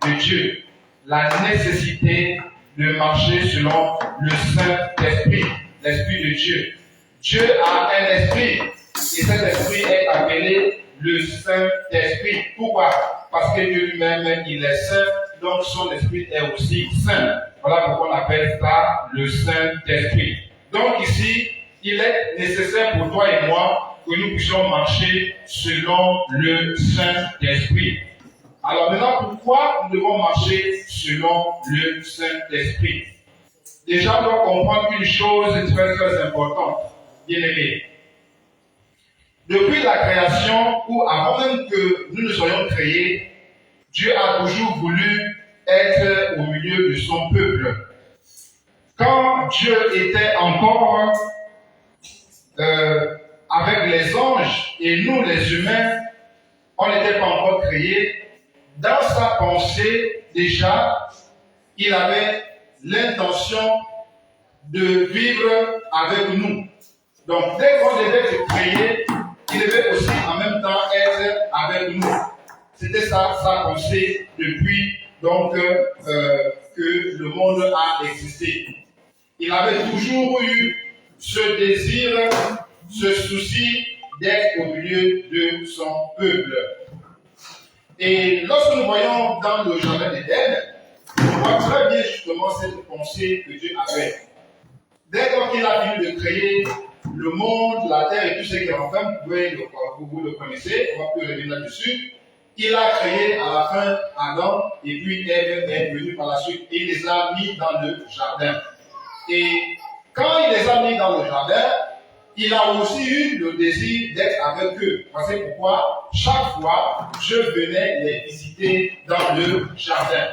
de Dieu. La nécessité de marcher selon le Saint-Esprit, l'Esprit de Dieu. Dieu a un esprit, et cet esprit est appelé le Saint-Esprit. Pourquoi? Parce que Dieu lui-même, il est saint, donc son esprit est aussi saint. Voilà pourquoi on appelle ça le Saint-Esprit. Donc ici, il est nécessaire pour toi et moi que nous puissions marcher selon le Saint-Esprit. Alors maintenant, pourquoi nous devons marcher selon le Saint-Esprit? Déjà, on doit comprendre une chose très très importante, bien aimé. Depuis la création, ou avant même que nous ne soyons créés, Dieu a toujours voulu être au milieu de son peuple. Quand Dieu était encore avec les anges et nous les humains, on n'était pas encore créés, dans sa pensée déjà, il avait l'intention de vivre avec nous. Donc dès qu'on devait être créé, il devait aussi en même temps être avec nous. C'était ça sa pensée depuis donc que que le monde a existé. Il avait toujours eu ce désir, ce souci d'être au milieu de son peuple. Et lorsque nous voyons dans le jardin d'Éden, on voit très bien justement cette pensée que Dieu avait. Dès lors qu'il a fini de créer le monde, la terre et tout ce qui est en fait, vous le connaissez, on va plus revenir là-dessus. Il a créé à la fin Adam et puis Ève est venue par la suite et il les a mis dans le jardin. Et quand il les a mis dans le jardin, il a aussi eu le désir d'être avec eux. Vous savez pourquoi? Chaque fois, Dieu venait les visiter dans le jardin.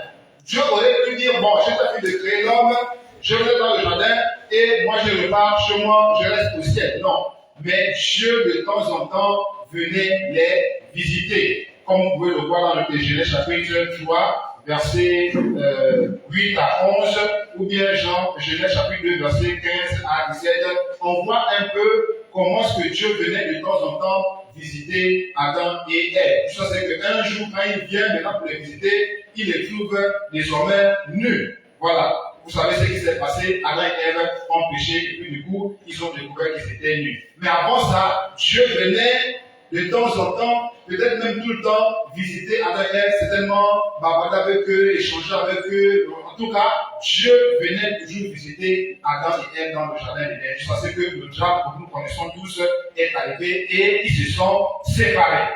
Dieu aurait pu dire, bon, j'ai fini de créer l'homme, je vais dans le jardin et moi je repars chez moi, je reste au ciel. Non. Mais Dieu, de temps en temps, venait les visiter. Comme vous pouvez le voir dans le Genèse chapitre 3, versets 8 à 11, ou bien Genèse chapitre 2, versets 15 à 17, on voit un peu comment est-ce que Dieu venait de temps en temps visiter Adam et Ève. Ça c'est qu'un jour, quand il vient maintenant pour les visiter, il les trouve désormais nus. Voilà. Vous savez ce qui s'est passé, Adam et Ève ont péché, et puis du coup, ils ont découvert qu'ils étaient nus. Mais avant ça, Dieu venait de temps en temps, peut-être même tout le temps, visiter Adam et Ève, certainement bavarder avec eux, échanger avec eux. En tout cas, Dieu venait toujours visiter Adam et Ève dans le jardin d'Éden. Je sais que le drame que nous connaissons tous est arrivé et ils se sont séparés.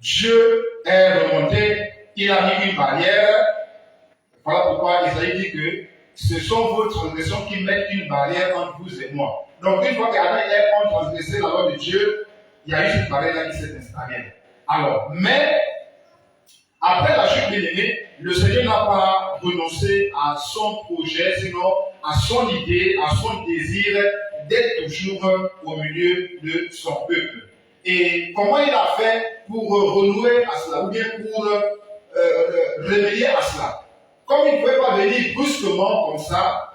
Dieu est remonté, il a mis une barrière. Voilà pourquoi Isaïe dit que ce sont vos transgressions qui mettent une barrière entre vous et moi. Donc une fois qu'Adam et Ève ont transgressé la loi de Dieu, il y a eu cette barrière-là qui s'est installée. Alors, mais, après la chute bien-aimée, le Seigneur n'a pas renoncé à son projet, sinon à son idée, à son désir d'être toujours au milieu de son peuple. Et comment il a fait pour renouer à cela, ou bien pour remédier à cela? Comme il ne pouvait pas venir brusquement comme ça,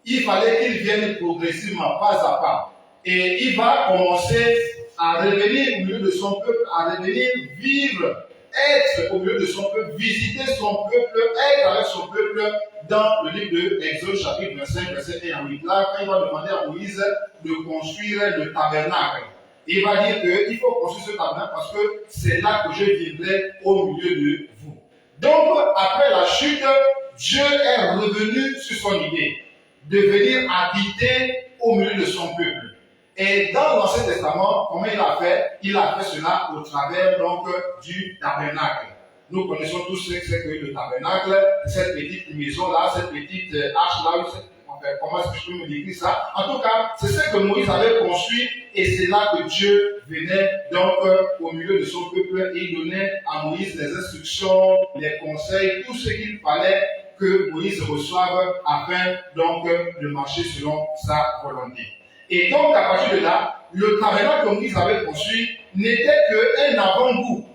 il fallait qu'il vienne progressivement, pas à pas. Et il va commencer à revenir au milieu de son peuple, à revenir vivre, être au milieu de son peuple, visiter son peuple, être avec son peuple dans le livre de Exode chapitre 25, verset 1 à 8. Là, quand il va demander à Moïse de construire le tabernacle, il va dire qu'il faut construire ce tabernacle parce que c'est là que je vivrai au milieu de vous. Donc, après la chute, Dieu est revenu sur son idée de venir habiter au milieu de son peuple. Et dans l'Ancien Testament, comment il a fait? Il a fait cela au travers donc du tabernacle. Nous connaissons tous ce que c'est que le tabernacle, cette petite maison-là, cette petite arche-là, comment est-ce que je peux me décrire ça? En tout cas, c'est ce que Moïse avait construit et c'est là que Dieu venait donc au milieu de son peuple et il donnait à Moïse les instructions, les conseils, tout ce qu'il fallait que Moïse reçoive afin donc de marcher selon sa volonté. Et donc à partir de là, le tabernacle que Moïse avait construit n'était qu'un avant-goût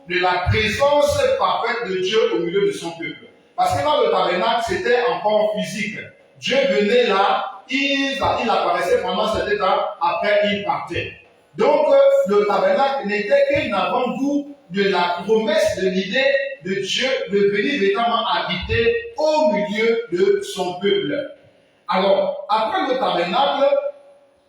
de la présence parfaite de Dieu au milieu de son peuple. Parce que dans le tabernacle, c'était encore physique. Dieu venait là, il apparaissait pendant cet temps, après il partait. Donc, le tabernacle n'était qu'un avant-goût de la promesse de l'idée de Dieu de venir véritablement habiter au milieu de son peuple. Alors, après le tabernacle,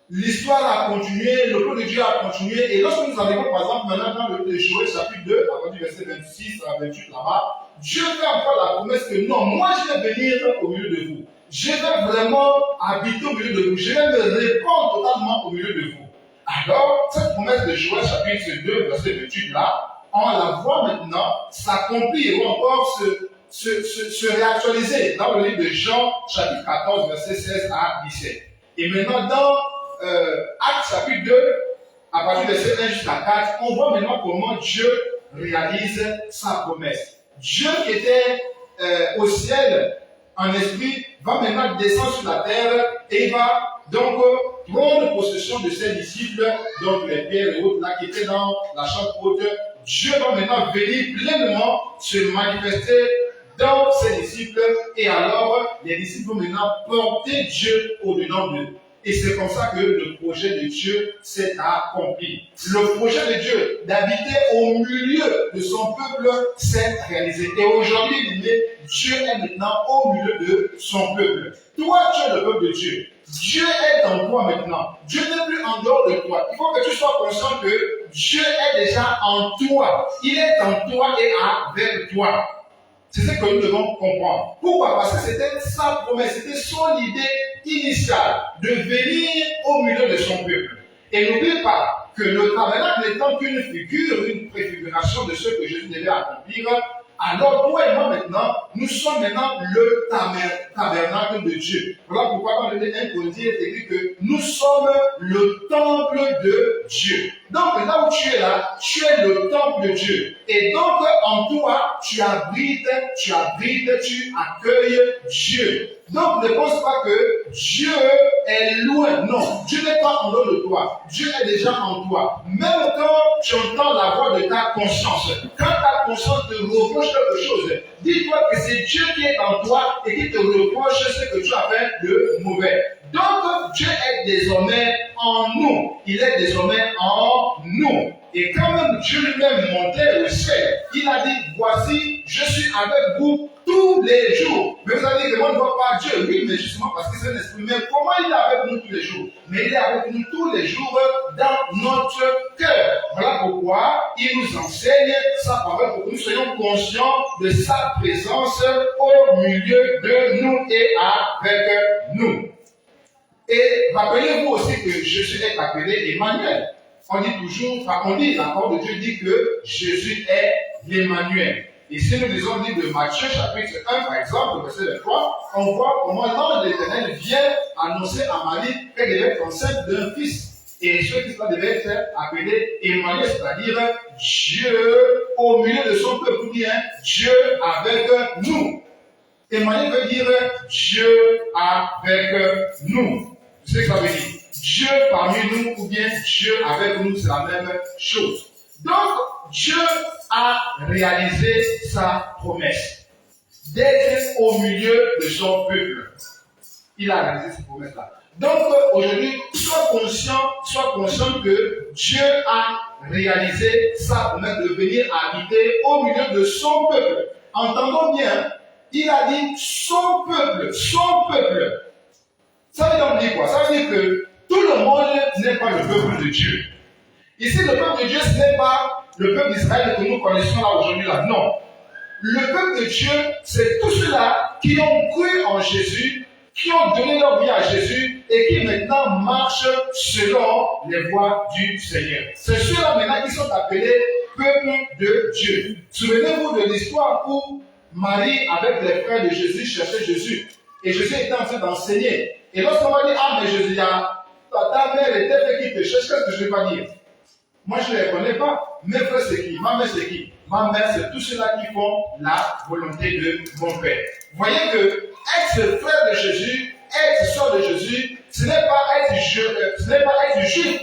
l'histoire a continué, le plan de Dieu a continué, et lorsque nous arrivons par exemple maintenant dans le Joël chapitre 2, à partir du verset 26 à 28 là-bas, Dieu fait encore la promesse que non, moi je vais venir au milieu de vous. Je vais vraiment habiter au milieu de vous. Je vais me répandre totalement au milieu de vous. Alors, cette promesse de Joël chapitre 2, verset 28 là, on la voit maintenant s'accomplir ou encore se réactualiser dans le livre de Jean chapitre 14, verset 16 à 17. Et maintenant dans Actes chapitre 2, à partir du verset 1 jusqu'à 4, on voit maintenant comment Dieu réalise sa promesse. Dieu qui était au ciel en esprit va maintenant descendre sur la terre et il va donc prendre possession de ses disciples, donc les Pierre et autres là qui étaient dans la chambre haute. Dieu va maintenant venir pleinement se manifester dans ses disciples et alors les disciples vont maintenant porter Dieu au-dedans d'eux. Et c'est comme ça que le projet de Dieu s'est accompli. Le projet de Dieu d'habiter au milieu de son peuple s'est réalisé. Et aujourd'hui, Dieu est maintenant au milieu de son peuple. Toi, tu es le peuple de Dieu. Dieu est en toi maintenant. Dieu n'est plus en dehors de toi. Il faut que tu sois conscient que Dieu est déjà en toi. Il est en toi et avec toi. C'est ce que nous devons comprendre. Pourquoi? Parce que c'était sa promesse, c'était son idée initiale de venir au milieu de son peuple. Et n'oubliez pas que le tabernacle n'étant qu'une figure, une préfiguration de ce que Jésus devait accomplir, alors toi et moi maintenant, nous sommes maintenant le tabernacle de Dieu. Voilà pourquoi dans le 1 Corinthiens, il est écrit que nous sommes le temple de Dieu. Donc là où tu es là, tu es le temple de Dieu. Et donc en toi, tu abrites, tu accueilles Dieu. Donc ne pense pas que Dieu est loin. Non, Dieu n'est pas en dehors de toi. Dieu est déjà en toi. Même quand tu entends la voix de ta conscience, quand ta conscience te reproche quelque chose, dis-toi que c'est Dieu qui est en toi et qui te reproche ce que tu as fait de mauvais. Donc Dieu est désormais en nous. Il est désormais en nous. Et quand même Dieu lui-même montait au ciel, il a dit, voici, je suis avec vous tous les jours. Mais vous allez dire que moi ne vois pas Dieu. Oui, mais justement parce que c'est un esprit. Mais comment il est avec nous tous les jours? Mais il est avec nous tous les jours dans notre cœur. Voilà pourquoi il nous enseigne sa parole pour que nous soyons conscients de sa présence au milieu de nous et avec nous. Et rappelez-vous aussi que Jésus est appelé Emmanuel. On dit toujours, la parole de Dieu dit que Jésus est l'Emmanuel. Et si nous lisons le livre de Matthieu, chapitre 1, par exemple, verset 23, on voit comment l'ange de l'Éternel vient annoncer à Marie qu'elle devait être enceinte d'un fils. Et ce fils-là devait être appelé Emmanuel, c'est-à-dire Dieu au milieu de son peuple, ou bien Dieu avec nous. Emmanuel veut dire Dieu avec nous. C'est ce que ça veut dire. Dieu parmi nous ou bien Dieu avec nous, c'est la même chose. Donc, Dieu a réalisé sa promesse d'être au milieu de son peuple. Il a réalisé cette promesse-là. Donc, aujourd'hui, sois conscient que Dieu a réalisé sa promesse de venir habiter au milieu de son peuple. Entendons bien, il a dit son peuple, son peuple. Ça veut donc dire quoi? Ça veut dire que tout le monde n'est pas le peuple de Dieu. Ici, le peuple de Dieu, ce n'est pas le peuple d'Israël que nous connaissons là aujourd'hui, là. Non. Le peuple de Dieu, c'est tous ceux-là qui ont cru en Jésus, qui ont donné leur vie à Jésus et qui maintenant marchent selon les voies du Seigneur. C'est ceux-là maintenant qui sont appelés peuple de Dieu. Souvenez-vous de l'histoire où Marie, avec les frères de Jésus, cherchait Jésus. Et Jésus était en train d'enseigner. Et lorsqu'on va dire, ah, mais Jésus, ta mère et tes frères qui te cherchent, qu'est-ce que je vais pas dire? Moi, je ne les connais pas. Mes frères, c'est qui? Ma mère, c'est qui? Ma mère, c'est tous ceux-là qui font la volonté de mon Père. Vous voyez que être frère de Jésus, être sœur de Jésus, ce n'est pas être juif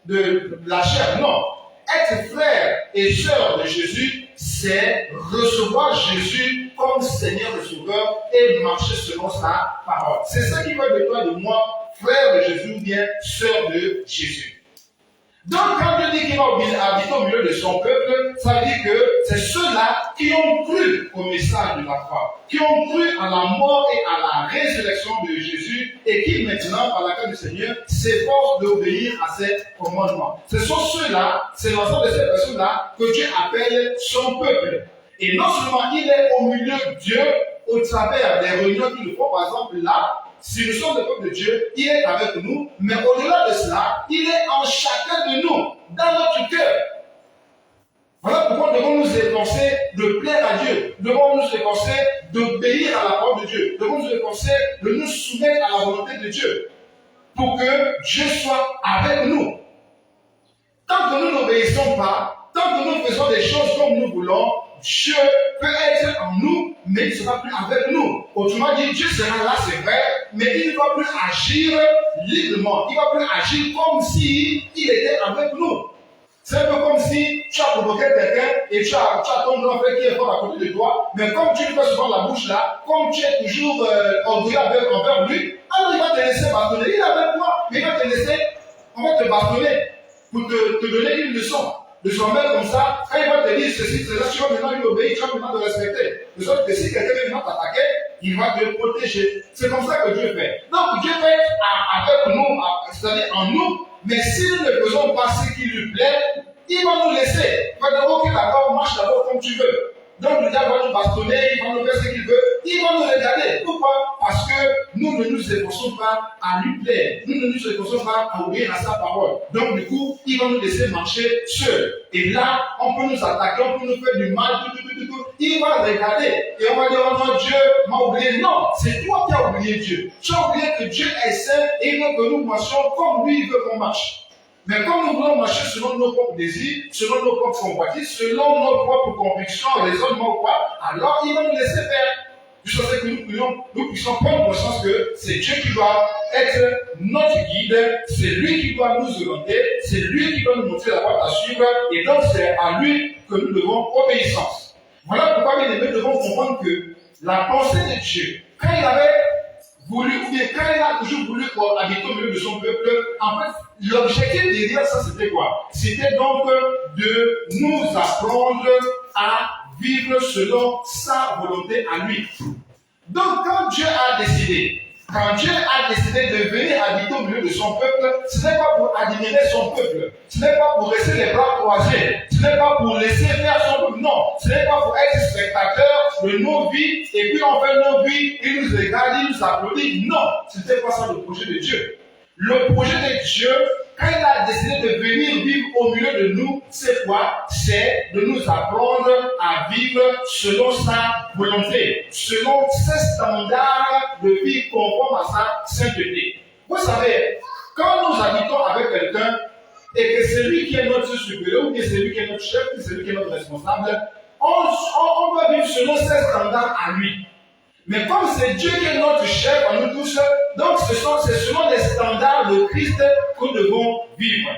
de la chair, non. Être frère et sœur de Jésus, c'est recevoir Jésus comme Seigneur et Sauveur et marcher selon sa parole. C'est ça qui veut de toi, de moi, frère de Jésus ou bien sœur de Jésus. Donc, quand Dieu dit qu'il va habiter au milieu de son peuple, ça veut dire que c'est ceux-là qui ont cru au message de la foi, qui ont cru à la mort et à la résurrection de Jésus et qui maintenant, par la grâce du Seigneur, s'efforcent d'obéir à ses commandements. Ce sont ceux-là, c'est l'ensemble de ces personnes-là que Dieu appelle son peuple. Et non seulement il est au milieu de Dieu, au travers des réunions qu'il font, par exemple là, si nous sommes le peuple de Dieu, il est avec nous, mais au-delà de cela, il est en chacun de nous, dans notre cœur. Voilà pourquoi nous devons nous efforcer de plaire à Dieu. Nous devons nous efforcer d'obéir à la parole de Dieu. Nous devons nous efforcer de nous soumettre à la volonté de Dieu, pour que Dieu soit avec nous. Tant que nous n'obéissons pas, tant que nous faisons des choses comme nous voulons, Dieu peut être en nous, mais il ne sera plus avec nous. Autrement dit, Dieu sera là, c'est vrai, mais il ne va plus agir librement. Il ne va plus agir comme s'il était avec nous. C'est un peu comme si tu as provoqué quelqu'un et tu as ton grand frère qui est fort à côté de toi, mais comme tu lui fais souvent la bouche là, comme tu es toujours orgueilleux envers lui, alors il va te laisser bastonner. Il est avec toi, mais il va te laisser, on va te bastonner pour te donner une leçon. De son mère comme ça, quand il va te dire ceci, cela, tu vas maintenant lui obéir, tu vas maintenant te respecter. De sorte que si quelqu'un vient t'attaquer, il va te protéger. C'est comme ça que Dieu fait. Donc Dieu fait avec nous, c'est-à-dire en nous, mais si nous ne faisons pas ce qui lui plaît, il va nous laisser. Il va dire, ok, d'accord, marche d'abord comme tu veux. Donc le diable va nous bastonner, il va nous faire ce qu'il veut, il va nous regarder. Pourquoi? Parce que nous ne nous efforçons pas à lui plaire. Nous ne nous efforçons pas à obéir à sa parole. Donc du coup, il va nous laisser marcher seul. Et là, on peut nous attaquer, on peut nous faire du mal, tout. Il va regarder et on va dire, oh non, Dieu m'a oublié. Non, c'est toi qui as oublié Dieu. Tu as oublié que Dieu est saint et il veut que nous marchions comme lui, il veut qu'on marche. Mais comme nous voulons marcher selon nos propres désirs, selon nos propres convoitises, selon nos propres convictions, raisonnements ou quoi, alors il va nous laisser faire. Jusqu'à ce que nous puissions prendre conscience que c'est Dieu qui doit être notre guide, c'est lui qui doit nous orienter, c'est lui qui doit nous montrer la voie à suivre, et donc c'est à lui que nous devons obéissance. Voilà pourquoi bien aimés, nous devons comprendre que la pensée de Dieu, quand il avait voulu, ou bien quand il a toujours voulu habiter au milieu de son peuple, en fait, l'objectif derrière ça, c'était quoi? C'était donc de nous apprendre à vivre selon sa volonté à lui. Donc, quand Dieu a décidé de venir habiter au milieu de son peuple, ce n'est pas pour admirer son peuple, ce n'est pas pour rester les bras croisés, ce n'est pas pour laisser faire son peuple, non, ce n'est pas pour être spectateur de nos vies, et puis on fait nos vies, il nous regarde, il nous applaudit, non, ce n'était pas ça le projet de Dieu. Le projet de Dieu, quand il a décidé de venir vivre au milieu de nous, c'est quoi? C'est de nous apprendre à vivre selon sa volonté, selon ses standards de vie conformes à sa sainteté. Vous savez, quand nous habitons avec quelqu'un et que c'est lui qui est notre supérieur, ou que c'est lui qui est notre chef, ou que c'est lui qui est notre responsable, on doit vivre selon ses standards à lui. Mais comme c'est Dieu qui est notre chef à nous tous, donc c'est selon les standards de Christ que nous devons vivre.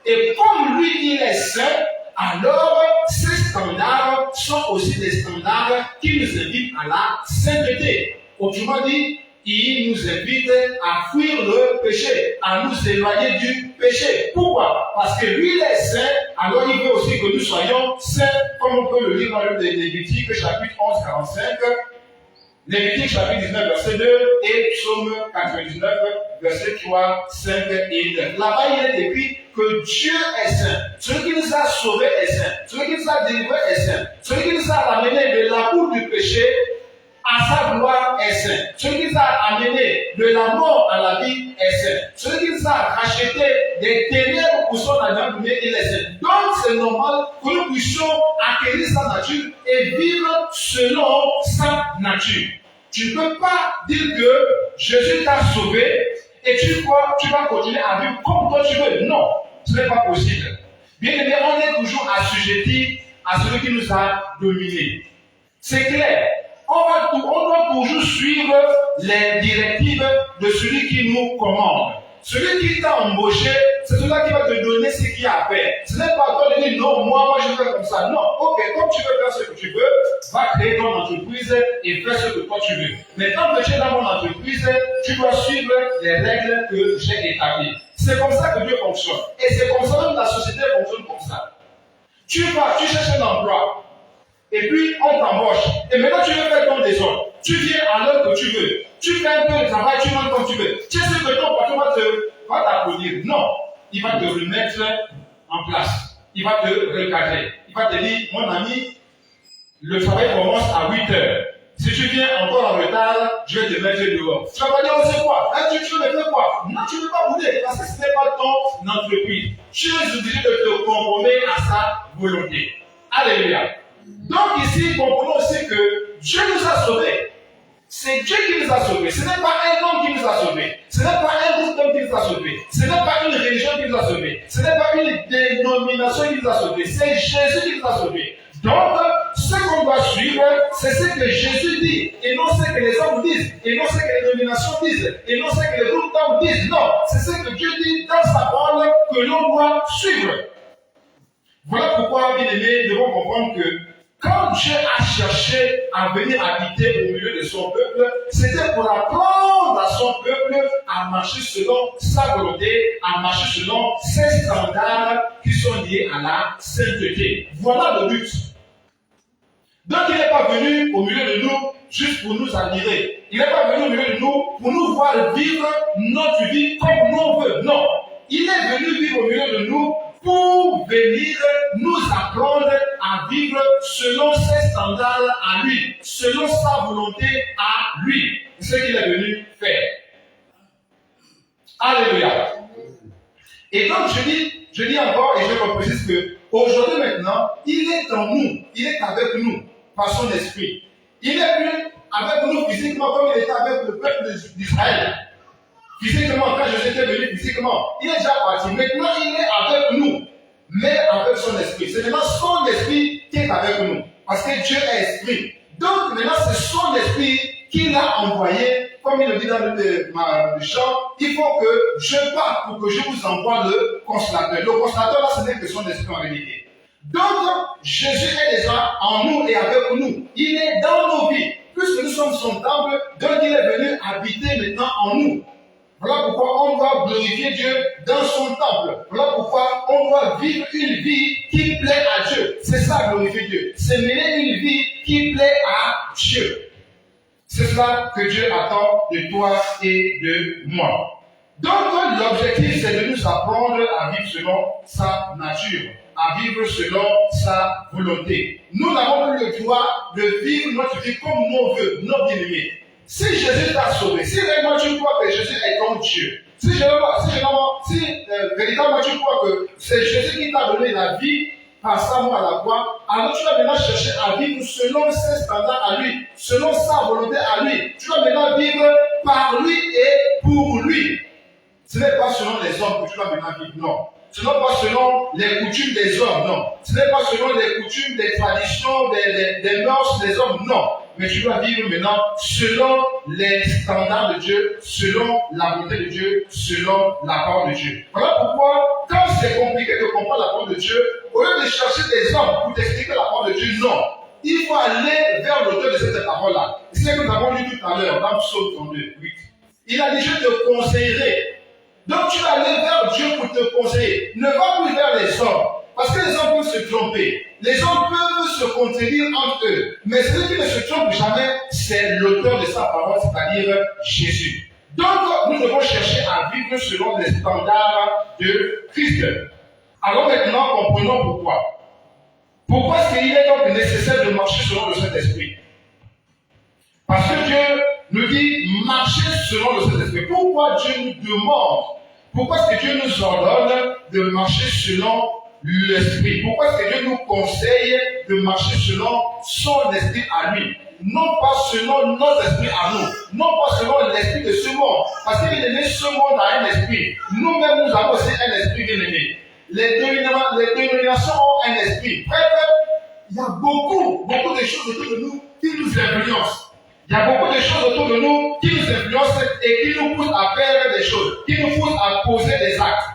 Et comme lui, il est saint, alors ces standards sont aussi des standards qui nous invitent à la sainteté. Autrement dit, il nous invite à fuir le péché, à nous éloigner du péché. Pourquoi? Parce que lui, il est saint, alors il veut aussi que nous soyons saints, comme on peut le lire dans le livre des Lévitique, chapitre 11, 45. Lévitique chapitre 19, verset 2 et Psaume 99, verset 3, 5 et 9. Là-bas, il est écrit que Dieu est saint. Celui qui nous a sauvés est saint. Celui qui nous a délivrés est saint. Celui qui nous a ramenés de la boue du péché à sa gloire est saint. Celui qui nous a amenés de la mort à la vie est saint. Celui qui nous a rachetés des ténèbres pour son agneau, il est saint. Donc c'est normal que nous puissions acquérir sa nature et vivre selon sa nature. Tu ne peux pas dire que Jésus t'a sauvé et tu vas continuer à vivre comme toi tu veux. Non, ce n'est pas possible. Bien aimé, on est toujours assujetti à celui qui nous a dominés. C'est clair. On doit toujours suivre les directives de celui qui nous commande. Celui qui t'a embauché, c'est celui-là qui va te donner ce qu'il y a à faire. Ce n'est pas toi de dire non, moi je fais comme ça. Non, ok, comme tu veux faire ce que tu veux, va créer ton entreprise et fais ce que toi tu veux. Mais tant que tu es dans mon entreprise, tu dois suivre les règles que j'ai établies. C'est comme ça que Dieu fonctionne. Et c'est comme ça que la société fonctionne comme ça. Tu cherches un emploi. Et puis, on t'embauche. Et maintenant, tu veux faire ton désordre. Tu viens à l'heure que tu veux. Tu fais un peu de travail, tu rentres comme tu veux. Tu sais que ton patron va t'applaudir. Non. Il va te remettre en place. Il va te recadrer. Il va te dire, mon ami, le travail commence à 8 heures. Si tu viens encore en retard, je vais te mettre dehors. Tu vas pas dire, c'est quoi? Tu veux me faire quoi? Non, tu ne peux pas bouder. Parce que ce n'est pas ton entreprise. Tu es obligé de te conformer à sa volonté. Alléluia. Donc ici, comprenons aussi que Dieu nous a sauvés. C'est Dieu qui nous a sauvés. Ce n'est pas un homme qui nous a sauvés. Ce n'est pas un groupe d'hommes qui nous a sauvés. Ce n'est pas une religion qui nous a sauvés. Ce n'est pas une dénomination qui nous a sauvés. C'est Jésus qui nous a sauvés. Donc, ce qu'on doit suivre, c'est ce que Jésus dit. Et non ce que les hommes disent. Et non ce que les dénominations disent. Et non ce que les groupes d'hommes disent. Non, c'est ce que Dieu dit dans sa parole que l'on doit suivre. Voilà pourquoi, bien aimés, nous devons comprendre que quand Dieu a cherché à venir habiter au milieu de son peuple, c'était pour apprendre à son peuple à marcher selon sa volonté, à marcher selon ses standards qui sont liés à la sainteté. Voilà le but. Donc il n'est pas venu au milieu de nous juste pour nous admirer. Il n'est pas venu au milieu de nous pour nous voir vivre notre vie comme nous on veut. Non. Il est venu vivre au milieu de nous pour venir nous apprendre à vivre selon ses standards à lui, selon sa volonté à lui. C'est ce qu'il est venu faire. Alléluia. Et donc je dis encore et je reprécise que aujourd'hui maintenant, il est en nous, il est avec nous par son esprit. Il n'est plus avec nous physiquement comme il était avec le peuple d'Israël. Physiquement, quand Jésus était venu physiquement, il est déjà parti. Maintenant, il est avec nous, mais avec son esprit. C'est maintenant son esprit qui est avec nous. Parce que Dieu est esprit. Donc, maintenant, c'est son esprit qui l'a envoyé, comme il le dit dans le chant, il faut que je parte pour que je vous envoie le consolateur. Le consolateur, là, ce n'est que son esprit en réalité. Donc, Jésus est déjà en nous et avec nous. Il est dans nos vies. Puisque nous sommes son temple, donc il est venu habiter maintenant en nous. Voilà pourquoi on doit glorifier Dieu dans son temple. Voilà pourquoi on doit vivre une vie qui plaît à Dieu. C'est ça, glorifier Dieu. C'est mener une vie qui plaît à Dieu. C'est cela que Dieu attend de toi et de moi. Donc, l'objectif, c'est de nous apprendre à vivre selon sa nature, à vivre selon sa volonté. Nous n'avons plus le droit de vivre notre vie comme nous on veut, nos bien-aimés. Si Jésus t'a sauvé, si réellement tu crois que Jésus est ton Dieu, si véritablement tu crois que c'est Jésus qui t'a donné la vie par sa mort à la croix, alors tu vas maintenant chercher à vivre selon ses standards à lui, selon sa volonté à lui. Tu vas maintenant vivre par lui et pour lui. Ce n'est pas selon les hommes que tu vas maintenant vivre, non. Ce n'est pas selon les coutumes des hommes, non. Ce n'est pas selon les coutumes, des traditions, des mœurs des hommes, non. Mais tu dois vivre maintenant selon les standards de Dieu, selon la volonté de Dieu, selon la parole de Dieu. Voilà pourquoi, quand c'est compliqué de comprendre la parole de Dieu, au lieu de chercher des hommes pour t'expliquer la parole de Dieu, non. Il faut aller vers l'auteur de cette parole-là. C'est ce que nous avons lu tout à l'heure, dans Psaume 32, 8. Il a dit, je te conseillerai. Donc tu vas aller vers Dieu pour te conseiller. Ne va plus vers les hommes. Parce que les hommes peuvent se tromper. Les hommes peuvent se contredire entre eux. Mais celui qui ne se trompe jamais, c'est l'auteur de sa parole, c'est-à-dire Jésus. Donc nous devons chercher à vivre selon les standards de Christ. Alors maintenant, comprenons pourquoi. Pourquoi est-ce qu'il est donc nécessaire de marcher selon le Saint-Esprit? Parce que Dieu nous dit marcher selon le Saint-Esprit. Pourquoi Dieu nous demande? Pourquoi est-ce que Dieu nous ordonne de marcher selon l'Esprit? Pourquoi est-ce que Dieu nous conseille de marcher selon son esprit à lui? Non pas selon notre esprit à nous. Non pas selon l'esprit de ce monde. Parce qu'il aimé ce monde a un esprit. Nous-mêmes, nous avons aussi un esprit bien aimé. Les dénominations ont un esprit. Bref, il y a beaucoup de choses autour de nous qui nous influencent. Il y a beaucoup de choses autour de nous qui nous influencent et qui nous poussent à faire des choses, qui nous poussent à poser des actes.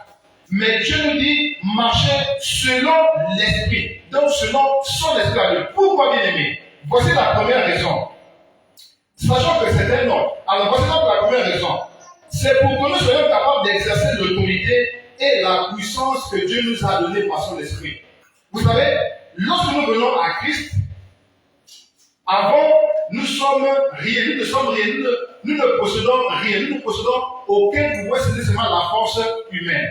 Mais Dieu nous dit, marcher selon l'esprit. Donc selon son esprit à lui. Pourquoi bien aimé? Voici la première raison. Sachant que c'est un ordre. Alors voici donc la première raison. C'est pour que nous soyons capables d'exercer l'autorité et la puissance que Dieu nous a donnée par son esprit. Vous savez, lorsque nous venons à Christ, avant, nous sommes rien, nous ne possédons rien, nous ne possédons aucun pouvoir, c'est seulement la force humaine.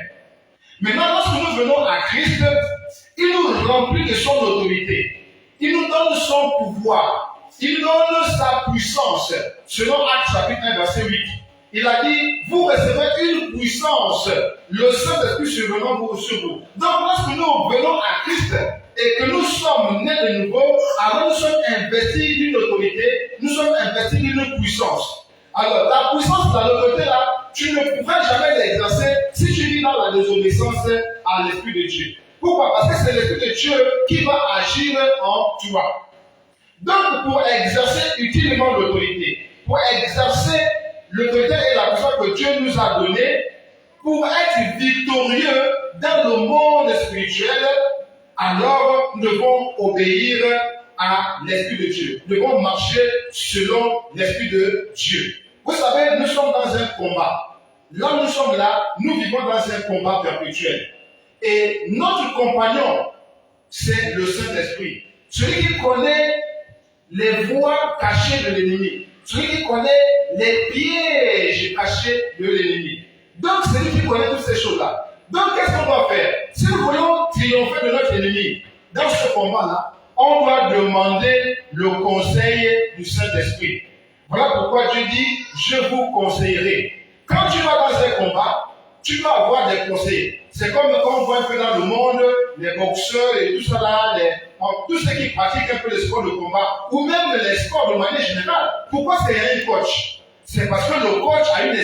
Maintenant, lorsque nous venons à Christ, il nous remplit de son autorité. Il nous donne son pouvoir. Il donne sa puissance. Selon Actes chapitre 1, verset 8. Il a dit, vous recevez une puissance, le Saint-Esprit survenant sur vous. Donc, lorsque nous venons à Christ, et que nous sommes nés de nouveau, alors nous sommes investis d'une autorité, nous sommes investis d'une puissance. Alors, la puissance de l'autorité là, tu ne pourras jamais l'exercer si tu vis dans la désobéissance à l'Esprit de Dieu. Pourquoi? Parce que c'est l'Esprit de Dieu qui va agir en toi. Donc, pour exercer utilement l'autorité, pour exercer l'autorité et la puissance que Dieu nous a donnée, pour être victorieux dans le monde spirituel, alors nous devons obéir à l'Esprit de Dieu. Nous devons marcher selon l'Esprit de Dieu. Vous savez, nous sommes dans un combat. Là, nous sommes là, nous vivons dans un combat perpétuel. Et notre compagnon, c'est le Saint-Esprit. Celui qui connaît les voies cachées de l'ennemi. Celui qui connaît les pièges cachés de l'ennemi. Donc, c'est lui qui connaît toutes ces choses-là. Donc, qu'est-ce qu'on doit faire? Si nous voulons triompher de notre ennemi, dans ce combat-là, on doit demander le conseil du Saint-Esprit. Voilà pourquoi Dieu dit, je vous conseillerai. Quand tu vas dans un combat, tu vas avoir des conseils. C'est comme quand on voit un peu dans le monde, les boxeurs et tout ça là, tous ceux qui pratiquent un peu les sports de combat, ou même les sports de manière générale. Pourquoi c'est un coach? C'est parce que le coach a une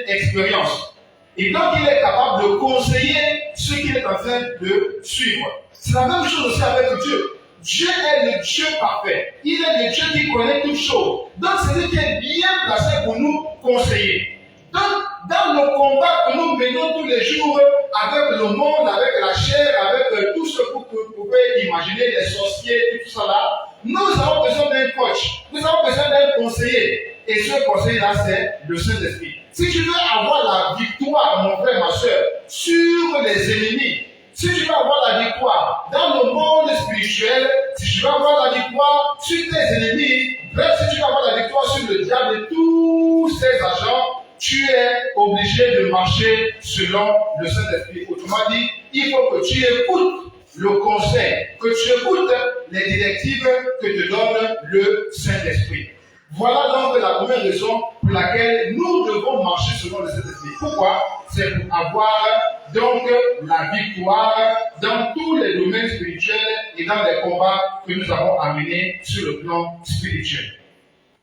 expérience. Et donc il est capable de conseiller ceux qu'il est en train de suivre. C'est la même chose aussi avec Dieu. Dieu est le Dieu parfait. Il est le Dieu qui connaît toutes choses. Donc c'est lui qui est bien placé pour nous conseiller. Donc, dans le combat que nous menons tous les jours avec le monde, avec la chair, avec tout ce que vous pouvez imaginer, les sorciers, tout ça là, nous avons besoin d'un coach, nous avons besoin d'un conseiller. Et ce conseiller-là, c'est le Saint-Esprit. Si tu veux avoir la victoire, mon frère, ma soeur, sur les ennemis, si tu veux avoir la victoire dans le monde spirituel, si tu veux avoir la victoire sur tes ennemis, bref, si tu veux avoir la victoire sur le diable et tous ses agents, tu es obligé de marcher selon le Saint-Esprit. Autrement dit, il faut que tu écoutes le conseil, que tu écoutes les directives que te donne le Saint-Esprit. Voilà donc la première raison pour laquelle nous devons marcher selon le Saint-Esprit. Pourquoi? C'est pour avoir donc la victoire dans tous les domaines spirituels et dans les combats que nous avons à mener sur le plan spirituel.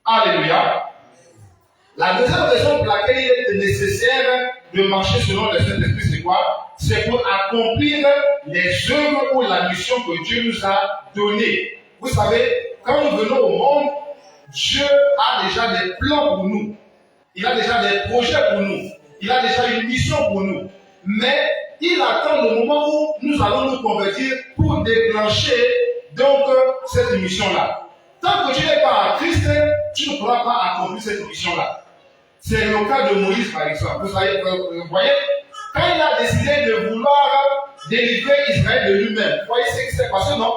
Alléluia. La deuxième raison pour laquelle il est nécessaire de marcher selon le Saint-Esprit, c'est quoi? C'est pour accomplir les œuvres ou la mission que Dieu nous a donnée. Vous savez, quand nous venons au monde, Dieu a déjà des plans pour nous. Il a déjà des projets pour nous. Il a déjà une mission pour nous. Mais il attend le moment où nous allons nous convertir pour déclencher donc cette mission-là. Tant que tu n'es pas en Christ, tu ne pourras pas accomplir cette mission-là. C'est le cas de Moïse, par exemple. Vous voyez, quand il a décidé de vouloir délivrer Israël de lui-même, vous voyez ce qui s'est passé, non?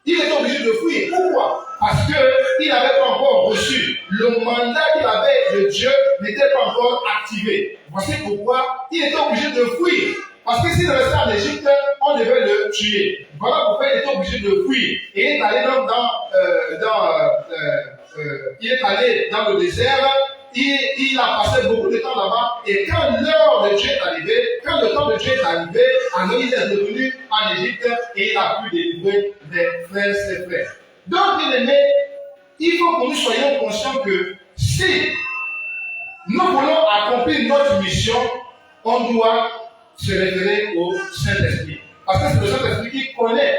Il est obligé de fuir. Pourquoi? Parce qu'il n'avait pas encore reçu. Le mandat qu'il avait de Dieu n'était pas encore activé. Voici pourquoi il était obligé de fuir. Parce que s'il restait en Égypte, on devait le tuer. Voilà pourquoi il était obligé de fuir. Et il est allé donc il est allé dans le désert. Il a passé beaucoup de temps là-bas. Et quand l'heure de Dieu est arrivée, quand le temps de Dieu est arrivé, alors il est revenu en Égypte et il a pu délivrer des frères, ses frères. Donc, bien aimé, il faut que nous soyons conscients que si nous voulons accomplir notre mission, on doit se référer au Saint-Esprit. Parce que c'est le Saint-Esprit qui connaît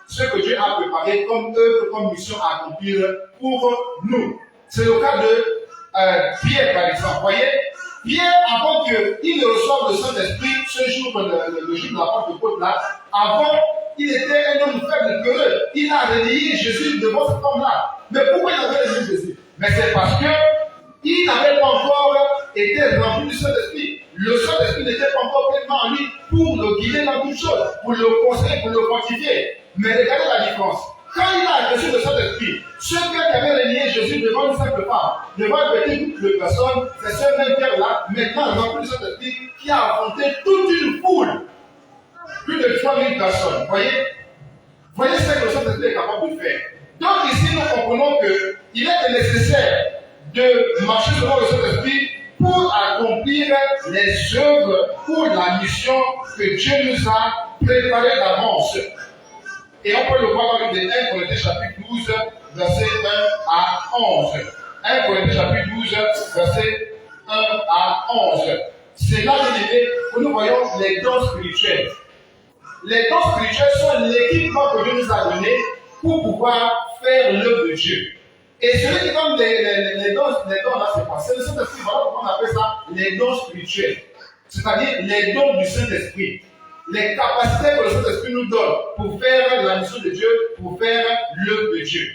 ce que Dieu a préparé comme œuvre, comme mission à accomplir pour nous. C'est le cas de Pierre, par exemple. Vous voyez, Pierre, avant qu'il ne reçoive le Saint-Esprit, ce jour, le jour de la porte de Côte là, avant, il était un homme faible, peureux. Il a renié Jésus devant cet homme-là. Mais pourquoi il avait renié Jésus? Mais c'est parce qu'il n'avait pas encore été rempli du Saint-Esprit. Le Saint-Esprit n'était pas encore pleinement en lui pour le guider dans toutes choses, pour le conseiller, pour le fortifier. Mais regardez la différence. Quand il a reçu le Saint-Esprit, ce Pierre qui avait renié Jésus devant une simple femme, devant une petite personne, c'est ce même Pierre-là, maintenant rempli du Saint-Esprit, qui a affronté toute une foule. Plus de 3000 personnes. Voyez ce que le Saint-Esprit est capable de faire. Donc ici, nous comprenons qu'il est nécessaire de marcher selon le Saint-Esprit pour accomplir les œuvres ou la mission que Dieu nous a préparées d'avance. Et on peut le voir dans le 1 Corinthiens chapitre 12, verset 1 à 11. 1 Corinthiens chapitre 12, verset 1 à 11. C'est là que nous voyons les dons spirituels. Les dons spirituels sont l'équipement que Dieu nous a donné pour pouvoir faire l'œuvre de Dieu. Et celui qui donne les dons là, c'est quoi? C'est le Saint-Esprit. Voilà pourquoi on appelle ça les dons spirituels. C'est-à-dire les dons du Saint-Esprit. les capacités que le Saint-Esprit nous donne pour faire la mission de Dieu, pour faire l'œuvre de Dieu.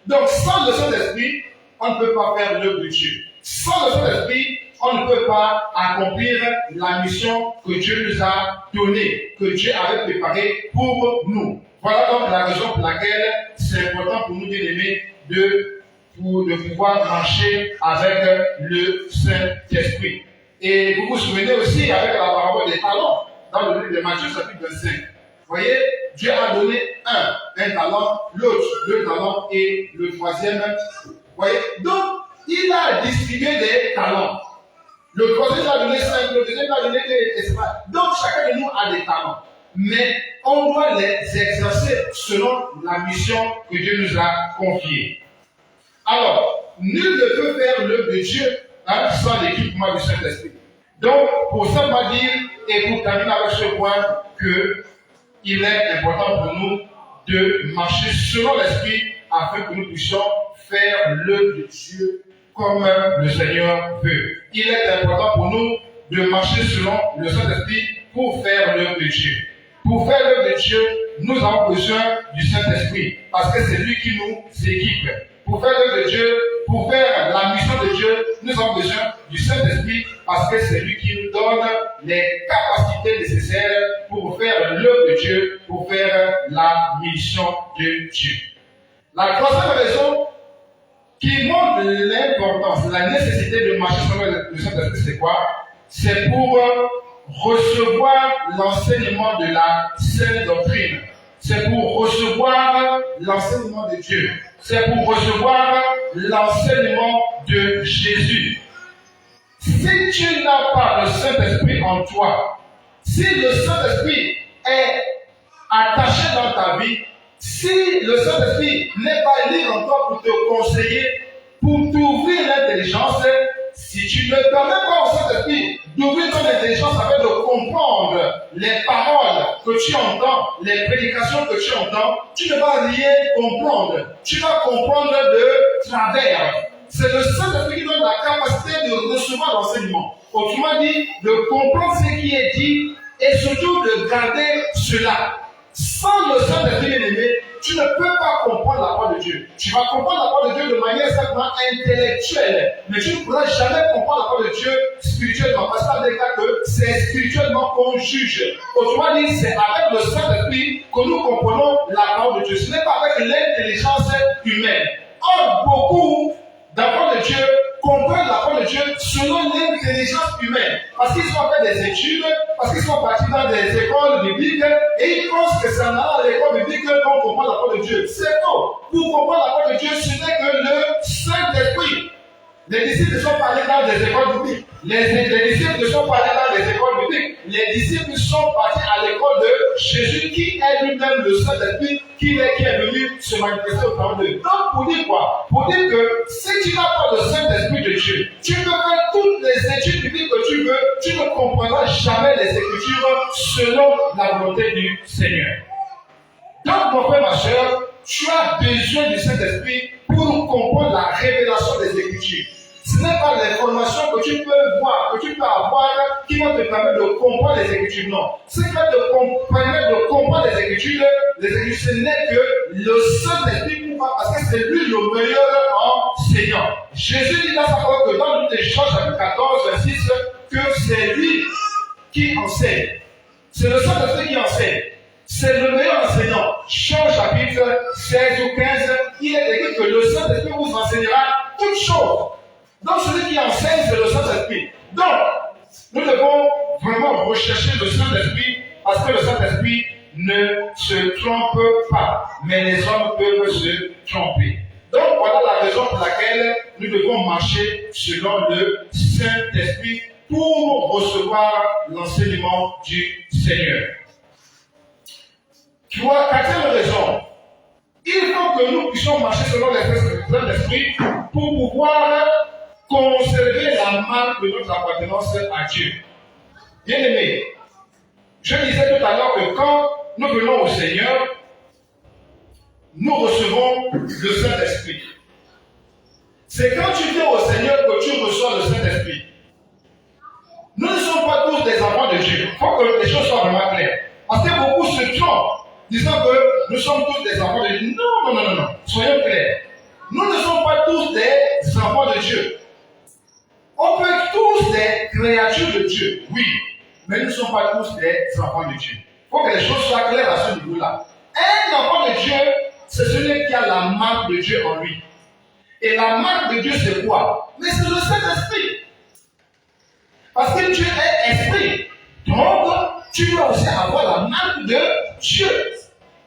Donc, sans le Saint-Esprit, on ne peut pas faire l'œuvre de Dieu. Sans le Saint-Esprit, on ne peut pas accomplir la mission que Dieu nous a donnée, que Dieu avait préparée pour nous. Voilà donc la raison pour laquelle c'est important pour nous, bien-aimés, de pouvoir marcher avec le Saint-Esprit. Et vous vous souvenez aussi avec la parabole des talents, dans le livre de Matthieu, chapitre 25. Vous voyez, Dieu a donné un talent, l'autre 2 talents et le troisième. Vous voyez, donc il a distribué des talents. Le troisième a donné 5, le deuxième a donné 2, etc. Donc chacun de nous a des talents. Mais on doit les exercer selon la mission que Dieu nous a confiée. Alors, nul ne peut faire l'œuvre de Dieu sans l'équipement du Saint-Esprit. Donc, pour ça, on va dire, et pour terminer avec ce point, qu'il est important pour nous de marcher selon l'Esprit afin que nous puissions faire l'œuvre de Dieu comme le Seigneur veut. Il est important pour nous de marcher selon le Saint-Esprit pour faire l'œuvre de Dieu. Pour faire l'œuvre de Dieu, nous avons besoin du Saint-Esprit parce que c'est lui qui nous équipe. Pour faire l'œuvre de Dieu, pour faire la mission de Dieu, nous avons besoin du Saint-Esprit parce que c'est lui qui nous donne les capacités nécessaires pour faire l'œuvre de Dieu, pour faire la mission de Dieu. La troisième raison qui montre l'importance, la nécessité de marcher selon le Saint-Esprit, c'est quoi? C'est pour recevoir l'enseignement de la saine doctrine. C'est pour recevoir l'enseignement de Dieu. C'est pour recevoir l'enseignement de Jésus. Si tu n'as pas le Saint-Esprit en toi, si le Saint-Esprit est attaché dans ta vie, si le Saint-Esprit n'est pas libre en toi pour te conseiller, pour t'ouvrir l'intelligence, si tu ne permets pas au Saint-Esprit d'ouvrir ton intelligence afin de comprendre les paroles que tu entends, les prédications que tu entends, tu ne vas rien comprendre. Tu vas comprendre de travers. C'est le Saint-Esprit qui donne la capacité de recevoir l'enseignement. Autrement dit, de comprendre ce qui est dit et surtout de garder cela. Sans le Saint-Esprit bien-aimé, tu ne peux pas comprendre la parole de Dieu. Tu vas comprendre la parole de Dieu de manière simplement intellectuelle, mais tu ne pourras jamais comprendre la parole de Dieu spirituellement, parce que c'est spirituellement qu'on juge. Autrement dit, c'est avec le Saint-Esprit que nous comprenons la parole de Dieu. Ce n'est pas avec l'intelligence humaine. Or, beaucoup d'enfants de Dieu comprennent la parole de Dieu selon l'intelligence humaine. Parce qu'ils ont fait des études, parce qu'ils sont partis dans des écoles bibliques, et ils pensent que c'est en allant à l'école biblique qu'on comprend la parole de Dieu. C'est faux. Pour comprendre la parole de Dieu, ce n'est que le Saint-Esprit. Les disciples ne sont pas allés dans des écoles bibliques. Les disciples ne sont pas allés dans des écoles bibliques. Les disciples sont partis à l'école de Jésus, qui est lui-même le Saint-Esprit, qui est venu se manifester au temps d'eux. Donc, pour dire quoi? Pour dire que si tu n'as pas le Saint-Esprit de Dieu, tu peux faire toutes les études bibliques que tu veux, tu ne comprendras jamais les Écritures selon la volonté du Seigneur. Donc, mon frère, ma soeur, tu as besoin du Saint-Esprit pour comprendre la révélation des Écritures. Ce n'est pas l'information que tu peux voir, que tu peux avoir, qui va te permettre de comprendre les Écritures. Non. Ce qui va te permettre de comprendre les Écritures, ce n'est que le Saint-Esprit pour moi, parce que c'est lui le meilleur enseignant. Jésus dit dans sa parole que dans le livre de Jean, chapitre 14, verset 6, que c'est lui qui enseigne. C'est le Saint-Esprit qui enseigne. C'est le meilleur enseignant. Jean, chapitre 16 ou 15, il est écrit que le Saint-Esprit vous enseignera toutes choses. Donc, celui qui enseigne, c'est le Saint-Esprit. Donc, nous devons vraiment rechercher le Saint-Esprit parce que le Saint-Esprit ne se trompe pas. Mais les hommes peuvent se tromper. Donc, voilà la raison pour laquelle nous devons marcher selon le Saint-Esprit pour recevoir l'enseignement du Seigneur. Tu vois, quatrième raison. Il faut que nous puissions marcher selon l'Esprit pour pouvoir conserver la marque de notre appartenance à Dieu. Bien-aimé, je disais tout à l'heure que quand nous venons au Seigneur, nous recevons le Saint-Esprit. C'est quand tu viens au Seigneur que tu reçois le Saint-Esprit. Nous ne sommes pas tous des enfants de Dieu. Il faut que les choses soient vraiment claires. Parce que beaucoup se trompent, disant que nous sommes tous des enfants de Dieu. Non. Soyons clairs. Nous ne sommes pas tous des enfants de Dieu. On peut être tous des créatures de Dieu, oui, mais nous ne sommes pas tous des enfants de Dieu. Il faut que les choses soient claires à ce niveau-là. Un enfant de Dieu, c'est celui qui a la marque de Dieu en lui. Et la marque de Dieu, c'est quoi? Mais c'est le Saint-Esprit. Parce que Dieu est esprit. Donc, tu dois aussi avoir la marque de Dieu.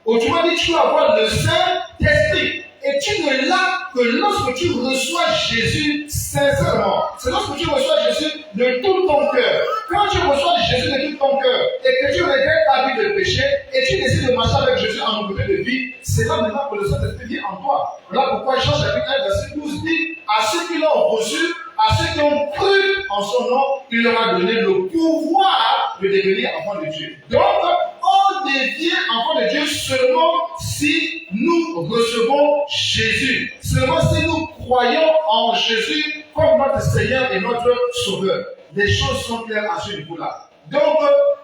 Autrement dit, tu dois avoir le Saint-Esprit. Et tu ne l'as que lorsque tu reçois Jésus sincèrement. C'est lorsque tu reçois Jésus de tout ton cœur. Quand tu reçois Jésus de tout ton cœur et que tu regrettes ta vie de péché et tu décides de marcher avec Jésus en nouveauté de vie, c'est là maintenant que le Saint-Esprit vient en toi. Voilà pourquoi Jean chapitre 1 verset 12 dit à ceux qui l'ont reçu, à ceux qui ont cru en son nom, il leur a donné le pouvoir de devenir enfants de Dieu. Donc, on devient enfant de Dieu seulement si nous recevons Jésus. Seulement si nous croyons en Jésus comme notre Seigneur et notre Sauveur. Les choses sont claires à ce niveau-là. Donc,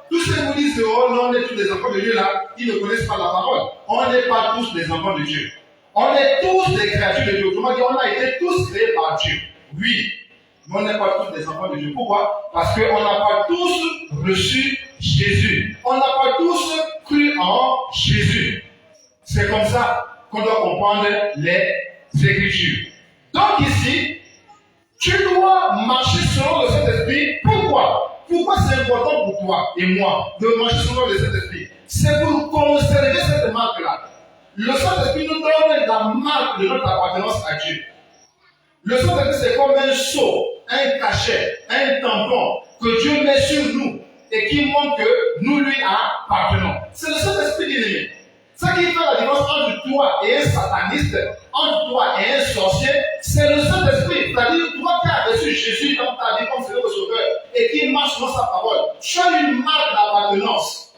tous ceux qui nous disent oh non, on est tous des enfants de Dieu là, ils ne connaissent pas la parole. On n'est pas tous des enfants de Dieu. On est tous des créatures de Dieu. Autrement dit, on a été tous créés par Dieu. Oui, mais on n'est pas tous des enfants de Dieu. Pourquoi? Parce qu'on n'a pas tous reçu Jésus. On n'a pas tous cru en Jésus. C'est comme ça qu'on doit comprendre les Écritures. Donc ici, tu dois marcher selon le Saint-Esprit. Pourquoi? Pourquoi c'est important pour toi et moi de marcher selon le Saint-Esprit? C'est pour conserver cette marque-là. Le Saint-Esprit nous donne la marque de notre appartenance à Dieu. Le Saint-Esprit, c'est comme un sceau, un cachet, un tampon que Dieu met sur nous et qui montre que nous lui appartenons. C'est le Saint-Esprit bien-aimé. Ce qui fait la différence entre toi et un sataniste, entre toi et un sorcier, c'est le Saint-Esprit. C'est-à-dire, toi qui as reçu Jésus dans ta vie comme Seigneur et Sauveur et qui marche dans sa parole, tu as une marque d'appartenance.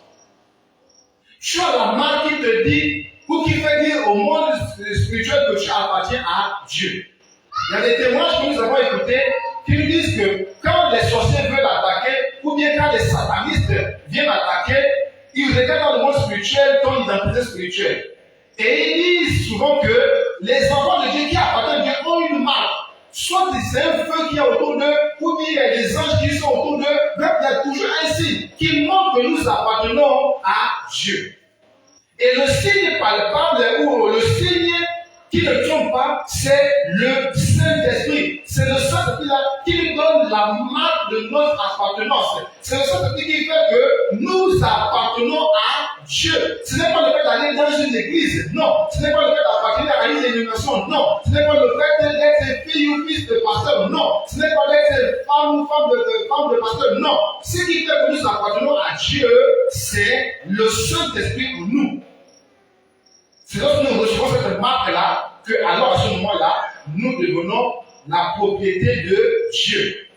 Tu as la marque qui te dit, ou qui fait dire au monde spirituel que tu appartiens à Dieu. Il y a des témoignages que nous avons écoutés qui nous disent que quand les sorciers veulent attaquer, ou bien quand les satanistes viennent attaquer, ils regardent dans le monde spirituel ton identité spirituelle. Et ils disent souvent que les enfants de Dieu qui appartiennent à Dieu ont une marque. Soit c'est un feu qui est autour d'eux, ou bien il y a des anges qui sont autour d'eux. Bref, il y a toujours un signe qui montre que nous appartenons à Dieu. Et le signe palpable ou le signe qui ne trompe pas, c'est le Saint-Esprit. C'est le Saint-Esprit-là qui nous donne la marque de notre appartenance. C'est le Saint-Esprit qui fait que nous appartenons à Dieu. Ce n'est pas le fait d'aller dans une église, non. Ce n'est pas le fait d'appartenir à une dénomination, non. Ce n'est pas le fait d'être fille ou fils de pasteur, non. Ce n'est pas d'être femme ou femme de pasteur, non. Ce qui fait que nous appartenons à Dieu, c'est le Saint-Esprit en nous. C'est lorsque nous recevons cette marque-là, que alors à ce moment-là, nous devenons la propriété de Dieu.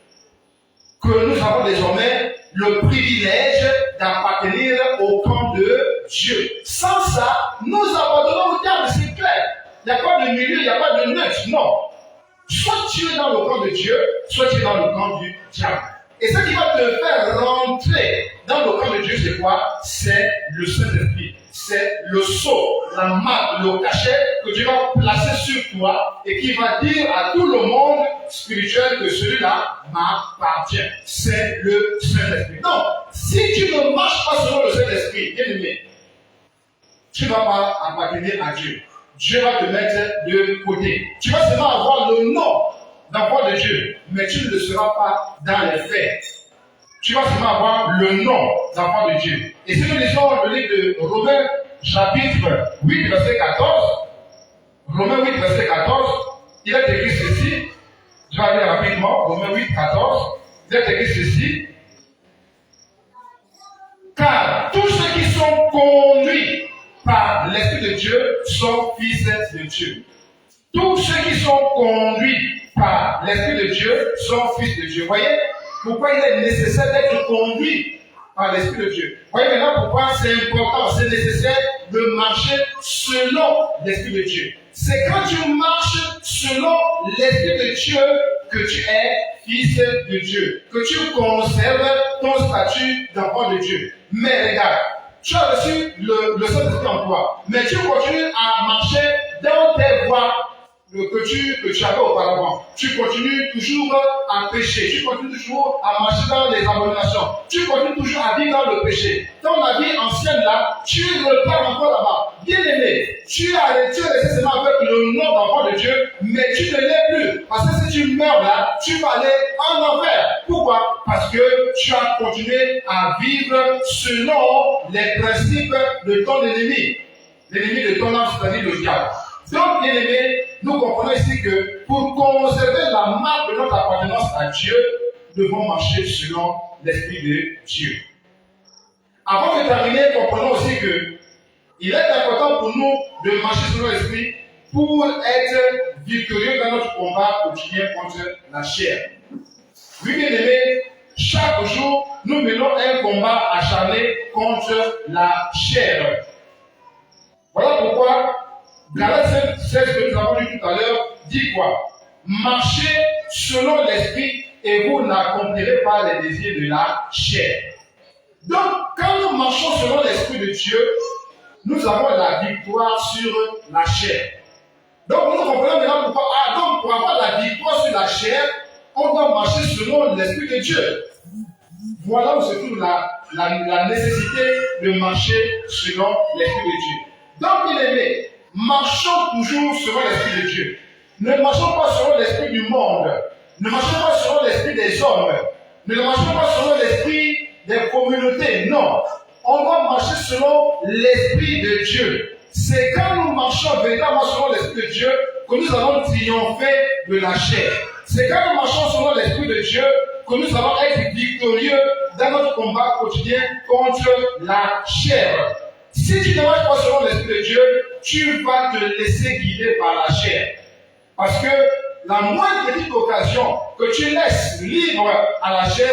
Que nous avons désormais le privilège d'appartenir au camp de Dieu. Sans ça, nous appartenons au diable, c'est clair. Il n'y a pas de milieu, il n'y a pas de neutre, non. Soit tu es dans le camp de Dieu, soit tu es dans le camp du diable. Et ce qui va te faire rentrer dans le camp de Dieu, c'est quoi? C'est le Saint-Esprit. C'est le sceau, la marque, le cachet que Dieu va placer sur toi et qui va dire à tout le monde spirituel que celui-là m'appartient. C'est le Saint-Esprit. Donc, si tu ne marches pas selon le Saint-Esprit, bien aimé, tu ne vas pas appartenir à Dieu. Dieu va te mettre de côté. Tu vas seulement avoir le nom d'enfant de Dieu, mais tu ne le seras pas dans les faits. Tu vas seulement avoir le nom d'enfant de Dieu. Et si nous lisons le livre de Romains, chapitre 8, verset 14, Romains 8, verset 14, il est écrit ceci, je vais aller rapidement, Romains 8, 14, il est écrit ceci, car tous ceux qui sont conduits par l'Esprit de Dieu sont fils de Dieu. Tous ceux qui sont conduits par l'Esprit de Dieu sont fils de Dieu. Vous voyez pourquoi il est nécessaire d'être conduit par l'Esprit de Dieu. Vous voyez maintenant pourquoi c'est important, c'est nécessaire de marcher selon l'Esprit de Dieu. C'est quand tu marches selon l'Esprit de Dieu que tu es fils de Dieu, que tu conserves ton statut d'enfant de Dieu. Mais regarde, tu as reçu le Saint-Esprit en toi, mais tu continues à marcher dans tes voies que tu avais auparavant. Tu continues toujours à pécher, tu continues toujours à marcher dans les abominations, tu continues toujours à vivre dans le péché. Dans la vie ancienne là, tu repars encore là-bas. Bien aimé, tu as laissé seulement avec le nom d'enfant de Dieu, mais tu ne l'es plus. Parce que si tu meurs là, tu vas aller en enfer. Pourquoi? Parce que tu as continué à vivre selon les principes de ton ennemi. L'ennemi de ton âme, c'est-à-dire le diable. Donc, bien aimé, nous comprenons ici que pour conserver la marque de notre appartenance à Dieu, nous devons marcher selon l'Esprit de Dieu. Avant de terminer, comprenons aussi que il est important pour nous de marcher selon l'Esprit pour être victorieux dans notre combat quotidien contre la chair. Oui, bien aimé, chaque jour, nous menons un combat acharné contre la chair. Voilà pourquoi Galates 16, que nous avons lu tout à l'heure, dit quoi? Marchez selon l'Esprit et vous n'accomplirez pas les désirs de la chair. Donc, quand nous marchons selon l'Esprit de Dieu, nous avons la victoire sur la chair. Donc, nous comprenons maintenant pourquoi. Donc, pour avoir la victoire sur la chair, on doit marcher selon l'Esprit de Dieu. Voilà où se trouve la nécessité de marcher selon l'Esprit de Dieu. Donc, bien aimé, marchons toujours selon l'Esprit de Dieu. Ne marchons pas selon l'Esprit du monde. Ne marchons pas selon l'Esprit des hommes. Ne marchons pas selon l'Esprit des communautés. Non. On doit marcher selon l'Esprit de Dieu. C'est quand nous marchons véritablement selon l'Esprit de Dieu que nous allons triompher de la chair. C'est quand nous marchons selon l'Esprit de Dieu que nous allons être victorieux dans notre combat quotidien contre la chair. Si tu ne marches pas selon l'Esprit de Dieu, tu vas te laisser guider par la chair. Parce que la moindre petite occasion que tu laisses libre à la chair,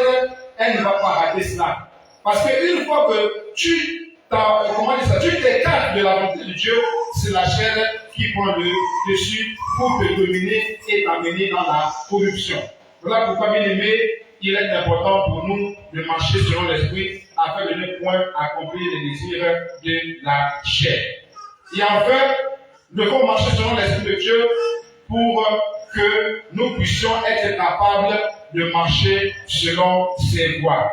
elle ne va pas rater cela. Parce qu'une fois que tu t'écartes de la volonté de Dieu, c'est la chair qui prend le dessus pour te dominer et t'amener dans la corruption. Voilà pourquoi, bien aimé, il est important pour nous de marcher selon l'Esprit afin de ne point accomplir les désirs de la chair. Et enfin, nous devons marcher selon l'Esprit de Dieu pour que nous puissions être capables de marcher selon ses voies.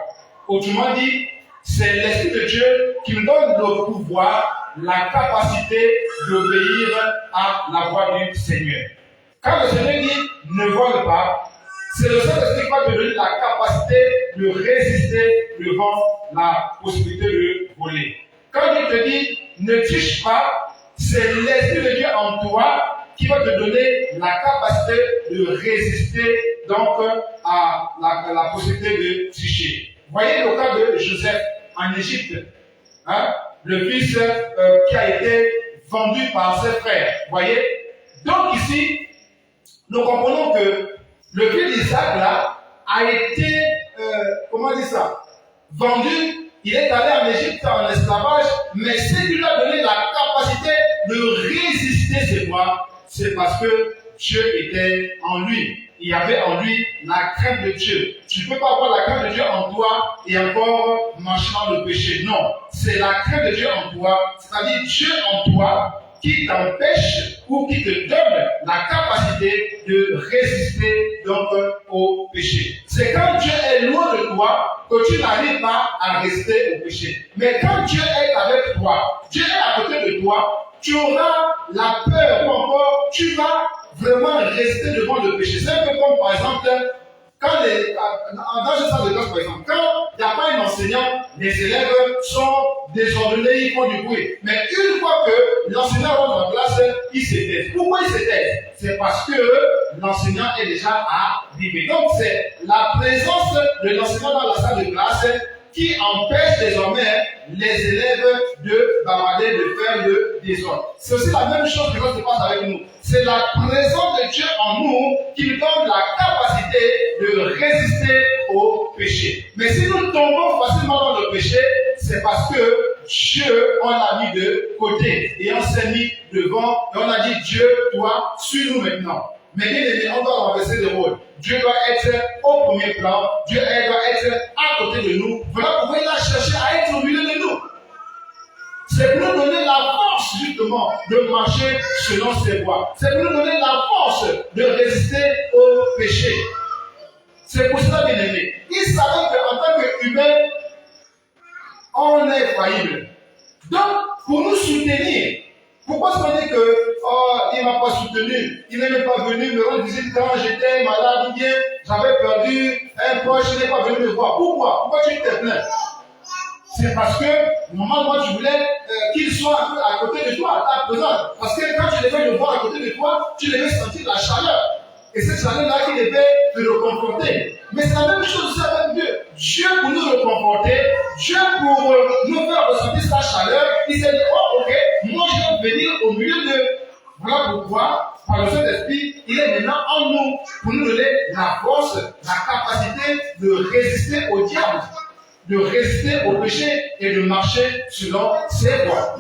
Autrement dit, c'est l'Esprit de Dieu qui nous donne le pouvoir, la capacité d'obéir à la voix du Seigneur. Quand le Seigneur dit ne vole pas, c'est le Saint-Esprit qui va te donner la capacité de résister devant la possibilité de voler. Quand il te dit ne triche pas, c'est l'Esprit de Dieu en toi qui va te donner la capacité de résister donc à la possibilité de tricher. Voyez le cas de Joseph en Égypte, hein? Le fils qui a été vendu par ses frères. Voyez? Donc ici, nous comprenons que le fils d'Isaac là a été, vendu. Il est allé en Égypte en esclavage, mais ce qui lui a donné la capacité de résister ses voies, c'est parce que Dieu était en lui. Il y avait en lui la crainte de Dieu. Tu ne peux pas avoir la crainte de Dieu en toi et encore marcher dans le péché. Non, c'est la crainte de Dieu en toi, c'est-à-dire Dieu en toi qui t'empêche ou qui te donne la capacité de résister donc au péché. C'est quand Dieu est loin de toi que tu n'arrives pas à résister au péché. Mais quand Dieu est avec toi, Dieu est à côté de toi, tu auras la peur ou encore tu vas vraiment résister devant le péché. C'est un peu comme par exemple, dans une salle de classe par exemple, quand il n'y a pas un enseignant, les élèves sont désordonnés, ils font du bruit. Mais une fois que l'enseignant rentre en classe, ils se taisent. Pourquoi ils se taisent? C'est parce que l'enseignant est déjà arrivé. Donc c'est la présence de l'enseignant dans la salle de classe qui empêche désormais les élèves de bavarder, de faire le désordre. C'est aussi la même chose qui se passe avec nous. C'est la présence de Dieu en nous qui nous donne la capacité de résister au péché. Mais si nous tombons facilement dans le péché, c'est parce que Dieu, on l'a mis de côté et on s'est mis devant et on a dit Dieu, toi, suis-nous maintenant. Mais bien aimé, on doit renverser le rôle. Dieu doit être au premier plan. Dieu doit être à côté de nous. Voilà pourquoi il a cherché à être au milieu de nous. C'est pour nous donner la force, justement, de marcher selon ses voies. C'est pour nous donner la force de résister au péché. C'est pour cela, bien aimé. Il savait qu'en tant qu'humain, on est faillible. Donc, pour nous soutenir, pourquoi se dire que il ne m'a pas soutenu, il n'est même pas venu me rendre visite quand j'étais malade ou bien j'avais perdu un proche, il n'est pas venu me voir. Pourquoi tu t'es plaint? C'est parce que normalement tu voulais qu'il soit un peu à côté de toi, à ta présence. Parce que quand tu devais le voir à côté de toi, tu devais sentir la chaleur. Et cette chaleur-là qui devait te réconforter. Mais c'est la même chose aussi avec Dieu. Dieu pour nous réconforter, Dieu pour nous faire ressentir sa chaleur, il s'est dit, oh ok, moi je vais venir au milieu de... Voilà pourquoi, par le Saint-Esprit, il est maintenant en nous pour nous donner la force, la capacité de résister au diable, de résister au péché et de marcher selon ses voies.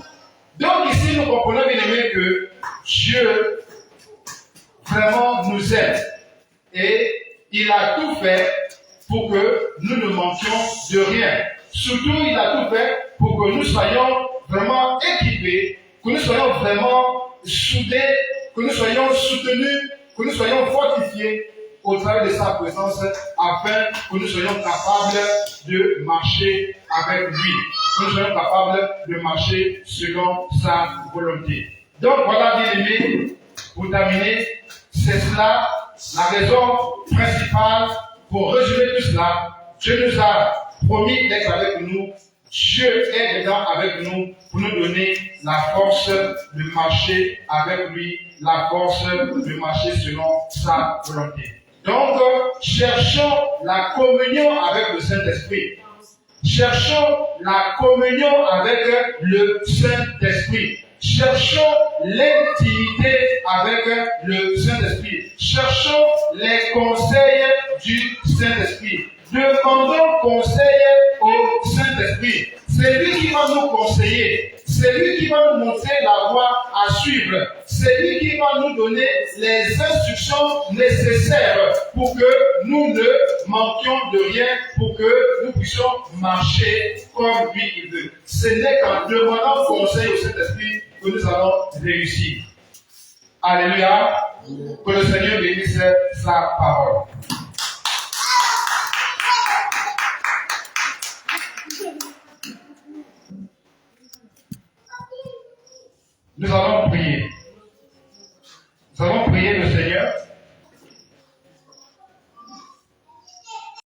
Donc ici, nous comprenons bien aimé que Dieu vraiment nous aide et il a tout fait pour que nous ne manquions de rien. Surtout, il a tout fait pour que nous soyons vraiment équipés, que nous soyons vraiment soudés, que nous soyons soutenus, que nous soyons fortifiés au travers de sa présence afin que nous soyons capables de marcher avec lui, que nous soyons capables de marcher selon sa volonté. Donc voilà, bien aimés, pour terminer, c'est cela la raison principale pour résumer tout cela. Dieu nous a promis d'être avec nous. Dieu est dedans avec nous pour nous donner la force de marcher avec lui, la force de marcher selon sa volonté. Donc, cherchons la communion avec le Saint-Esprit. Cherchons la communion avec le Saint-Esprit. Cherchons l'intimité avec le Saint-Esprit. Cherchons les conseils du Saint-Esprit. Demandons conseil au Saint-Esprit. C'est lui qui va nous conseiller. C'est lui qui va nous montrer la voie à suivre. C'est lui qui va nous donner les instructions nécessaires pour que nous ne manquions de rien, pour que nous puissions marcher comme lui il veut. Ce n'est qu'en demandant conseil au Saint-Esprit que nous allons réussir. Alléluia. Que le Seigneur bénisse sa parole. Nous allons prier. Nous allons prier le Seigneur